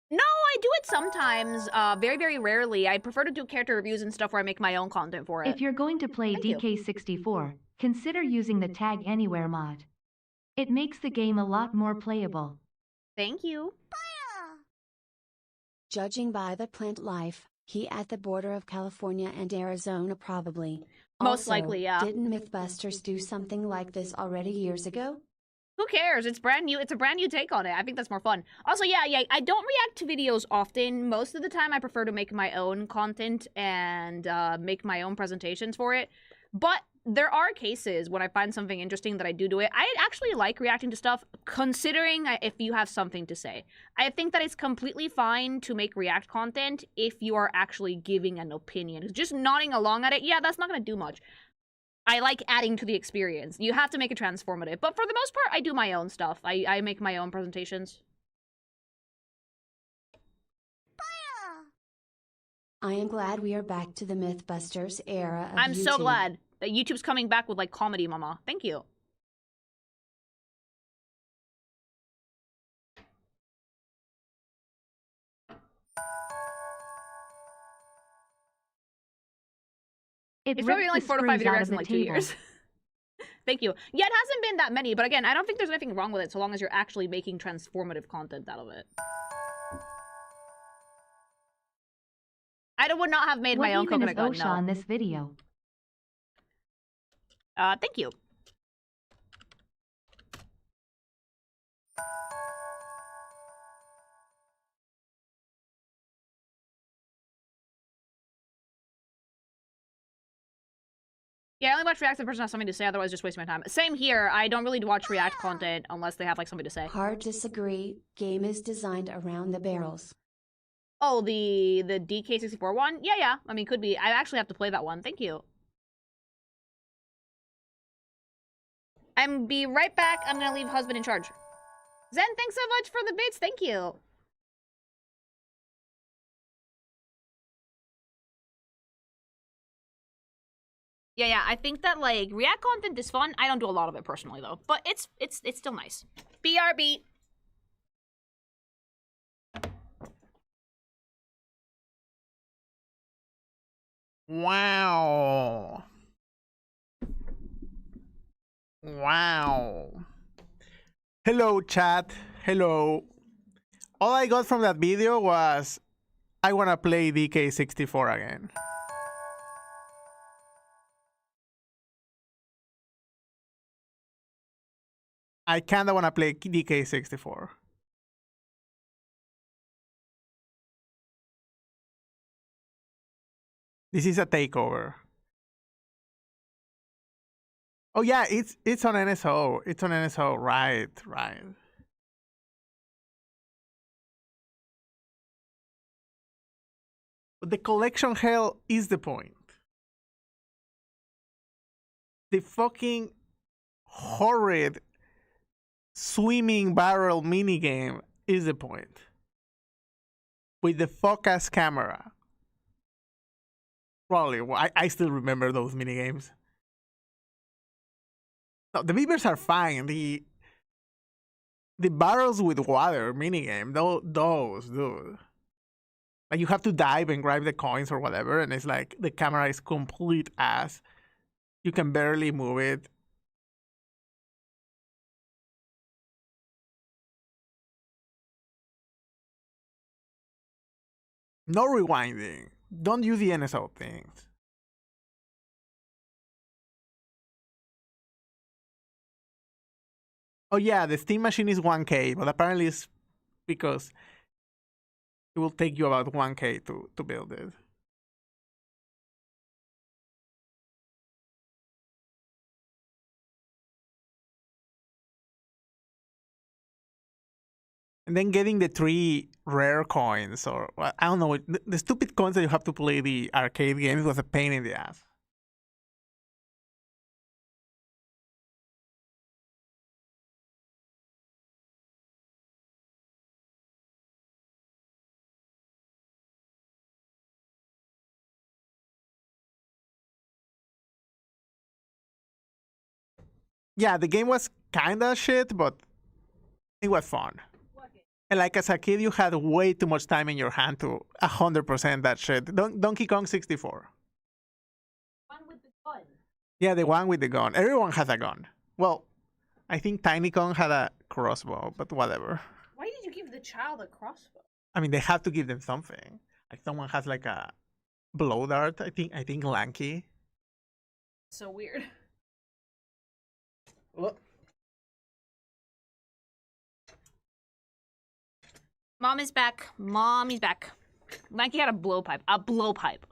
S1: No, I do it sometimes. Very, very rarely. I prefer to do character reviews and stuff where I make my own content for it.
S2: If you're going to play DK64, consider using the Tag Anywhere mod. It makes the game a lot more playable.
S1: Thank you.
S3: Judging by the plant life, he at the border of California and Arizona probably.
S1: Most likely, yeah.
S3: Didn't Mythbusters do something like this already years ago?
S1: Who cares? It's brand new. It's a brand new take on it. I think that's more fun. Also, yeah, I don't react to videos often. Most of the time, I prefer to make my own content and make my own presentations for it. But there are cases when I find something interesting that I do it. I actually like reacting to stuff, considering if you have something to say. I think that it's completely fine to make react content if you are actually giving an opinion. Just nodding along at it, yeah, that's not going to do much. I like adding to the experience. You have to make it transformative. But for the most part, I do my own stuff. I make my own presentations.
S3: I am glad we are back to the Mythbusters era of
S1: I'm
S3: YouTube.
S1: so glad that YouTube's coming back with, like, comedy, mama. Thank you. It's probably only 4 to 5 video reacts in like 2 years. Thank you. Yeah, it hasn't been that many, but again, I don't think there's anything wrong with it so long as you're actually making transformative content out of it. I would not have made my own coconut gun, no.
S2: on this video?
S1: Thank you. Yeah, I only watch React if the person has something to say, otherwise just waste my time. Same here, I don't really watch React content unless they have, like, something to say.
S3: Hard disagree. Game is designed around the barrels.
S1: Oh, the DK64 one? Yeah. I mean, could be. I actually have to play that one. Thank you. I'm be right back. I'm gonna leave husband in charge. Zen, thanks so much for the bits. Thank you. Yeah, I think that, like, React content is fun. I don't do a lot of it personally, though. But it's still nice. BRB.
S14: Wow. Wow. Hello, chat. Hello. All I got from that video was, I want to play DK64 again. I kinda want to play DK64. This is a takeover. Oh yeah, it's on NSO. It's on NSO. Right. But the collection hell is the point. The fucking horrid swimming barrel minigame is the point. With the focus camera. Probably, I still remember those minigames. No, the beavers are fine. The barrels with water minigame, those, dude. Like, you have to dive and grab the coins or whatever, and it's like the camera is complete ass. You can barely move it. No rewinding. Don't use the NSO things. Oh yeah, the Steam machine is 1K, but apparently it's because it will take you about 1K to build it. And then getting the 3 rare coins, or I don't know, the stupid coins that you have to play the arcade games was a pain in the ass. Yeah, the game was kinda shit, but it was fun. And like as a kid, you had way too much time in your hand to 100% that shit. Donkey Kong 64.
S1: One with the gun.
S14: Yeah, the one with the gun. Everyone has a gun. Well, I think Tiny Kong had a crossbow, but whatever.
S1: Why did you give the child a crossbow?
S14: I mean, they have to give them something. Like someone has like a blow dart. I think Lanky.
S1: So weird.
S14: What?
S1: Mom is back. Mommy's back. Lanky had a blowpipe. A blowpipe.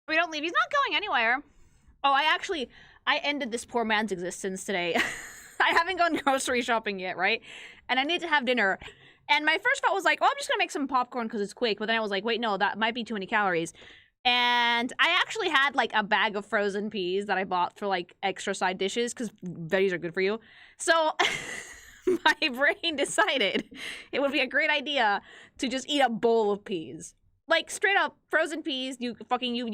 S1: We don't leave. He's not going anywhere. Oh, I ended this poor man's existence today. I haven't gone grocery shopping yet, right? And I need to have dinner. And my first thought was like, oh, I'm just gonna make some popcorn because it's quick. But then I was like, wait, no, that might be too many calories. And I actually had like a bag of frozen peas that I bought for like extra side dishes because veggies are good for you. So my brain decided it would be a great idea to just eat a bowl of peas. Like straight up frozen peas, you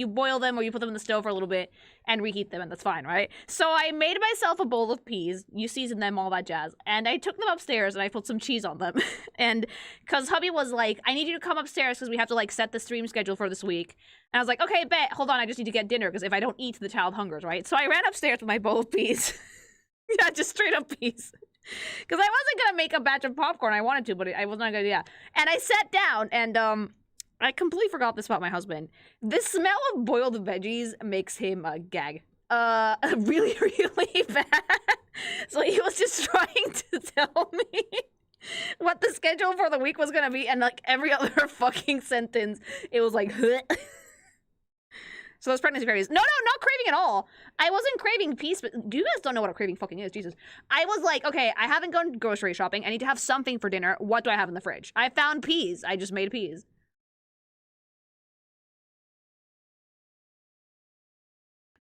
S1: boil them or you put them in the stove for a little bit and reheat them and that's fine, right? So I made myself a bowl of peas, you season them, all that jazz, and I took them upstairs and I put some cheese on them. And cause hubby was like, I need you to come upstairs because we have to like set the stream schedule for this week. And I was like, okay, bet, hold on, I just need to get dinner because if I don't eat, the child hungers, right? So I ran upstairs with my bowl of peas. Yeah, just straight up peas. Because I wasn't gonna make a batch of popcorn, I wanted to, but I was not gonna, yeah. And I sat down and I completely forgot this about my husband. The smell of boiled veggies makes him gag. Really, really bad. So he was just trying to tell me what the schedule for the week was gonna be, and like every other fucking sentence, it was like, huh. So those pregnancy cravings. No, not craving at all. I wasn't craving peas, but you guys don't know what a craving fucking is, Jesus. I was like, okay, I haven't gone grocery shopping. I need to have something for dinner. What do I have in the fridge? I found peas. I just made peas.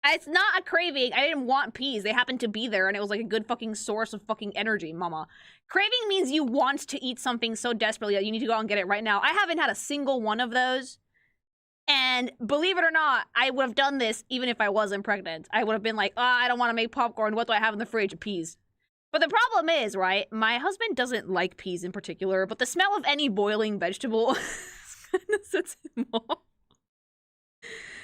S1: It's not a craving. I didn't want peas. They happened to be there, and it was like a good fucking source of fucking energy, mama. Craving means you want to eat something so desperately that you need to go out and get it right now. I haven't had a single one of those. And believe it or not, I would have done this even if I wasn't pregnant. I would have been like, oh, I don't want to make popcorn. What do I have in the fridge? Peas. But the problem is, right, my husband doesn't like peas in particular, but the smell of any boiling vegetable kind of sets him off.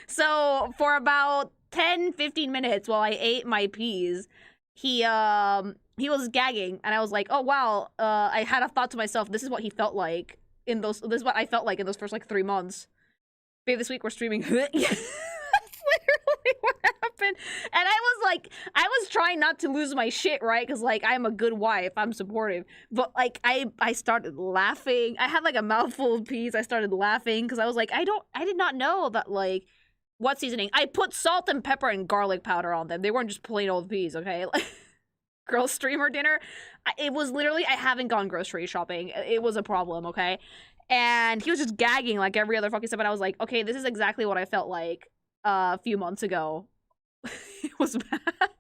S1: So for about 10-15 minutes while I ate my peas, he was gagging, and I was like, oh wow, I had a thought to myself, this is what he felt like this is what I felt like in those first like 3 months. Babe, this week we're streaming. That's literally what happened. And I was trying not to lose my shit, right? Because like I'm a good wife, I'm supportive. But like I started laughing. I had like a mouthful of peas. I started laughing because I was like, I did not know that like what seasoning. I put salt and pepper and garlic powder on them. They weren't just plain old peas, okay? Like, girl streamer dinner. It was literally, I haven't gone grocery shopping. It was a problem, okay? And he was just gagging like every other fucking step. And I was like, okay, this is exactly what I felt like a few months ago. It was bad.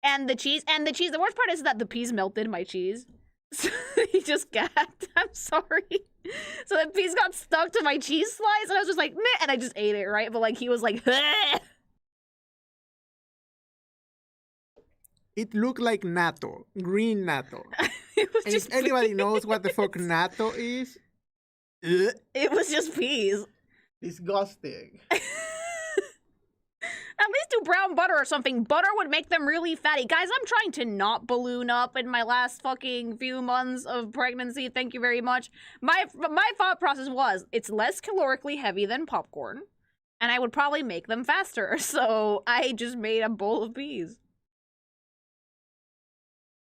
S1: And the cheese, the worst part is that the peas melted my cheese. So he just gagged. I'm sorry. So the peas got stuck to my cheese slice, and I was just like, meh, and I just ate it, right? But like he was like, bleh.
S14: It looked like natto, green natto. And if anybody knows what the fuck natto is,
S1: it was just peas.
S14: Disgusting.
S1: At least do brown butter or something. Butter would make them really fatty. Guys, I'm trying to not balloon up in my last fucking few months of pregnancy. Thank you very much. My thought process was, it's less calorically heavy than popcorn, and I would probably make them faster. So I just made a bowl of peas.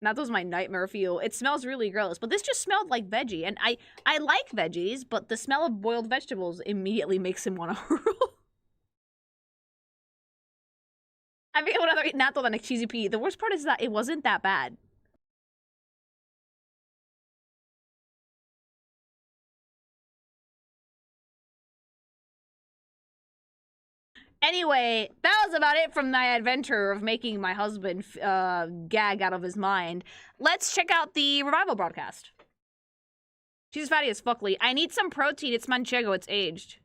S1: That was my nightmare fuel. It smells really gross, but this just smelled like veggie, and I like veggies, but the smell of boiled vegetables immediately makes him want to hurl. I mean, I would rather eat natto than a cheesy pea. The worst part is that it wasn't that bad. Anyway, that was about it from my adventure of making my husband gag out of his mind. Let's check out the revival broadcast. She's fatty as fuck, Lee. I need some protein. It's Manchego. It's aged.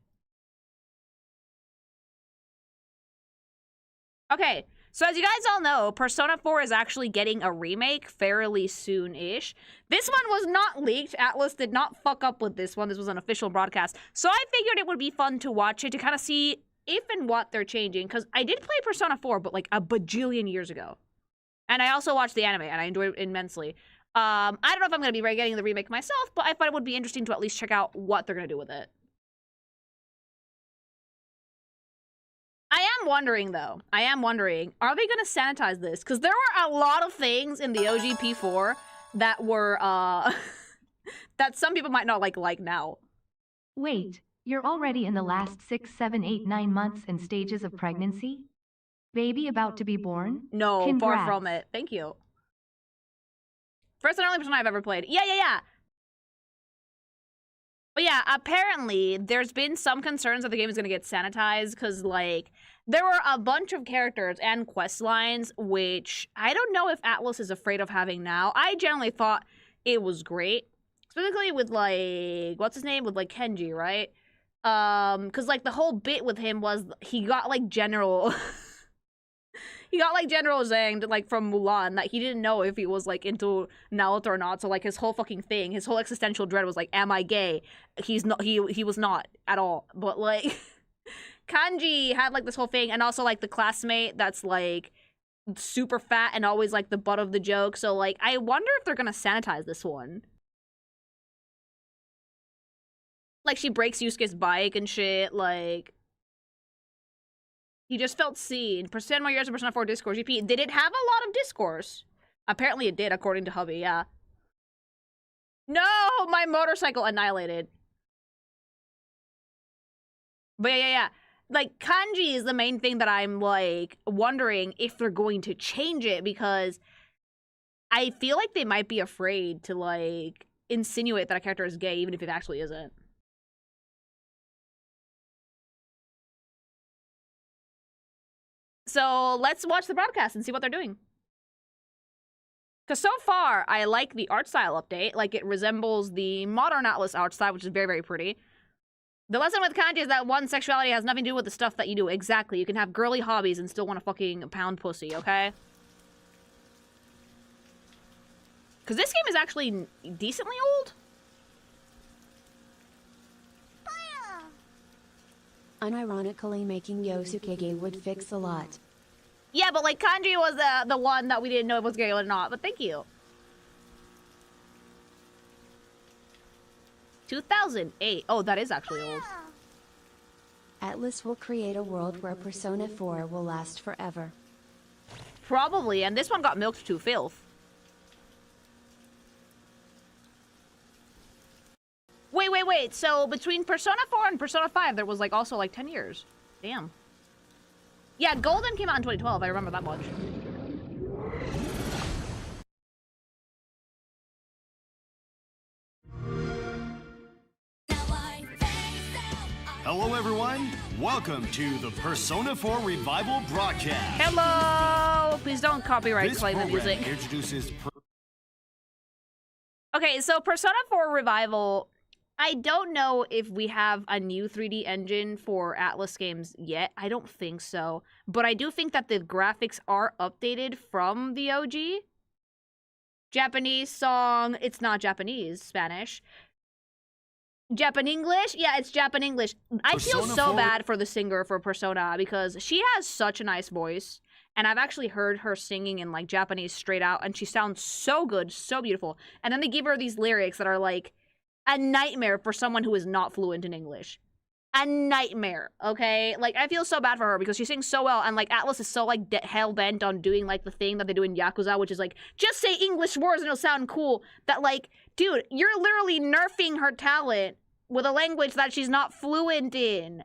S1: Okay, so as you guys all know, Persona 4 is actually getting a remake fairly soon-ish. This one was not leaked. Atlas did not fuck up with this one. This was an official broadcast. So I figured it would be fun to watch it to kind of see if and what they're changing. Because I did play Persona 4, but like a bajillion years ago. And I also watched the anime, and I enjoyed it immensely. I don't know if I'm going to be getting the remake myself, but I thought it would be interesting to at least check out what they're going to do with it. I am wondering, though. Are they going to sanitize this? Because there were a lot of things in the OGP4 that were, that some people might not like now.
S2: Wait, you're already in the last 6, 7, 8, 9 months and stages of pregnancy? Baby about to be born?
S1: No,
S2: Congrats.
S1: far from it. Thank you. First and only Persona I've ever played. Yeah. But yeah, apparently, there's been some concerns that the game is going to get sanitized, because, like, there were a bunch of characters and quest lines, which I don't know if Atlas is afraid of having now. I generally thought it was great. Specifically with, like, what's his name? With, like, Kenji, right? Because, like, the whole bit with him was he got, like, General... He got, like, General Zhang, like, from Mulan, that he didn't know if he was, like, into Naruto or not. So, like, his whole fucking thing, his whole existential dread was, like, am I gay? He's not, he was not at all. But, like, Kanji had, like, this whole thing. And also, like, the classmate that's, like, super fat and always, like, the butt of the joke. So, like, I wonder if they're gonna sanitize this one. Like, she breaks Yusuke's bike and shit, like... He just felt seen. 10 more years of Persona 4 discourse. GP. Did it have a lot of discourse? Apparently it did, according to Hubby, yeah. No! My motorcycle annihilated. But yeah. Like, kanji is the main thing that I'm, like, wondering if they're going to change it, because I feel like they might be afraid to, like, insinuate that a character is gay, even if it actually isn't. So let's watch the broadcast and see what they're doing. Because so far, I like the art style update. Like, it resembles the modern Atlas art style, which is very, very pretty. The lesson with kanji is that one, sexuality has nothing to do with the stuff that you do. Exactly. You can have girly hobbies and still want to fucking pound pussy, okay? Because this game is actually decently old.
S3: Unironically, making Yosuke gay would fix a lot.
S1: Yeah, but like kanji was the one that we didn't know if it was gay or not, but thank you. 2008. Oh, that is actually old.
S3: Atlas will create a world where Persona 4 will last forever.
S1: Probably, and this one got milked to filth. Wait. So between Persona 4 and Persona 5, there was like also like 10 years. Damn. Yeah, Golden came out in 2012. I remember that much.
S15: Hello, everyone. Welcome to the Persona 4 Revival broadcast.
S1: Hello. Please don't copyright claim the music.
S15: Introduces.
S1: Okay, so Persona 4 Revival. I don't know if we have a new 3D engine for Atlas games yet. I don't think so. But I do think that the graphics are updated from the OG. Japanese song. It's not Japanese. Spanish. Japan-English? Yeah, it's Japan-English. I feel so bad for the singer for Persona because she has such a nice voice. And I've actually heard her singing in, like, Japanese straight out. And she sounds so good, so beautiful. And then they give her these lyrics that are, like, a nightmare for someone who is not fluent in English. A nightmare, okay? Like, I feel so bad for her because she sings so well, and, like, Atlas is so, like, hell-bent on doing, like, the thing that they do in Yakuza, which is, like, just say English words and it'll sound cool. That, like, dude, you're literally nerfing her talent with a language that she's not fluent in.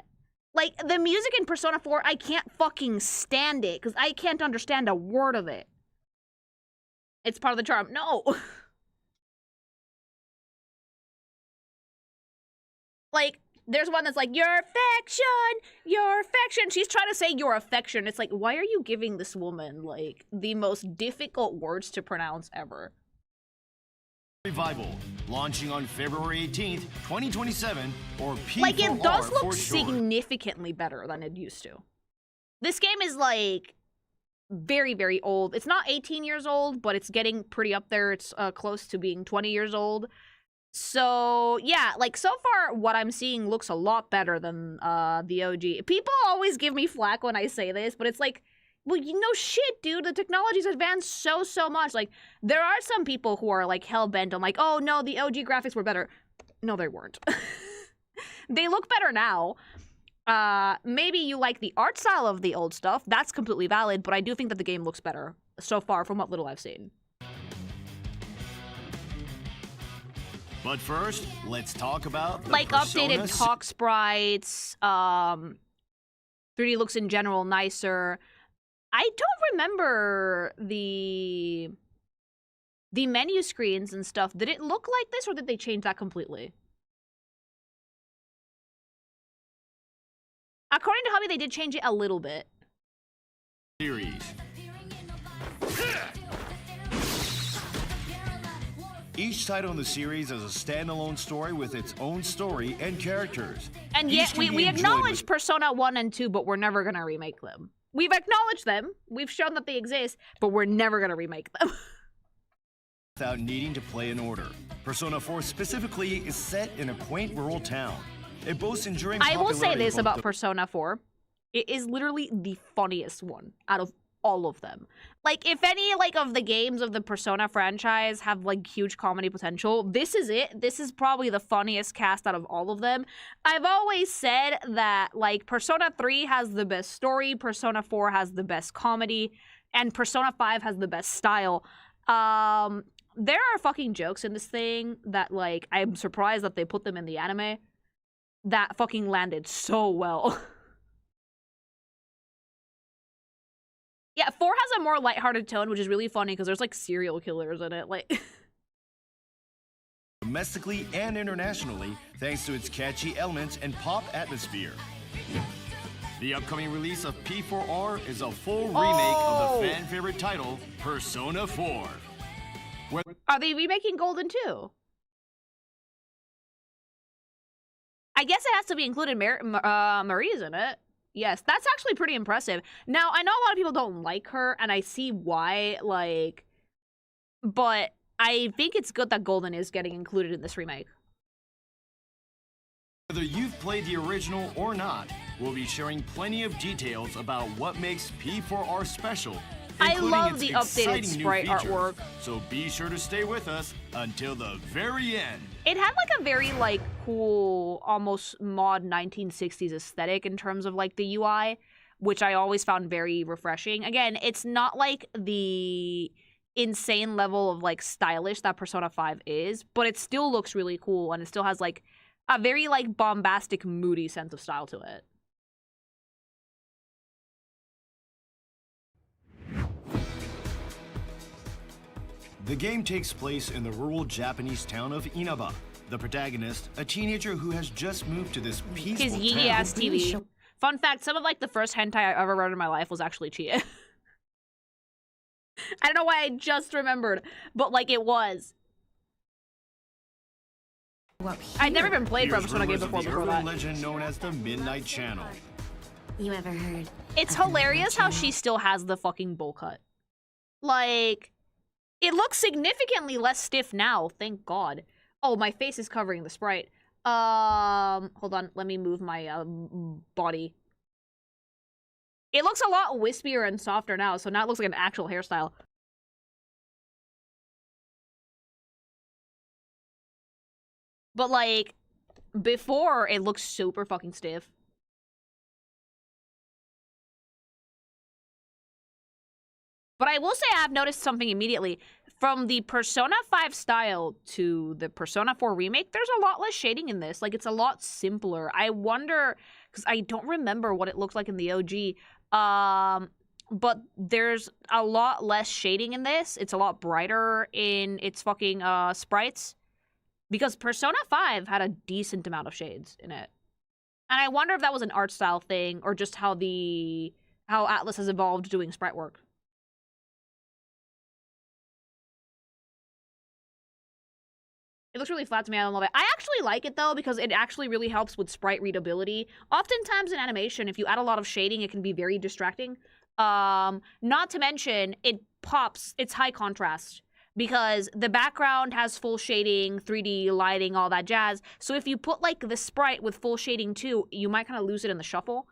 S1: Like, the music in Persona 4, I can't fucking stand it, because I can't understand a word of it. It's part of the charm. No! Like, there's one that's like, your affection. She's trying to say your affection. It's like, why are you giving this woman, like, the most difficult words to pronounce ever?
S15: Revival, launching on February 18th, 2027, or P4R
S1: Like, it does look
S15: for short.
S1: significantly better than it used to. This game is, like, very, very old. It's not 18 years old, but it's getting pretty up there. It's close to being 20 years old. So, yeah, like, so far, what I'm seeing looks a lot better than the OG. People always give me flack when I say this, but it's like, well, you know, shit, dude. The technology's advanced so much. Like, there are some people who are, like, hell-bent on, like, oh, no, the OG graphics were better. No, they weren't. They look better now. Maybe you like the art style of the old stuff. That's completely valid, but I do think that the game looks better so far from what little I've seen.
S15: But first, let's talk about the
S1: Like,
S15: Persona
S1: updated cock sprites, 3D looks in general nicer. I don't remember the menu screens and stuff. Did it look like this, or did they change that completely? According to Hubby, they did change it a little bit.
S15: series. Each title in the series is a standalone story with its own story and characters.
S1: And
S15: Each
S1: yet,
S15: can
S1: we
S15: be enjoyed
S1: acknowledge Persona 1 and 2, but we're never going to remake them. We've acknowledged them. We've shown that they exist, but we're never going to remake them.
S15: without needing to play in order. Persona 4 specifically is set in a quaint rural town. It boasts enduring
S1: I will say
S15: popularity
S1: this
S15: both
S1: about Persona 4. It is literally the funniest one out of all of them. Like, if any, like, of the games of the Persona franchise have, like, huge comedy potential, this is it. This is probably the funniest cast out of all of them. I've always said that, like, Persona 3 has the best story, Persona 4 has the best comedy, and Persona 5 has the best style. There are fucking jokes in this thing that, like, I'm surprised that they put them in the anime that fucking landed so well. Yeah, 4 has a more lighthearted tone, which is really funny because there's, like, serial killers in it. Like,
S15: domestically and internationally, thanks to its catchy elements and pop atmosphere. The upcoming release of P4R is a full remake of the fan-favorite title, Persona 4.
S1: Are they remaking Golden too? I guess it has to be included Marie's in it. Yes, that's actually pretty impressive. Now, I know a lot of people don't like her, and I see why, like, but I think it's good that Golden is getting included in this remake.
S15: Whether you've played the original or not, we'll be sharing plenty of details about what makes P4R special.
S1: I
S15: including
S1: love
S15: its
S1: the updated
S15: exciting new
S1: sprite
S15: features.
S1: artwork.
S15: So be sure to stay with us until the very end.
S1: It had, like, a very, like, cool, almost mod 1960s aesthetic in terms of, like, the UI, which I always found very refreshing. Again, it's not, like, the insane level of, like, stylish that Persona 5 is, but it still looks really cool, and it still has, like, a very, like, bombastic, moody sense of style to it.
S15: The game takes place in the rural Japanese town of Inaba. The protagonist, a teenager who has just moved to this peaceful
S1: His
S15: town.
S1: Yee-ass TV. Fun fact, some of, like, the first hentai I ever read in my life was actually Chie. I don't know why I just remembered, but, like, it was. I'd never even played
S15: Here's
S1: Persona game
S15: rumors of
S1: before
S15: the urban
S1: that.
S15: legend known as the Midnight Channel.
S3: You ever heard?
S1: It's hilarious how she still has the fucking bowl cut. Like, it looks significantly less stiff now, thank God. Oh, my face is covering the sprite. Hold on, let me move my body. It looks a lot wispier and softer now, so now it looks like an actual hairstyle. But, like, before, it looks super fucking stiff. But I will say I've noticed something immediately. From the Persona 5 style to the Persona 4 remake, there's a lot less shading in this. Like, it's a lot simpler. I wonder, because I don't remember what it looks like in the OG, but there's a lot less shading in this. It's a lot brighter in its fucking sprites. Because Persona 5 had a decent amount of shades in it. And I wonder if that was an art style thing, or just how Atlas has evolved doing sprite work. It looks really flat to me. I don't love it. I actually like it though because it actually really helps with sprite readability. Oftentimes in animation, if you add a lot of shading, it can be very distracting. Not to mention, it pops. It's high contrast because the background has full shading, 3D lighting, all that jazz. So if you put like the sprite with full shading too, you might kind of lose it in the shuffle.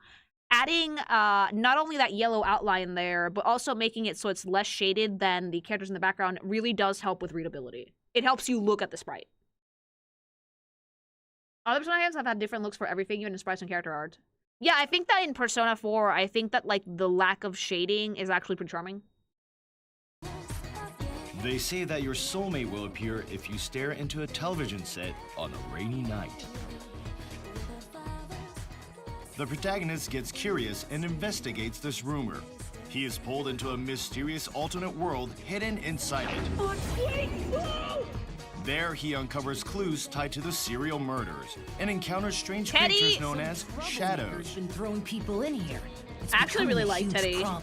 S1: Adding not only that yellow outline there, but also making it so it's less shaded than the characters in the background really does help with readability. It helps you look at the sprite. Other Persona games have had different looks for everything, even in sprites and character art. Yeah, I think that in Persona 4, I think that like the lack of shading is actually pretty charming.
S15: They say that your soulmate will appear if you stare into a television set on a rainy night. The protagonist gets curious and investigates this rumor. He is pulled into a mysterious alternate world hidden inside it. There, he uncovers clues tied to the serial murders and encounters strange creatures known as shadows.
S16: Been throwing people in here.
S1: I actually really like Teddy. I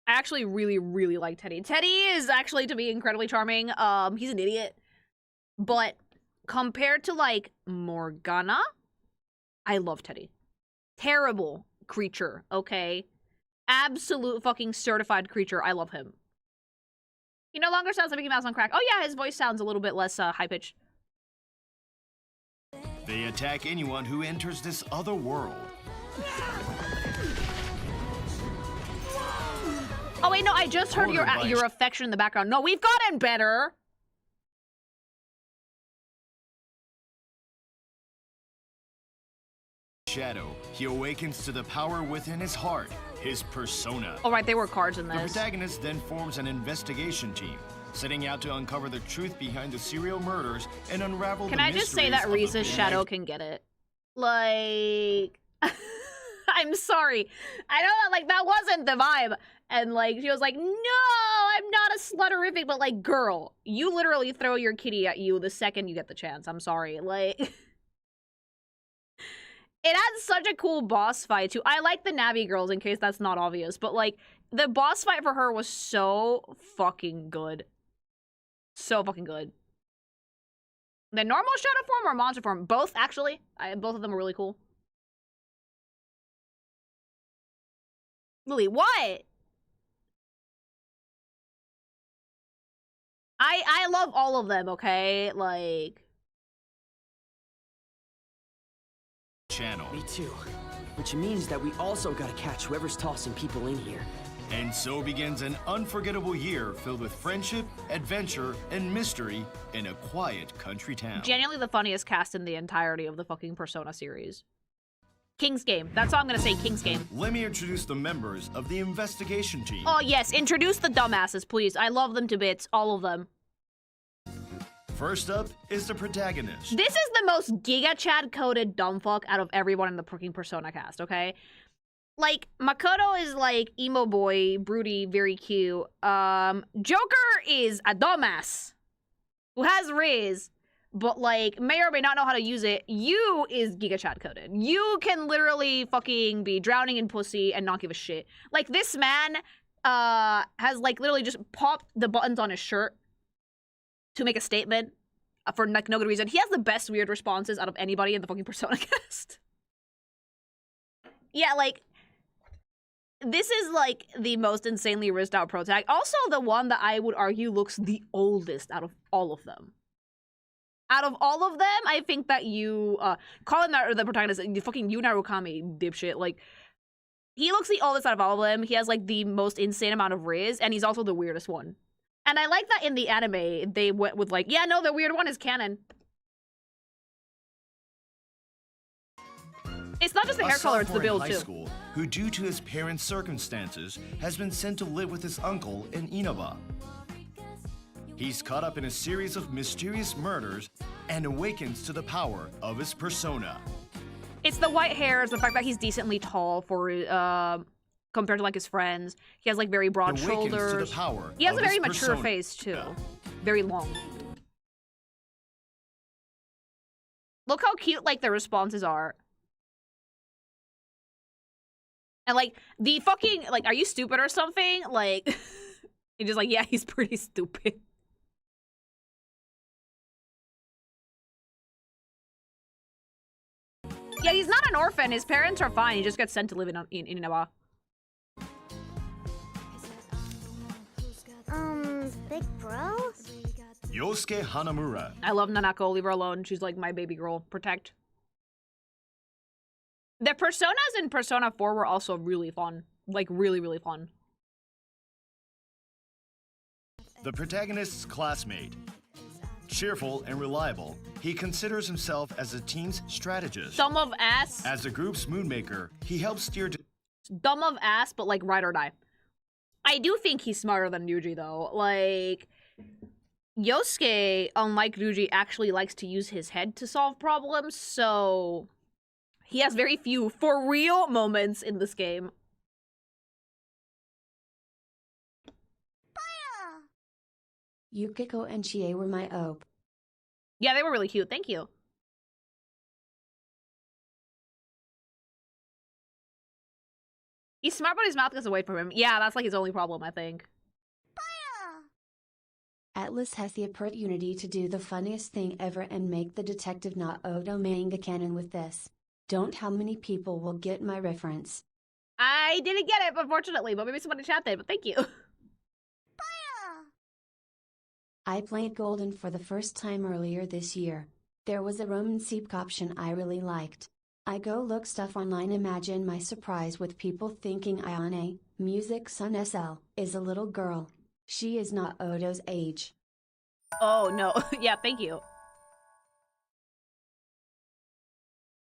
S1: actually really like Teddy. Teddy is actually, to me, incredibly charming. He's an idiot. But compared to, like, Morgana, I love Teddy. Terrible creature, okay? Absolute fucking certified creature. I love him. He no longer sounds like Mickey Mouse on crack. Oh yeah, his voice sounds a little bit less high-pitched.
S15: They attack anyone who enters this other world.
S1: Oh wait, no, I just heard your affection in the background. No, we've gotten better.
S15: Shadow, he awakens to the power within his heart, his persona.
S1: Oh right, they were cards in this.
S15: The protagonist then forms an investigation team, setting out to uncover the truth behind the serial murders and unravel the mysteries.
S1: Can I just say that Riza's shadow can get it? Like, I'm sorry. I know that, like, that wasn't the vibe. And, like, she was like, no, I'm not a sluterific, but, like, girl, you literally throw your kitty at you the second you get the chance. I'm sorry. Like... It had such a cool boss fight, too. I like the Navi girls, in case that's not obvious. But, like, the boss fight for her was so fucking good. So fucking good. The normal shadow form or monster form? Both, actually. Both of them were really cool. Lily, what? I love all of them, okay? Like...
S15: Channel.
S16: Me too. Which means that we also gotta catch whoever's tossing people in here.
S15: And so begins an unforgettable year filled with friendship, adventure, and mystery in a quiet country town.
S1: Genuinely the funniest cast in the entirety of the fucking Persona series. King's Game. That's all I'm gonna say, King's Game.
S15: Let me introduce the members of the investigation team.
S1: Oh yes, introduce the dumbasses, please. I love them to bits, all of them.
S15: First up is the protagonist.
S1: This is the most Giga Chad coded dumbfuck out of everyone in the freaking Persona cast, okay? Like, Makoto is like emo boy, broody, very cute. Joker is a dumbass who has Riz, but like may or may not know how to use it. You is Giga Chad coded. You can literally fucking be drowning in pussy and not give a shit. Like, this man has like literally just popped the buttons on his shirt to make a statement for like no good reason. He has the best weird responses out of anybody in the fucking Persona cast. Yeah, like, this is like the most insanely rizzed out protag. Also the one that I would argue looks the oldest out of all of them. Out of all of them, I think that you, calling that the protagonist, the fucking Yu Narukami dipshit, like, he looks the oldest out of all of them. He has like the most insane amount of riz, and he's also the weirdest one. And I like that in the anime, they went with like, yeah, no, the weird one is canon. It's not just the hair color, it's the build,
S15: high
S1: too.
S15: School, who, due to his parents' circumstances, has been sent to live with his uncle in Inaba. He's caught up in a series of mysterious murders and awakens to the power of his persona.
S1: It's the white hairs, the fact that he's decently tall for, compared to like his friends. He has like very broad shoulders.
S15: To the power
S1: he has
S15: of
S1: a very
S15: his
S1: mature
S15: persona.
S1: face too. Very long. Look how cute like the responses are. And like the fucking like, are you stupid or something? Like he's just like, yeah, he's pretty stupid. Yeah, he's not an orphan. His parents are fine. He just gets sent to live in Inawa.
S17: Big bro?
S15: Yosuke Hanamura.
S1: I love Nanako. Leave her alone. She's like my baby girl. Protect. The personas in Persona 4 were also really fun. Like, really, really fun.
S15: The protagonist's classmate. Cheerful and reliable, he considers himself as the team's strategist.
S1: Dumb of ass.
S15: As the group's moonmaker, he helps steer...
S1: Dumb of ass, but like ride or die. I do think he's smarter than Ryuji, though. Like, Yosuke, unlike Ryuji, actually likes to use his head to solve problems, so... He has very few for real moments in this game.
S3: Yukiko and Chie were my OP.
S1: Yeah, they were really cute. Thank you. He's smart, but his mouth gets away from him. Yeah, that's like his only problem, I think.
S3: Atlas has the opportunity to do the funniest thing ever and make the detective not Odo manga canon with this. Don't how many people will get my reference.
S1: I didn't get it, unfortunately, but maybe someone in chat did, but thank you.
S3: I played Golden for the first time earlier this year. There was a Roman Seep option I really liked. I go look stuff online, imagine my surprise with people thinking Ayane, Music Sun SL, is a little girl. She is not Odo's age.
S1: Oh no, yeah, thank you.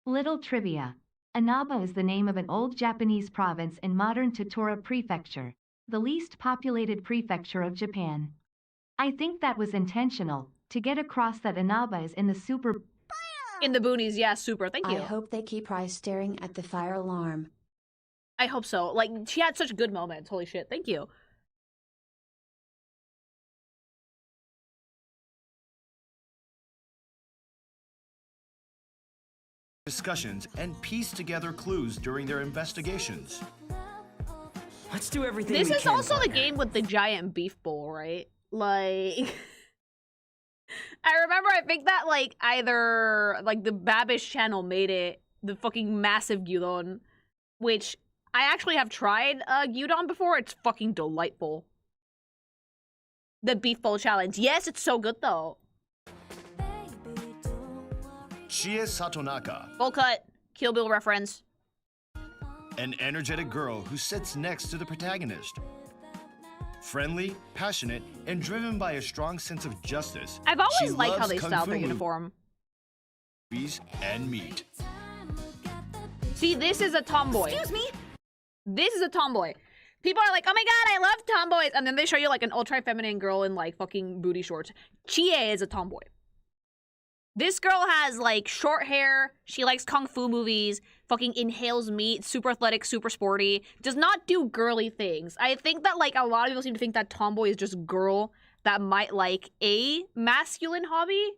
S2: Little trivia. Inaba is the name of an old Japanese province in modern Tottori Prefecture, the least populated prefecture of Japan. I think that was intentional, to get across that Inaba is in the super...
S1: In the boonies, yeah, super, thank you.
S3: I hope they keep Rai staring at the fire alarm.
S1: I hope so. Like, she had such good moments. Holy shit, thank you.
S15: discussions and piece together clues during their investigations.
S16: Let's do everything
S1: This
S16: we
S1: is
S16: can,
S1: also
S16: partner.
S1: the game with the giant beef bowl, right? Like... I remember, I think that, like, either, like, the Babish channel made it, the fucking massive gyudon, which I actually have tried gyudon before. It's fucking delightful. The beef bowl challenge. Yes, it's so good, though.
S15: Chie Satonaka,
S1: Full cut. Kill Bill reference.
S15: an energetic girl who sits next to the protagonist. Friendly, passionate, and driven by a strong sense of justice.
S1: I've always
S15: she
S1: liked how
S15: loves
S1: they
S15: kung
S1: styled
S15: fu
S1: their uniform.
S15: movies and meat.
S1: See, this is a tomboy.
S17: Excuse me?
S1: This is a tomboy. People are like, oh my god, I love tomboys. And then they show you like an ultra-feminine girl in like fucking booty shorts. Chie is a tomboy. This girl has like short hair. She likes kung fu movies. Fucking inhales meat. Super athletic, super sporty. Does not do girly things. I think that like a lot of people seem to think that tomboy is just girl that might like a masculine hobby.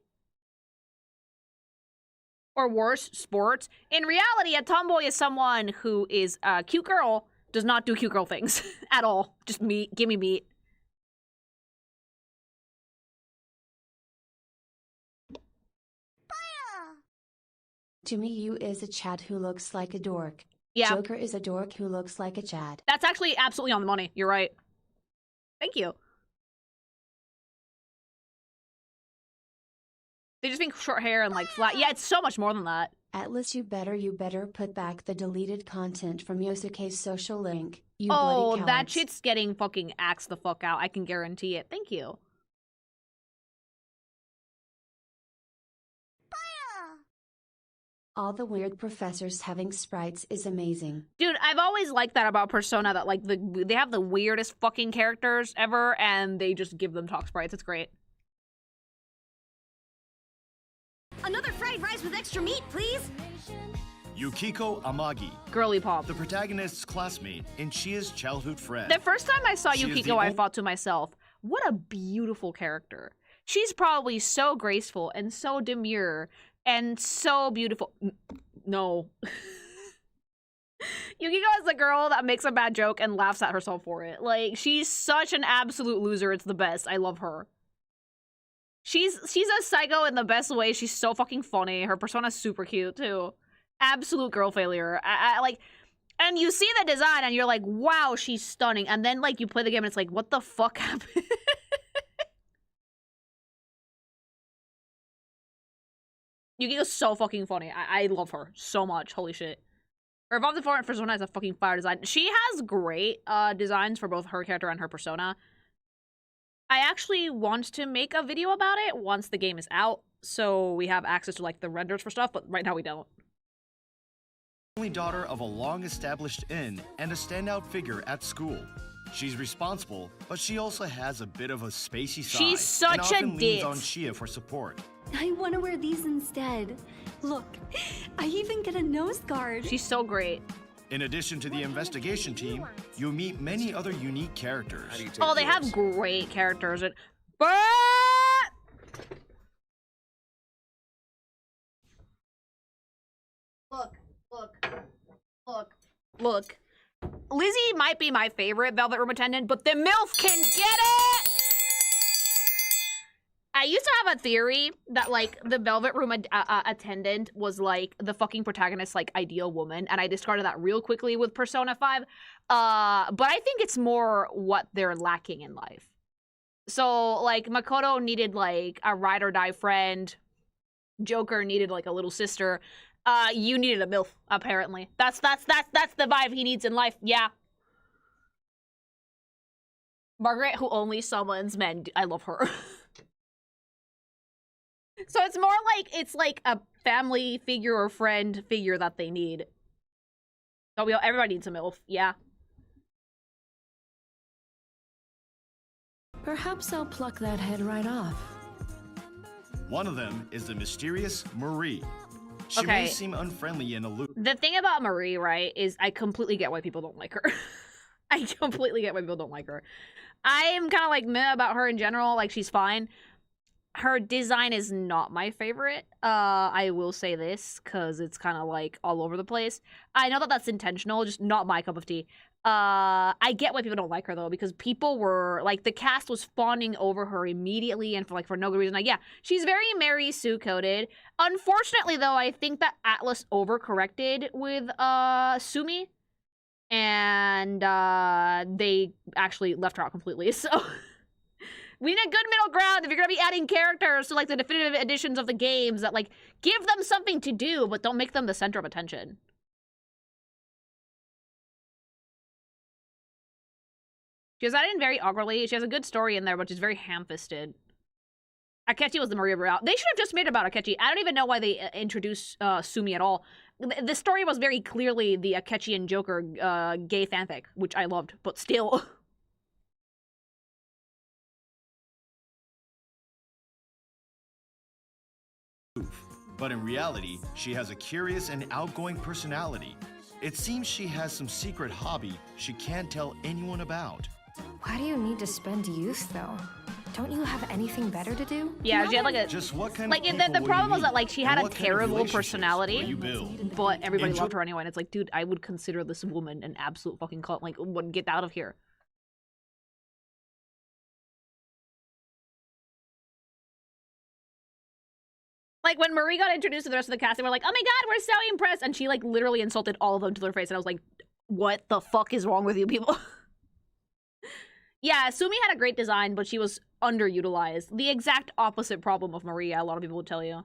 S1: Or worse, sports. In reality, a tomboy is someone who is a cute girl, does not do cute girl things at all. Just meat. Give me meat.
S3: To me, you is a Chad who looks like a dork.
S1: Yeah.
S3: Joker is a dork who looks like a Chad.
S1: That's actually absolutely on the money. You're right. Thank you. They just think short hair and like flat. Yeah, it's so much more than that.
S3: Atlas, you better put back the deleted content from Yosuke's social link. You
S1: Oh,
S3: bloody
S1: that
S3: cowards.
S1: shit's getting fucking axed the fuck out. I can guarantee it. Thank you.
S3: All the weird professors having sprites is amazing.
S1: Dude, I've always liked that about Persona, that like they have the weirdest fucking characters ever and they just give them talk sprites. It's great.
S17: Another fried rice with extra meat, please.
S15: Yukiko Amagi,
S1: Girly pop.
S15: the protagonist's classmate and Chia's childhood friend.
S1: The first time I saw
S15: She is
S1: Yukiko,
S15: the
S1: I
S15: only-
S1: thought to myself, what a beautiful character. She's probably so graceful and so demure and so beautiful. No. Yukiko is the girl that makes a bad joke and laughs at herself for it. Like, she's such an absolute loser. It's the best. I love her. She's a psycho in the best way. She's so fucking funny. Her persona's super cute, too. Absolute girl failure. I like, and you see the design and you're like, wow, she's stunning. And then like you play the game and it's like, what the fuck happened? Yuki is so fucking funny. I love her so much. Holy shit. Her Evolved Informant Persona has a fucking fire design. She has great designs for both her character and her persona. I actually want to make a video about it once the game is out, so we have access to like the renders for stuff, but right now we don't.
S15: Only daughter of a long-established inn and a standout figure at school. She's responsible, but she also has a bit of a spacey side.
S1: She's such
S15: and often
S1: a
S15: leans
S1: ditz.
S15: on Shia for support.
S18: I want to wear these instead. Look, I even get a nose guard.
S1: She's so great.
S15: In addition to the investigation team, you'll meet many other unique characters.
S1: Oh, they have great characters. Look. Lizzie might be my favorite Velvet Room attendant, but the MILF can get it! I used to have a theory that, like, the Velvet Room attendant was, like, the fucking protagonist's, like, ideal woman, and I discarded that real quickly with Persona 5. But I think it's more what they're lacking in life. So, like, Makoto needed, like, a ride-or-die friend. Joker needed, like, a little sister. You needed a MILF, apparently. That's the vibe he needs in life, yeah. Margaret, who only summons men. I love her. So it's more like, it's like a family figure or friend figure that they need. So everybody needs a MILF, yeah.
S19: Perhaps I'll pluck that head right off.
S15: One of them is the mysterious Marie. She
S1: Okay.
S15: may seem unfriendly and aloof.
S1: The thing about Marie, right, is I completely get why people don't like her. I completely get why people don't like her. I'm kind of like meh about her in general, like she's fine. Her design is not my favorite. I will say this, because it's kind of like all over the place. I know that that's intentional, just not my cup of tea. I get why people don't like her though, because people were like, the cast was fawning over her immediately and for no good reason. Like, yeah, she's very Mary Sue coded. Unfortunately though, I think that Atlas overcorrected with Sumi, and they actually left her out completely. So we need a good middle ground if you're gonna be adding characters to like the definitive editions of the games, that like give them something to do, but don't make them the center of attention. She has that in very awkwardly. She has a good story in there, but she's very ham-fisted. Akechi was the Maria Real. They should have just made it about Akechi. I don't even know why they introduced Sumi at all. The story was very clearly the Akechi and Joker gay fanfic, which I loved, but still.
S15: But in reality, she has a curious and outgoing personality. It seems she has some secret hobby she can't tell anyone about.
S19: Why do you need to spend youth, though? Don't you have anything better to do?
S1: Yeah, she had like a...
S15: Just what kind
S1: like,
S15: of people
S1: the
S15: will
S1: problem
S15: you
S1: was that
S15: meet?
S1: like she
S15: And
S1: had a
S15: what kind of
S1: terrible
S15: relationships will
S1: personality,
S15: you build?
S1: but everybody
S15: Enjoy-
S1: loved her anyway. And it's like, dude, I would consider this woman an absolute fucking cult. Like, get out of here. Like, when Marie got introduced to the rest of the cast, they were like, oh my god, we're so impressed. And she, like, literally insulted all of them to their face. And I was like, what the fuck is wrong with you people? Yeah, Sumi had a great design, but she was underutilized. The exact opposite problem of Maria, a lot of people would tell you.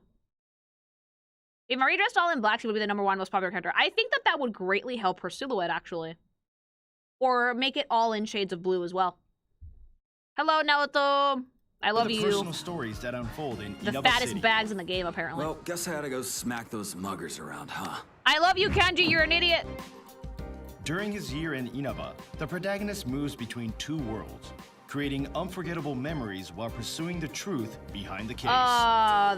S1: If Marie dressed all in black, she would be the #1 most popular character. I think that that would greatly help her silhouette, actually. Or make it all in shades of blue as well. Hello, Naoto. I love
S15: the
S1: you.
S15: personal stories that unfold in
S1: The
S15: Inaba
S1: fattest
S15: City.
S1: bags in the game, apparently.
S20: Well, guess I had to go smack those muggers around, huh?
S1: I love you, Kanji. You're an idiot.
S15: During his year in Inaba, the protagonist moves between two worlds, creating unforgettable memories while pursuing the truth behind the case.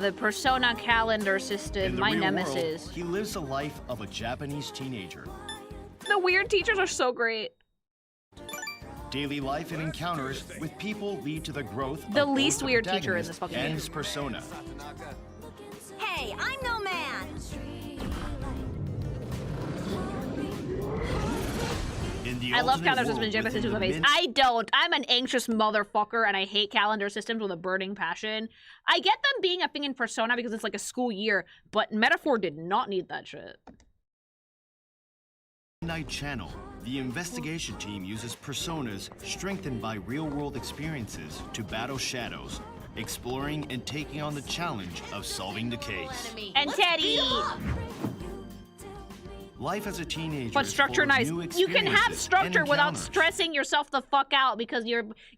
S1: The Persona calendar
S15: In
S1: system,
S15: the
S1: my
S15: real
S1: nemesis.
S15: world, he lives the life of a Japanese teenager.
S1: The weird teachers are so great.
S15: Daily life and encounters with people lead to the growth
S1: The
S15: of both
S1: least
S15: the
S1: weird teacher in
S15: protagonist
S1: this fucking
S15: and
S1: game.
S15: his persona.
S17: Hey, I'm no man.
S15: In the
S1: I love
S15: alternate
S1: calendar systems
S15: world
S1: inject messages
S15: within
S1: with
S15: the
S1: a face.
S15: mint-
S1: I don't. I'm an anxious motherfucker and I hate calendar systems with a burning passion. I get them being a thing in Persona because it's like a school year, but Metaphor did not need that shit.
S15: Night Channel. The investigation team uses personas strengthened by real-world experiences to battle shadows, exploring and taking on the challenge of solving the case.
S1: And Teddy!
S15: Life as a teenager
S1: But
S15: is
S1: structure
S15: full of
S1: nice.
S15: new
S1: You can have
S15: experiences
S1: structure
S15: and
S1: without
S15: encounters.
S1: stressing yourself the fuck out because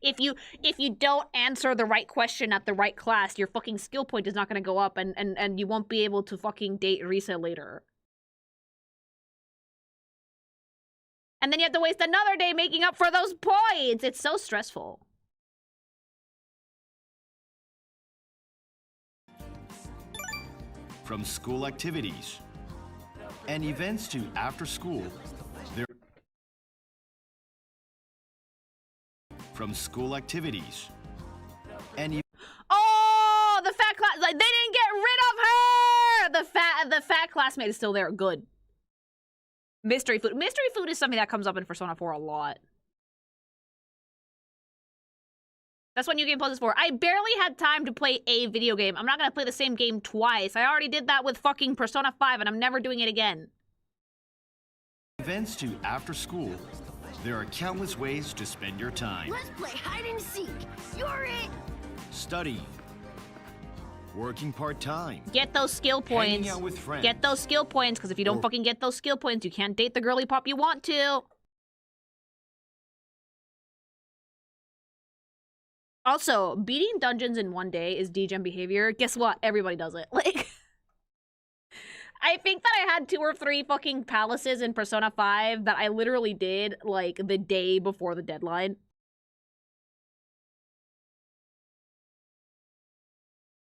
S1: if you don't answer the right question at the right class, your fucking skill point is not gonna go up and you won't be able to fucking date Risa later. And then you have to waste another day making up for those points. It's so stressful.
S15: From school activities and events to after school, there. From school activities and
S1: Oh, the fat class, like they didn't get rid of her. The fat classmate is still there. Good. Mystery food. Mystery food is something that comes up in Persona 4 a lot. That's what New Game Plus is for. I barely had time to play a video game. I'm not gonna play the same game twice. I already did that with fucking Persona 5 and I'm never doing it again.
S15: events to after school, there are countless ways to spend your time.
S17: Let's play hide and seek. You're it.
S15: Study, working part-time,
S1: Get those skill
S15: hanging
S1: points.
S15: out with friends.
S1: Get those skill points, because if you don't fucking get those skill points, you can't date the girly pop you want to. Also, beating dungeons in one day is degen behavior. Guess what? Everybody does it. Like, I think that I had 2 or 3 fucking palaces in Persona 5 that I literally did, like, the day before the deadline.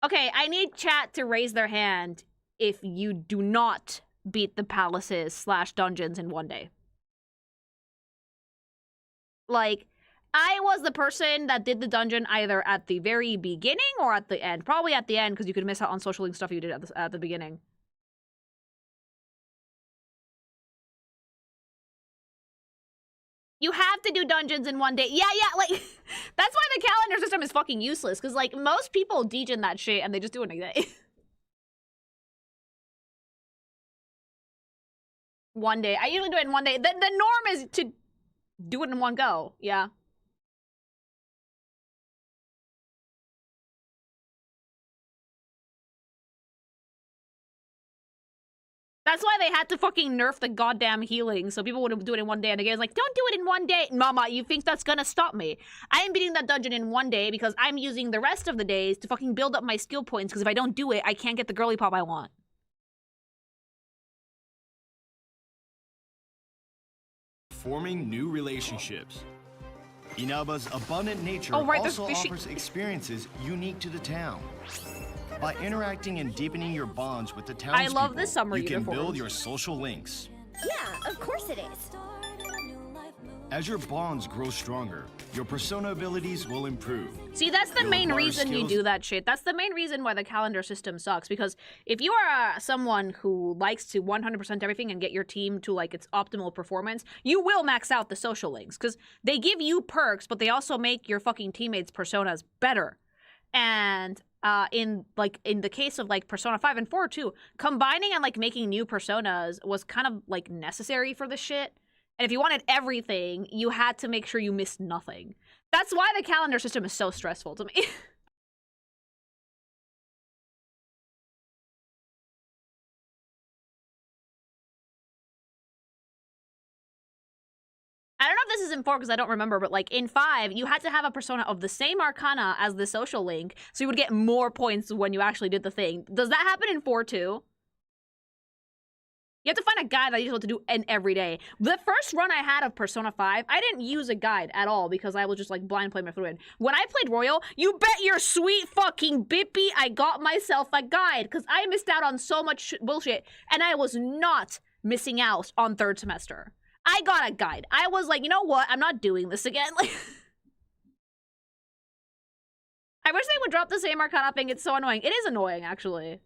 S1: Okay, I need chat to raise their hand if you do not beat the palaces / dungeons in one day. Like, I was the person that did the dungeon either at the very beginning or at the end. Probably at the end, because you could miss out on social link stuff you did at the beginning. You have to do dungeons in one day. Yeah, like, that's why the calendar system is fucking useless, because, like, most people degen that shit and they just do it in a day. One day. I usually do it in one day. The norm is to do it in one go. Yeah. That's why they had to fucking nerf the goddamn healing, so people would do it in one day, and the game's like, don't do it in one day. Mama, you think that's gonna stop me? I am beating that dungeon in one day because I'm using the rest of the days to fucking build up my skill points, because if I don't do it, I can't get the girly pop I want.
S15: Forming new relationships. Inaba's abundant nature
S1: Oh, right, there's
S15: also
S1: fishing.
S15: offers experiences unique to the town. By interacting and deepening your bonds with the townspeople,
S1: love the summer
S15: you can
S1: uniforms.
S15: build your social links.
S17: Yeah, of course it is.
S15: As your bonds grow stronger, your persona abilities will improve.
S1: See, that's the
S15: You'll
S1: main
S15: acquire
S1: reason you
S15: skills-
S1: do that shit. That's the main reason why the calendar system sucks. Because if you are someone who likes to 100% everything and get your team to, like, its optimal performance, you will max out the social links. Because they give you perks, but they also make your fucking teammates' personas better. And in the case of, like, Persona 5 and 4 too, combining and, like, making new personas was kind of, like, necessary for this shit. And if you wanted everything, you had to make sure you missed nothing. That's why the calendar system is so stressful to me. I don't know if this is in 4 because I don't remember, but, like, in 5, you had to have a persona of the same arcana as the social link, so you would get more points when you actually did the thing. Does that happen in 4 too? You have to find a guide that you have to do in every day. The first run I had of Persona 5, I didn't use a guide at all because I was just, like, blind playing my through it. When I played Royal, you bet your sweet fucking bippy I got myself a guide because I missed out on so much bullshit, and I was not missing out on 3rd semester. I got a guide. I was like, you know what? I'm not doing this again. Like, I wish they would drop the same arcana thing. It's so annoying. It is annoying, actually.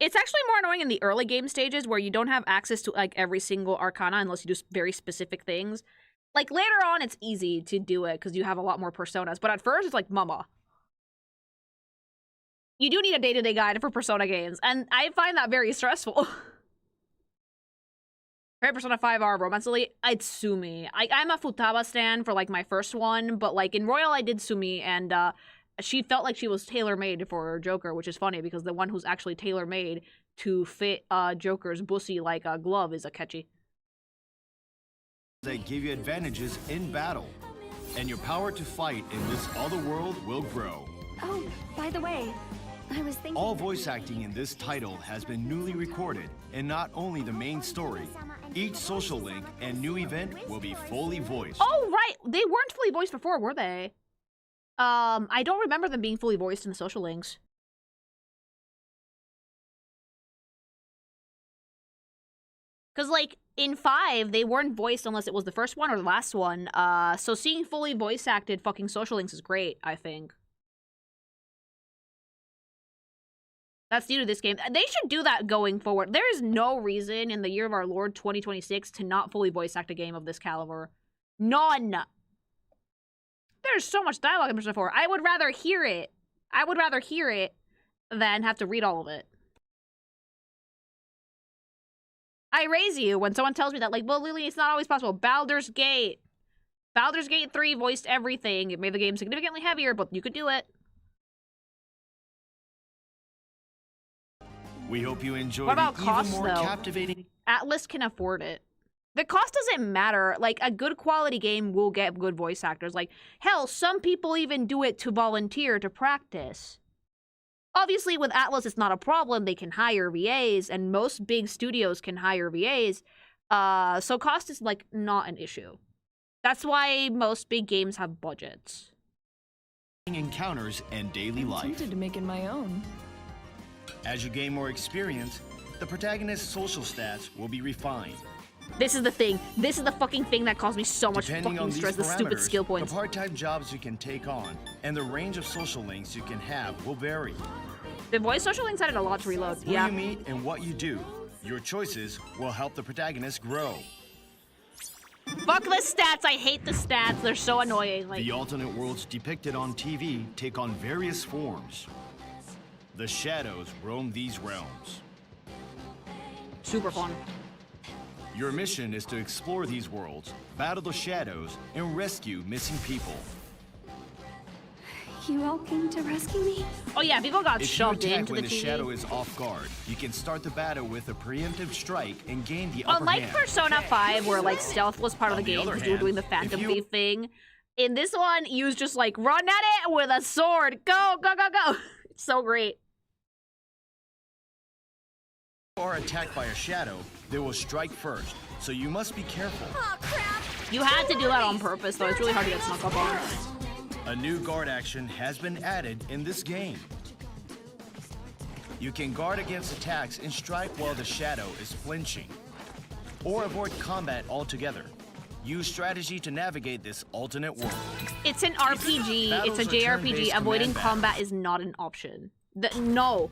S1: It's actually more annoying in the early game stages where you don't have access to like every single arcana unless you do very specific things. Like later on, it's easy to do it because you have a lot more personas. But at first, it's like, mama. You do need a day-to-day guide for Persona games, and I find that very stressful. Right, Persona 5R Romance Elite, I'd Sumi. I'm a Futaba stan for like my first one, but like in Royal I did Sumi, and she felt like she was tailor-made for Joker, which is funny because the one who's actually tailor-made to fit Joker's bussy like a glove is Akechi.
S15: They give you advantages in battle, and your power to fight in this other world will grow.
S18: Oh, by the way, I was thinking...
S15: All voice acting in this title has been newly recorded, and not only the main story. Each social link and new event will be fully voiced.
S1: Oh, right! They weren't fully voiced before, were they? I don't remember them being fully voiced in the social links. Because, like, in 5, they weren't voiced unless it was the first one or the last one. So seeing fully voice-acted fucking social links is great, I think. That's new to this game. They should do that going forward. There is no reason in the year of our Lord 2026 to not fully voice act a game of this caliber. None! There's so much dialogue in Persona 4. I would rather hear it. I would rather hear it than have to read all of it. I raise you when someone tells me that, like, well, Lily, it's not always possible. Baldur's Gate. Baldur's Gate 3 voiced everything. It made the game significantly heavier, but you could do it.
S15: We hope you enjoy
S1: What about
S15: the
S1: cost,
S15: even more
S1: though?
S15: captivating...
S1: Atlas can afford it. The cost doesn't matter. Like, a good quality game will get good voice actors. Like, hell, some people even do it to volunteer to practice. Obviously, with Atlas, it's not a problem. They can hire VAs, and most big studios can hire VAs. So cost is, like, not an issue. That's why most big games have budgets.
S15: encounters and daily life.
S11: I'm tempted to make it my own.
S15: As you gain more experience, the protagonist's social stats will be refined.
S1: This is the thing. This is the fucking thing that caused me so much
S15: Depending on
S1: fucking
S15: these
S1: stress. The stupid
S15: parameters,
S1: skill points.
S15: the part-time jobs you can take on and the range of social links you can have will vary.
S1: The voice social links added a lot to reload.
S15: Who
S1: Yeah.
S15: you meet and what you do, your choices will help the protagonist grow.
S1: Fuck the stats. I hate the stats. They're so annoying. Like,
S15: The alternate worlds depicted on TV take on various forms. The shadows roam these realms.
S1: super fun.
S15: Your mission is to explore these worlds, battle the shadows, and rescue missing people.
S18: You all came to rescue me?
S1: Oh yeah, people got
S15: If you
S1: shoved
S15: attack
S1: into
S15: when
S1: the
S15: the
S1: TV.
S15: shadow is off guard, you can start the battle with a preemptive strike and gain the upper
S1: Unlike
S15: hand.
S1: Persona 5, where like stealth was part of the
S15: On the
S1: game
S15: other
S1: because you were
S15: hand,
S1: doing the
S15: if
S1: Phantom
S15: you-
S1: Thief thing, in this one, you was just like, run at it with a sword. Go, go, go, go. It's so great.
S15: If you are attacked by a shadow, they will strike first, so you must be careful.
S1: You had to do that on purpose, though. It's really hard to get snuck up on.
S15: A new guard action has been added in this game. You can guard against attacks and strike while the shadow is flinching, or avoid combat altogether. Use strategy to navigate this alternate world.
S1: It's an RPG. It's a
S15: Battles are
S1: JRPG.
S15: turn-based
S1: Avoiding
S15: command
S1: combat is not an option. No.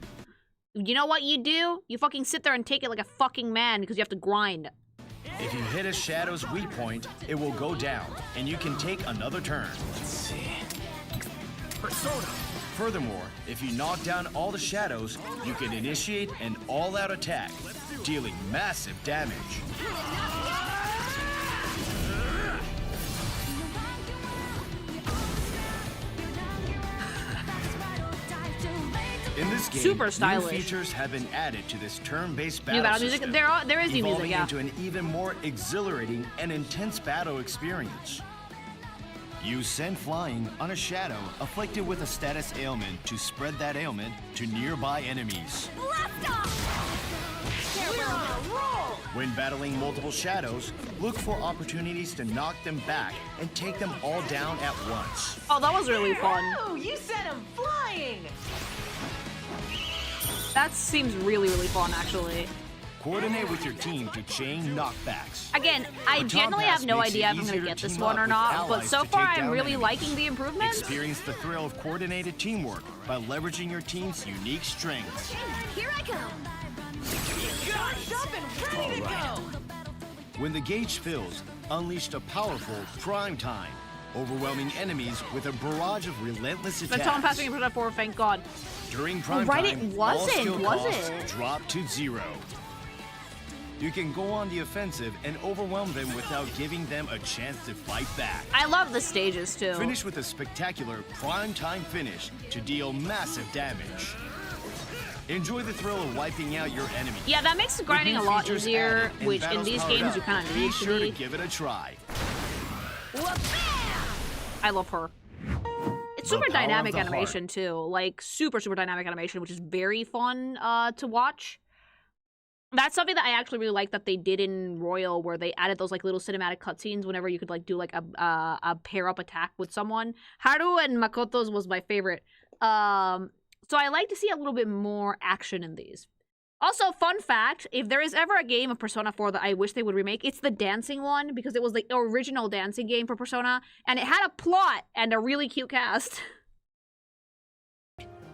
S1: You know what you do? You fucking sit there and take it like a fucking man because you have to grind.
S15: If you hit a shadow's weak point, it will go down, and you can take another turn.
S20: Let's see.
S15: Persona. Furthermore, if you knock down all the shadows, you can initiate an all-out attack, dealing massive damage. In this game,
S1: Super stylish.
S15: new features have been added to this turn-based battle
S1: New battle music.
S15: system,
S1: There is new music,
S15: evolving
S1: yeah.
S15: into an even more exhilarating and intense battle experience. Use Send Flying on a shadow afflicted with a status ailment to spread that ailment to nearby enemies. When battling multiple shadows, look for opportunities to knock them back and take them all down at once.
S1: Oh, that was really fun.
S11: Oh, you sent him flying!
S1: That seems really, really fun, actually.
S15: Coordinate with your team to chain knockbacks.
S1: Again, I
S15: Baton
S1: generally
S15: Pass
S1: have no
S15: makes it
S1: idea if I'm
S15: easier
S1: gonna
S15: to
S1: get this
S15: team
S1: one
S15: up
S1: or
S15: with
S1: not, but
S15: allies
S1: so
S15: to
S1: far
S15: take
S1: I'm
S15: down
S1: really
S15: enemies.
S1: liking the improvements.
S15: Experience the thrill of coordinated teamwork by leveraging your team's unique strengths.
S17: Here I go.
S11: Charged up and ready to go.
S15: When the gauge fills, unleash the powerful Prime Time, overwhelming enemies with a barrage of relentless attacks.
S1: Baton Pass being put up for, thank God.
S15: During Prime
S1: right,
S15: Time,
S1: it
S15: all
S1: wasn't,
S15: skill
S1: was
S15: costs
S1: it?
S15: drop to 0. You can go on the offensive and overwhelm them without giving them a chance to fight back.
S1: I love the stages too.
S15: Finish with a spectacular Prime Time finish to deal massive damage. Enjoy the thrill of wiping out your enemy.
S1: Yeah, that makes grinding a lot easier, which in these games you kind of need
S15: Be sure
S1: to
S15: to
S1: be.
S15: give it a try.
S1: I love her. It's super
S15: The power of
S1: dynamic
S15: the
S1: animation too, like super dynamic animation, which is very fun to watch. That's something that I actually really like that they did in Royal, where they added those like little cinematic cutscenes whenever you could like do like a pair up attack with someone. Haru and Makoto's was my favorite. So I like to see a little bit more action in these. Also, fun fact, if there is ever a game of Persona 4 that I wish they would remake, it's the dancing one, because it was the original dancing game for Persona, and it had a plot and a really cute cast.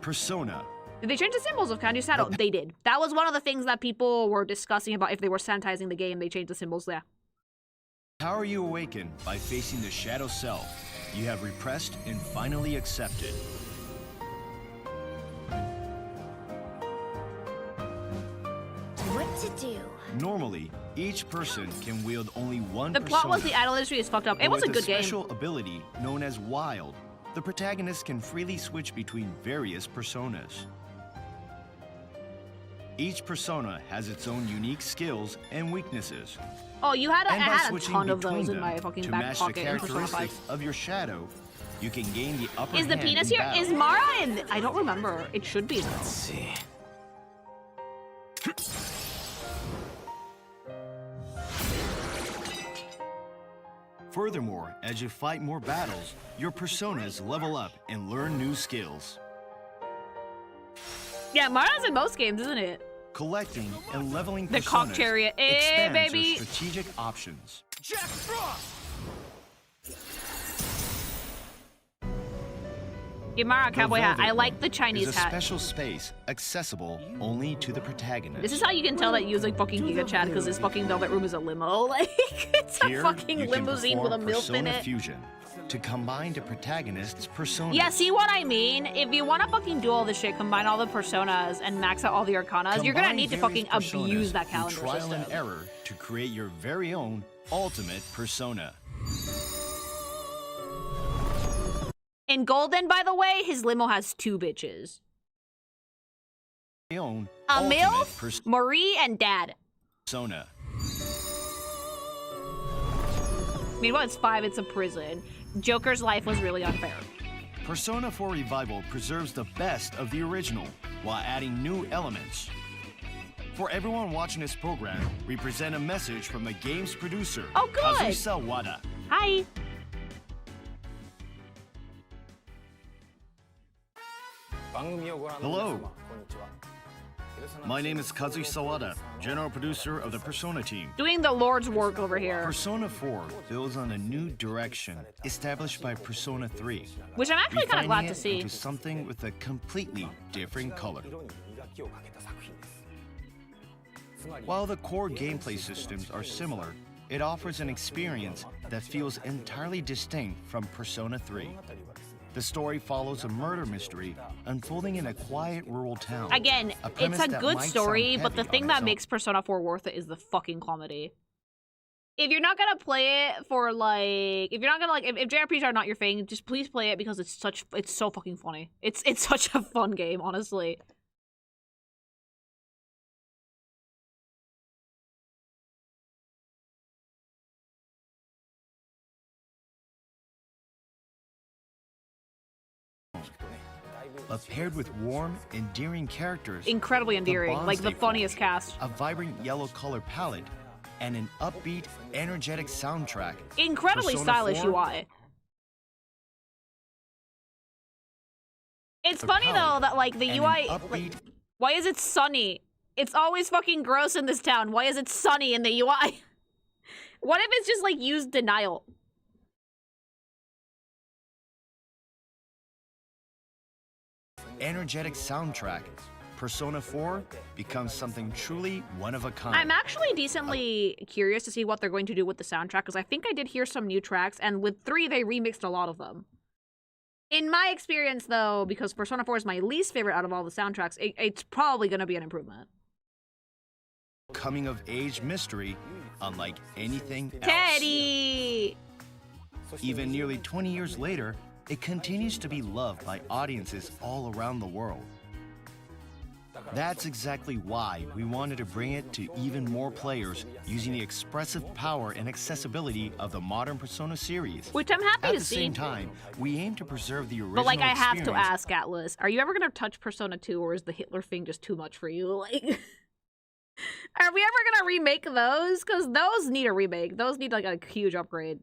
S15: Persona.
S1: Did they change the symbols of Kanji Sato? They did. That was one of the things that people were discussing about if they were sanitizing the game. They changed the symbols there.
S15: How are you awakened? By facing the shadow self you have repressed and finally accepted.
S17: What to do?
S15: Normally, each person can wield only one
S1: The plot was
S15: persona,
S1: the idol industry is fucked up. It
S15: but
S1: was a
S15: with
S1: good game.
S15: special ability known as Wild, the protagonist can freely switch between various personas. Each persona has its own unique skills and weaknesses.
S1: Oh, you had
S15: And by
S1: I had a
S15: switching
S1: ton of
S15: between
S1: those in
S15: them
S1: my fucking
S15: to
S1: back
S15: match the
S1: pocket in Persona 5.
S15: characteristics of your shadow, you can gain the upper
S1: Is the
S15: hand
S1: penis
S15: in
S1: here?
S15: battle.
S1: Is Mara in? I don't remember. It should be though. Let's
S20: see.
S15: Furthermore, as you fight more battles, your personas level up and learn new skills.
S1: Yeah, Mara's in most games, isn't it?
S15: Collecting and leveling
S1: The
S15: personas
S1: cock chariot. Eh,
S15: expands
S1: baby.
S15: your strategic options.
S5: Jack Frost!
S1: Give Mara a
S15: The
S1: cowboy hat.
S15: Velvet
S1: I like
S15: Room
S1: the Chinese
S15: is a
S1: hat.
S15: special space accessible only to the protagonist.
S1: This is how you can tell that you use like fucking Giga Chat, because this fucking Velvet Room is a limo. Like, it's a
S15: Here,
S1: fucking
S15: you can
S1: limousine with a
S15: perform
S1: MILF in
S15: persona
S1: it.
S15: fusion to combine the protagonist's persona.
S1: Yeah, see what I mean? If you want to fucking do all this shit, combine all the personas and max out all the arcanas, you're gonna
S15: Combine
S1: need to
S15: various
S1: fucking
S15: personas
S1: abuse that
S15: through
S1: calendar
S15: trial
S1: system.
S15: and error to create your very own ultimate persona.
S1: In Golden, by the way, his limo has 2 bitches.
S15: Your own
S1: A
S15: ultimate
S1: MILF, Marie, and Dad.
S15: persona.
S1: Meanwhile, it's 5, it's a prison. Joker's life was really unfair.
S15: Persona 4 Revival preserves the best of the original while adding new elements. For everyone watching this program, we present a message from the game's producer,
S1: Oh, good.
S15: Kazuhisa Wada.
S1: Hi.
S15: Hello. My name is Kazuhisa Wada, general producer of the Persona team.
S1: Doing the Lord's work over here.
S15: Persona 4 builds on a new direction established by Persona 3,
S1: Which I'm actually kind of glad
S15: refining
S1: to
S15: it
S1: see.
S15: into something with a completely different color. While the core gameplay systems are similar, it offers an experience that feels entirely distinct from Persona 3. The story follows a murder mystery unfolding in a quiet rural town.
S1: Again,
S15: premise
S1: it's a
S15: that
S1: good
S15: might
S1: story,
S15: sound
S1: but the
S15: heavy
S1: thing
S15: on
S1: that
S15: its own.
S1: makes Persona 4 worth it is the fucking comedy. If you're not gonna play it for like, if you're not gonna like, if JRPGs are not your thing, just please play it because it's so fucking funny. It's such a fun game, honestly.
S15: But paired with warm, endearing characters,
S1: Incredibly endearing,
S15: bonds
S1: like the
S15: they
S1: funniest cast.
S15: a vibrant yellow color palette, and an upbeat, energetic soundtrack.
S1: Incredibly
S15: Persona
S1: stylish
S15: 4
S1: UI. It's
S15: The
S1: funny though
S15: palette
S1: that like the
S15: and
S1: UI,
S15: an upbeat-
S1: why is it sunny? It's always fucking gross in this town. Why is it sunny in the UI? What if it's just like used denial?
S15: Energetic soundtrack, Persona 4 becomes something truly one of a kind.
S1: I'm actually decently curious to see what they're going to do with the soundtrack, because I think I did hear some new tracks, and with 3, they remixed a lot of them. In my experience, though, because Persona 4 is my least favorite out of all the soundtracks, it's probably going to be an improvement.
S15: Coming-of-age mystery, unlike anything else.
S1: Teddy!
S15: Even nearly 20 years later, it continues to be loved by audiences all around the world. That's exactly why we wanted to bring it to even more players using the expressive power and accessibility of the modern Persona series.
S1: Which I'm happy to see.
S15: At the same time, we aim to preserve the original
S1: But, like, I have to
S15: experience.
S1: ask, Atlas, are you ever going to touch Persona 2, or is the Hitler thing just too much for you? Like, are we ever going to remake those? Because those need a remake. Those need, like, a huge upgrade.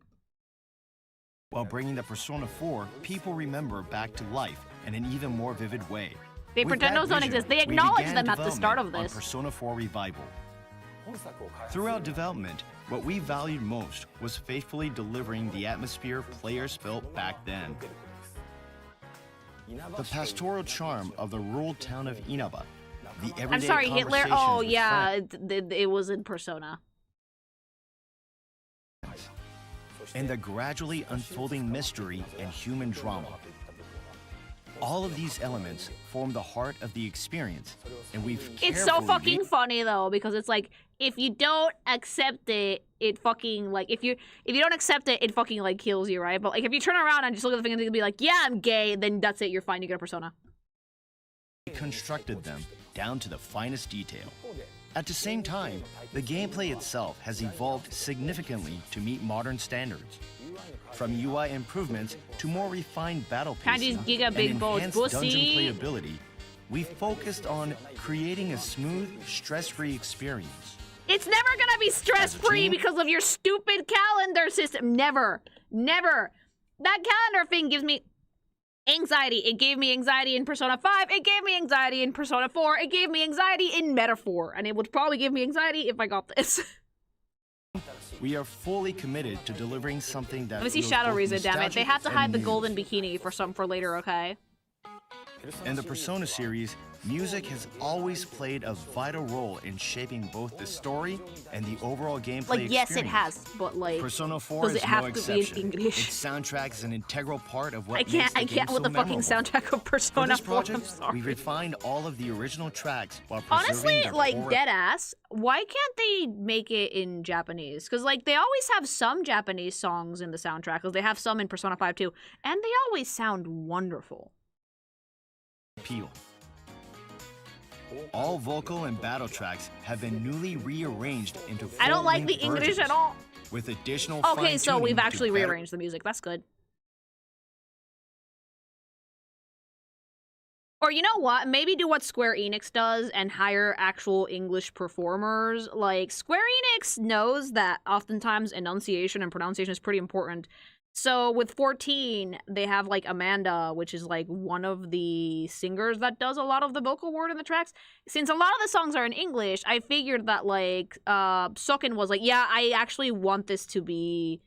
S15: While bringing the Persona 4 people remember back to life in an even more vivid way.
S1: They
S15: With
S1: pretend
S15: that
S1: those don't
S15: vision,
S1: exist. They
S15: we
S1: acknowledge
S15: began
S1: them at the start of
S15: development
S1: this.
S15: on Persona 4 Revival. Throughout development, what we valued most was faithfully delivering the atmosphere players felt back then. The pastoral charm of the rural town of Inaba. The everyday
S1: I'm sorry, Hitler?
S15: conversations
S1: Oh,
S15: with
S1: yeah, it was in Persona.
S15: and the gradually unfolding mystery and human drama. All of these elements form the heart of the experience, and we've
S1: It's so
S15: carefully
S1: fucking funny though, because it's like, if you don't accept it, it fucking, like, if you don't accept it, it fucking, like, kills you, right? But, like, if you turn around and just look at the thing and be like, yeah, I'm gay, then that's it, you're fine, you get a Persona.
S15: constructed them down to the finest detail. At the same time, the gameplay itself has evolved significantly to meet modern standards. From UI improvements to more refined battle pacing
S1: Can't just giga
S15: and
S1: big balls,
S15: enhanced dungeon
S1: pussy.
S15: playability, we've focused on creating a smooth, stress-free experience.
S1: It's never gonna be stress-free because of your stupid calendar system. Never. Never. That calendar thing gives me anxiety. It gave me anxiety in Persona 5. It gave me anxiety in Persona 4. It gave me anxiety in Metaphor. And it would probably give me anxiety if I got this.
S15: We are fully committed to delivering something that
S1: Let me see
S15: feels
S1: Shadow
S15: both
S1: Riza, damn it. They
S15: nostalgic
S1: have to
S15: and
S1: hide the
S15: new.
S1: golden bikini for later, okay?
S15: In the Persona series, music has always played a vital role in shaping both the story and the overall gameplay
S1: Like, yes, it
S15: experience.
S1: has, but, like,
S15: Persona 4
S1: does
S15: is
S1: it have
S15: no
S1: to be in
S15: exception.
S1: English?
S15: Its soundtrack is an integral part of what
S1: I can't
S15: makes
S1: with
S15: the
S1: the
S15: game
S1: fucking
S15: so memorable.
S1: soundtrack of
S15: For
S1: Persona
S15: this
S1: 4, I'm
S15: project,
S1: sorry.
S15: we refined all of the original tracks while preserving
S1: Honestly,
S15: their
S1: like,
S15: core.
S1: deadass, why can't they make it in Japanese? Because, like, they always have some Japanese songs in the soundtrack, because they have some in Persona 5 too, and they always sound wonderful.
S15: Appeal. All vocal and battle tracks have been newly rearranged into
S1: I don't like the
S15: full-length
S1: English
S15: versions,
S1: at all.
S15: with additional
S1: Okay, so
S15: fine-tuning
S1: we've
S15: to
S1: actually
S15: better-
S1: rearranged the music. That's good. Or you know what? Maybe do what Square Enix does and hire actual English performers. Like, Square Enix knows that oftentimes enunciation and pronunciation is pretty important. So with 14, they have, like, Amanda, which is, like, one of the singers that does a lot of the vocal work in the tracks. Since a lot of the songs are in English, I figured that, like, Soken was like, yeah, I actually want this to be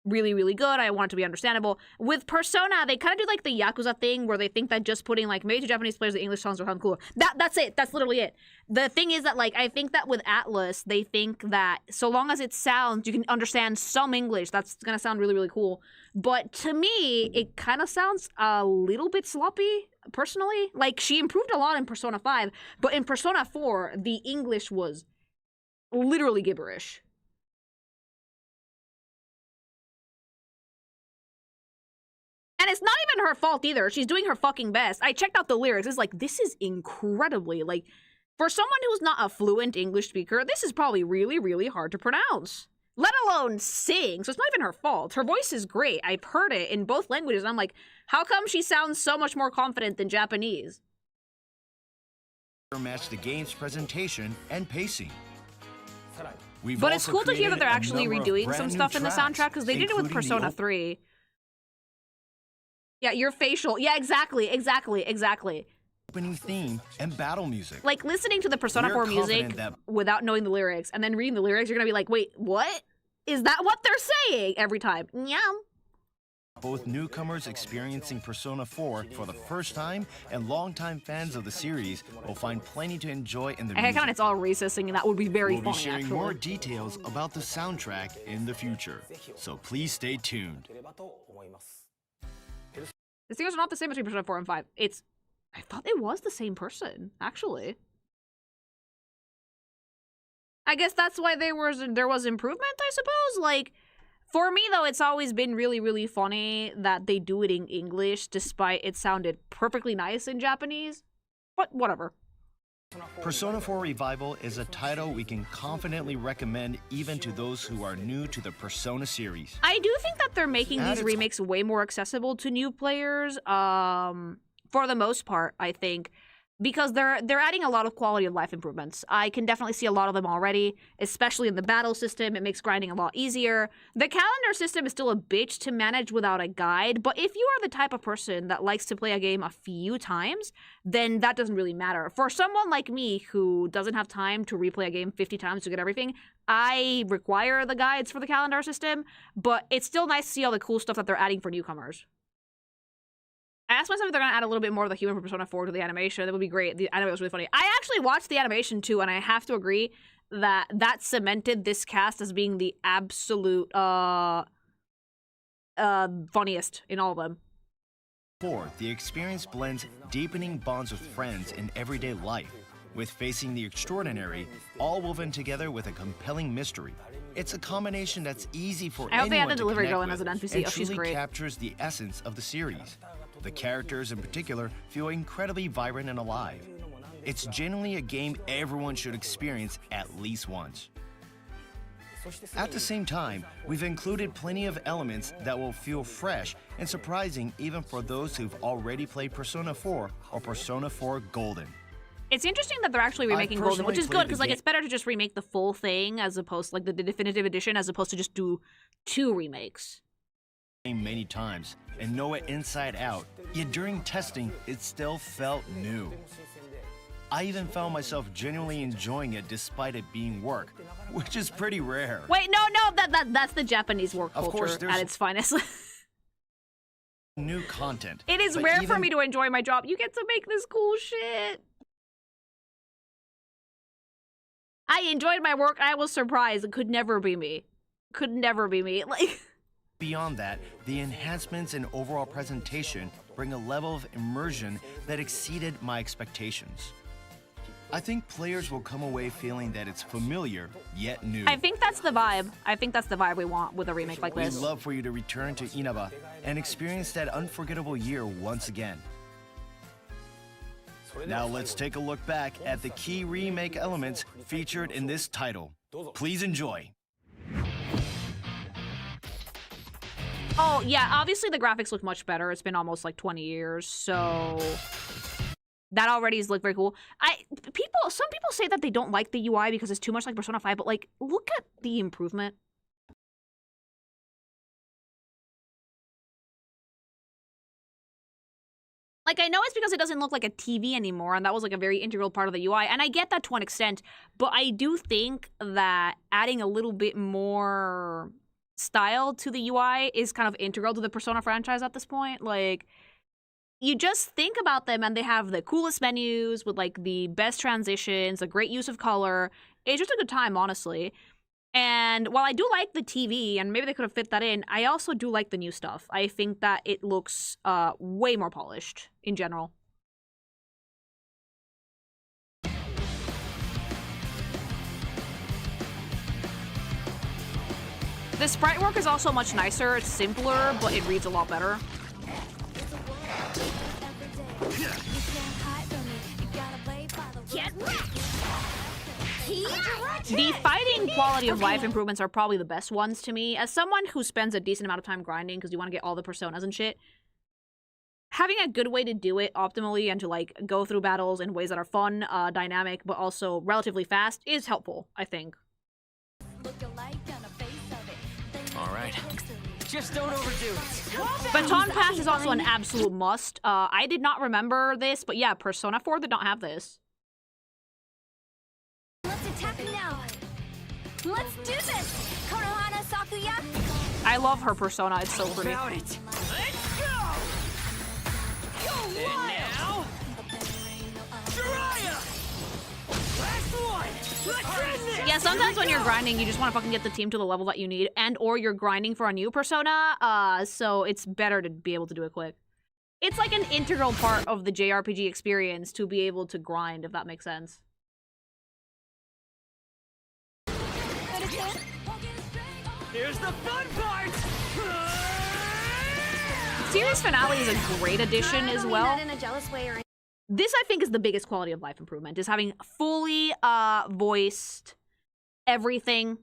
S1: really, really good. I want it to be understandable. With Persona, they kind of do, like, the Yakuza thing where they think that just putting, like, maybe to Japanese players the English songs will sound cooler. That's it. That's literally it. The thing is that, like, I think that with Atlas, they think that so long as it sounds, you can understand some English, that's gonna sound really, really cool. But to me, it kind of sounds a little bit sloppy, personally. Like, she improved a lot in Persona 5, but in Persona 4, the English was literally gibberish. And it's not even her fault either. She's doing her fucking best. I checked out the lyrics. It's like, this is incredibly, like, for someone who's not a fluent English speaker, this is probably really, really hard to pronounce. Let alone sing. So it's not even her fault. Her voice is great. I've heard it in both languages. I'm like, how come she sounds so much more confident than Japanese?
S15: match the game's presentation and pacing. We've
S1: But it's
S15: also
S1: cool to hear that they're
S15: created a
S1: actually
S15: number of
S1: redoing
S15: brand
S1: some
S15: new
S1: stuff in the
S15: tracks,
S1: soundtrack, because they did it with
S15: including the
S1: Persona 3. Yeah, your facial. Yeah, exactly.
S15: opening theme and battle music.
S1: Like, listening to the Persona
S15: We're
S1: 4 music
S15: confident that
S1: without knowing the lyrics, and then reading the lyrics, you're gonna be like, wait, what? Is that what they're saying? Every time. Yum.
S15: both newcomers experiencing Persona 4 for the first time and longtime fans of the series will find plenty to enjoy in the
S1: I
S15: music.
S1: kind of it's all Risa singing. That would be very
S15: We'll
S1: funny,
S15: be sharing
S1: actually.
S15: more details about the soundtrack in the future, so please stay tuned.
S1: The singers are not the same between Persona 4 and 5. I thought it was the same person, actually. I guess that's why there was improvement, I suppose. Like, for me, though, it's always been really, really funny that they do it in English, despite it sounded perfectly nice in Japanese. But whatever.
S15: Persona 4 Revival is a title we can confidently recommend even to those who are new to the Persona series.
S1: I do think that they're making
S15: At
S1: these
S15: its
S1: remakes way more accessible to new players, for the most part, I think, because they're adding a lot of quality of life improvements. I can definitely see a lot of them already, especially in the battle system. It makes grinding a lot easier. The calendar system is still a bitch to manage without a guide, but if you are the type of person that likes to play a game a few times, then that doesn't really matter. For someone like me who doesn't have time to replay a game 50 times to get everything, I require the guides for the calendar system, but it's still nice to see all the cool stuff that they're adding for newcomers. I asked myself if they're going to add a little bit more of the humor from Persona 4 to the animation. That would be great. The anime was really funny. I actually watched the animation too, and I have to agree that that cemented this cast as being the absolute funniest in all of them.
S15: 4, the experience blends deepening bonds with friends in everyday life, with facing the extraordinary, all woven together with a compelling mystery. It's a combination that's easy for
S1: I hope they
S15: anyone
S1: add the
S15: to
S1: delivery
S15: connect
S1: girl in
S15: with
S1: as an NPC.
S15: and
S1: Oh, she's
S15: truly
S1: great.
S15: captures the essence of the series. The characters in particular feel incredibly vibrant and alive. It's genuinely a game everyone should experience at least once. At the same time, we've included plenty of elements that will feel fresh and surprising even for those who've already played Persona 4 or Persona 4 Golden.
S1: It's interesting that they're actually remaking Golden, which is
S15: personally
S1: good, because
S15: played
S1: like
S15: the
S1: it's better to just remake the full thing as opposed to like the definitive edition as opposed to just do 2 remakes.
S15: Many times and know it inside out, yet during testing, it still felt new. I even found myself genuinely enjoying it despite it being work, which is pretty rare.
S1: Wait, no, that's the Japanese work
S15: Of course,
S1: culture
S15: there's-
S1: at its finest.
S15: New content.
S1: It is
S15: but
S1: rare for
S15: even
S1: me to enjoy my job. You get to make this cool shit. I enjoyed my work. I was surprised. It could never be me. Could never be me. Like.
S15: Beyond that, the enhancements in overall presentation bring a level of immersion that exceeded my expectations. I think players will come away feeling that it's familiar, yet new.
S1: I think that's the vibe. I think that's the vibe we want with a remake like
S15: We'd
S1: this.
S15: love for you to return to Inaba and experience that unforgettable year once again. Now let's take a look back at the key remake elements featured in this title. Please enjoy.
S1: Oh, yeah, obviously the graphics look much better. It's been almost like 20 years, so that already has looked very cool. Some people say that they don't like the UI because it's too much like Persona 5, but like, look at the improvement. Like, I know it's because it doesn't look like a TV anymore, and that was like a very integral part of the UI, and I get that to an extent, but I do think that adding a little bit more style to the UI is kind of integral to the Persona franchise at this point. Like, you just think about them and they have the coolest menus with like the best transitions, a great use of color. It's just a good time, honestly. And while I do like the TV, and maybe they could have fit that in, I also do like the new stuff. I think that it looks way more polished in general. The sprite work is also much nicer. It's simpler, but it reads a lot better. The fighting quality of life improvements are probably the best ones to me. As someone who spends a decent amount of time grinding because you want to get all the personas and shit, having a good way to do it optimally and to like go through battles in ways that are fun, dynamic, but also relatively fast is helpful, I think.
S20: All right.
S16: Just don't overdo it.
S1: Baton Pass is also an absolute must. I did not remember this, but yeah, Persona 4 did not have this.
S17: Let's attack now. Let's do this. Konohana Sakuya.
S1: I love her Persona. It's so pretty.
S16: About it.
S11: Let's go! Go wild!
S16: Now,
S11: Jiraiya! Last one! Let's end this!
S1: Yeah, sometimes when you're grinding, you just want to fucking get the team to the level that you need, and or you're grinding for a new Persona, so it's better to be able to do it quick. It's like an integral part of the JRPG experience to be able to grind, if that makes sense.
S11: Here's the fun part!
S1: Series finale is a great addition as well.
S17: Not in a jealous way or
S1: This, I think, is the biggest quality of life improvement, is having fully voiced everything.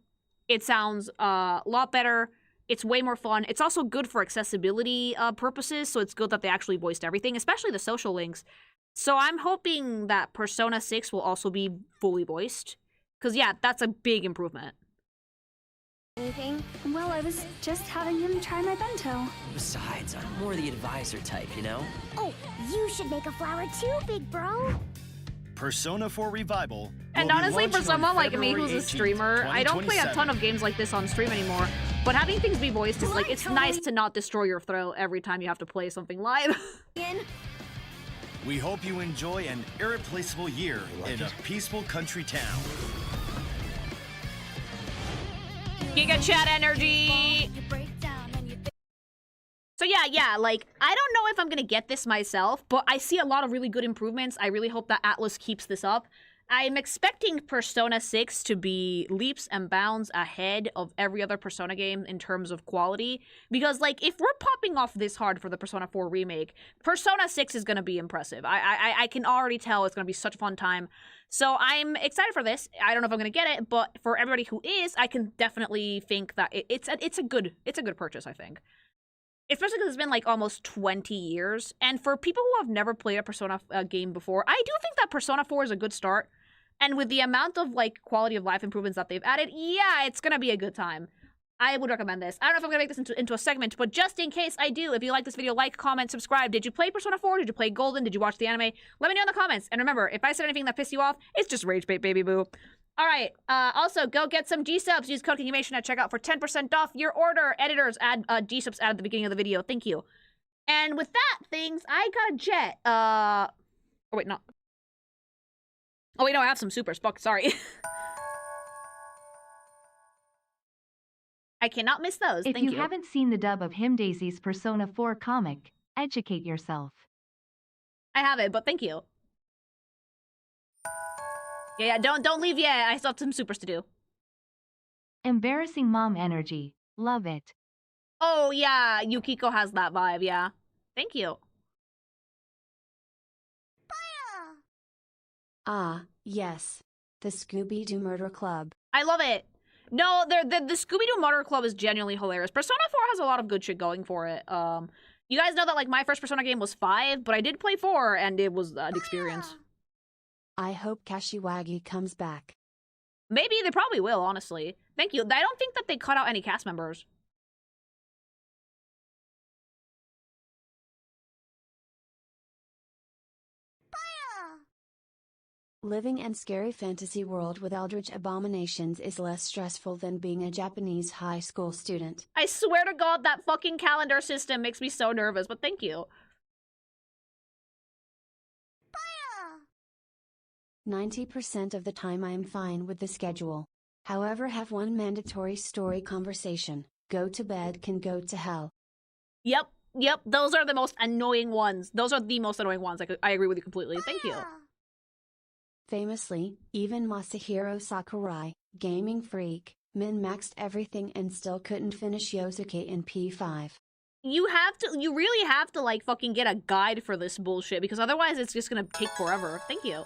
S1: It sounds a lot better. It's way more fun. It's also good for accessibility purposes, so it's good that they actually voiced everything, especially the social links. So I'm hoping that Persona 6 will also be fully voiced, because, yeah, that's a big improvement.
S18: Anything? Well, I was just having him try my bento.
S16: besides, I'm more the advisor type, you know?
S17: Oh, you should make a flower too, big bro.
S15: Persona 4 Revival.
S1: And
S15: will be
S1: honestly, for
S15: launching on
S1: someone like me
S15: February
S1: who's a
S15: 18th,
S1: streamer, I don't play a
S15: 2027.
S1: ton of games like this on stream anymore. But having things be voiced is like, it's nice to not destroy your throat every time you have to play something live.
S15: We hope you enjoy an irreplaceable year in a peaceful country town.
S1: Giga chat energy! So yeah, like, I don't know if I'm gonna get this myself, but I see a lot of really good improvements. I really hope that Atlas keeps this up. I'm expecting Persona 6 to be leaps and bounds ahead of every other Persona game in terms of quality. Because, like, if we're popping off this hard for the Persona 4 remake, Persona 6 is gonna be impressive. I can already tell it's gonna be such a fun time. So I'm excited for this. I don't know if I'm gonna get it, but for everybody who is, I can definitely think that it's a good purchase, I think. Especially because it's been like almost 20 years. And for people who have never played a Persona game before, I do think that Persona 4 is a good start. And with the amount of like quality of life improvements that they've added, yeah, it's gonna be a good time. I would recommend this. I don't know if I'm gonna make this into a segment, but just in case I do, if you like this video, like, comment, subscribe. Did you play Persona 4? Did you play Golden? Did you watch the anime? Let me know in the comments. And remember, if I said anything that pissed you off, it's just rage bait, baby boo. All right. Also, go get some gsupps. Use code KINGUMATION at checkout for 10% off your order. Editors, add gsupps at the beginning of the video. Thank you. And with that, things, I got a jet. Oh wait, no. Oh wait, no, I have some supers. Fuck, sorry. I cannot miss those.
S2: If
S1: Thank you.
S2: you haven't seen the dub of Him Daisy's Persona 4 comic, educate yourself.
S1: I have it, but thank you. Yeah, don't leave yet. I still have some supers to do.
S2: Embarrassing mom energy. Love it.
S1: Oh yeah, Yukiko has that vibe, yeah. Thank you.
S3: Ah, yes. The Scooby-Doo Murder Club.
S1: I love it. No, the Scooby-Doo Murder Club is genuinely hilarious. Persona 4 has a lot of good shit going for it. You guys know that like my first Persona game was 5, but I did play 4 and it was an experience.
S3: I hope Kashiwagi comes back.
S1: Maybe they probably will, honestly. Thank you. I don't think that they cut out any cast members.
S3: Living in scary fantasy world with eldritch abominations is less stressful than being a Japanese high school student.
S1: I swear to God, that fucking calendar system makes me so nervous, but thank you.
S3: 90% of the time I am fine with the schedule. However, have one mandatory story conversation. Go to bed can go to hell.
S1: Yep, those are the most annoying ones. Those are the most annoying ones. I agree with you completely. Thank you.
S3: Famously, even Masahiro Sakurai, gaming freak, min-maxed everything and still couldn't finish Yosuke in P5.
S1: You really have to like fucking get a guide for this bullshit because otherwise it's just gonna take forever. Thank you.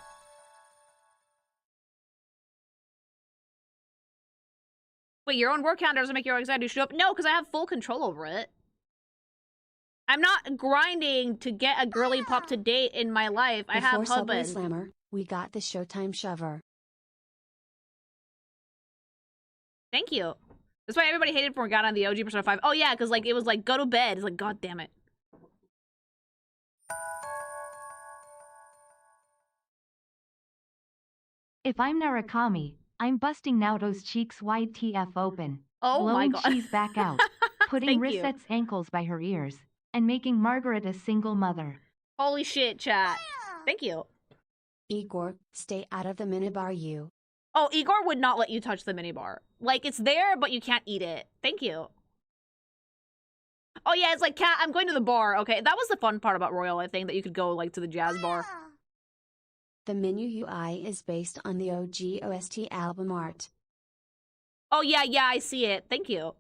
S1: Wait, your own work calendar doesn't make your anxiety show up? No, because I have full control over it. I'm not grinding to get a girly pop to date in my life. I have
S3: Before Subway
S1: husband.
S3: Slammer, we got the Showtime shover.
S1: Thank you. That's why everybody hated Morgana on the OG Persona 5. Oh yeah, because like it was like go to bed. It's like god damn it.
S2: If I'm Narukami, I'm busting Naoto's cheeks wide TF open,
S1: Oh my
S2: blowing
S1: god.
S2: cheese back out, putting
S1: Thank you.
S2: Risette's ankles by her ears, and making Margaret a single mother.
S1: Holy shit, chat. Thank you.
S3: Igor, stay out of the minibar, you.
S1: Oh, Igor would not let you touch the minibar. Like, it's there, but you can't eat it. Thank you. Oh yeah, it's like, Cat, I'm going to the bar. Okay, that was the fun part about Royal, I think, that you could go, like, to the jazz bar.
S3: The menu UI is based on the OG OST album art.
S1: Oh yeah, I see it. Thank you.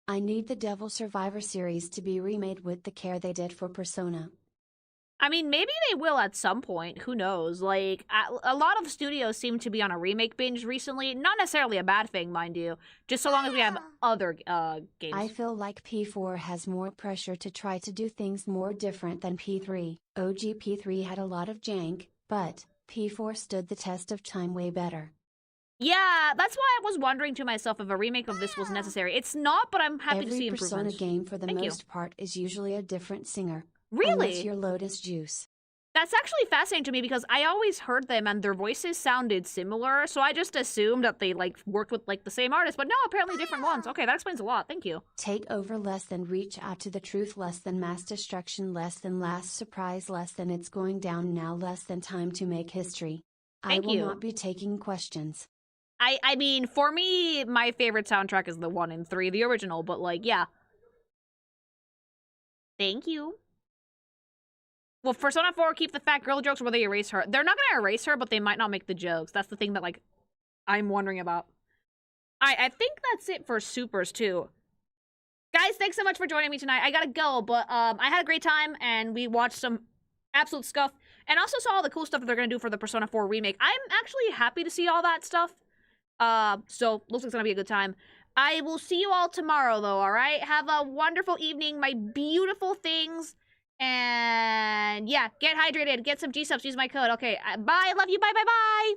S3: I need the Devil Survivor series to be remade with the care they did for Persona.
S1: I mean, maybe they will at some point. Who knows? Like, a lot of studios seem to be on a remake binge recently. Not necessarily a bad thing, mind you. Just so long as we have other games.
S3: I feel like P4 has more pressure to try to do things more different than P3. OG P3 had a lot of jank, but P4 stood the test of time way better.
S1: Yeah, that's why I was wondering to myself if a remake of this was necessary. It's not, but I'm happy to see improvements.
S3: Every Persona game for the
S1: Thank
S3: most
S1: you.
S3: part is usually a different singer.
S1: Really?
S3: Unless you're Lotus Juice.
S1: That's actually fascinating to me because I always heard them and their voices sounded similar, so I just assumed that they like worked with like the same artist, but no, apparently different ones. Okay, that explains a lot. Thank you.
S3: Take over less than reach out to the truth less than mass destruction less than last surprise less than it's going down now less than time to make history.
S1: Thank
S3: I will
S1: you.
S3: not be taking questions.
S1: I mean, for me, my favorite soundtrack is the 1 and 3, the original, but like, yeah. Thank you. Well, Persona 4, keep the fat girl jokes or will they erase her? They're not gonna erase her, but they might not make the jokes. That's the thing that, like, I'm wondering about. I think that's it for Supers, too. Guys, thanks so much for joining me tonight. I gotta go, but I had a great time, and we watched some absolute stuff, and also saw all the cool stuff that they're gonna do for the Persona 4 remake. I'm actually happy to see all that stuff. So, looks like it's gonna be a good time. I will see you all tomorrow, though, alright? Have a wonderful evening, my beautiful things. And, yeah, get hydrated, get some gsupps, use my code. Okay, bye, love you, bye, bye, bye!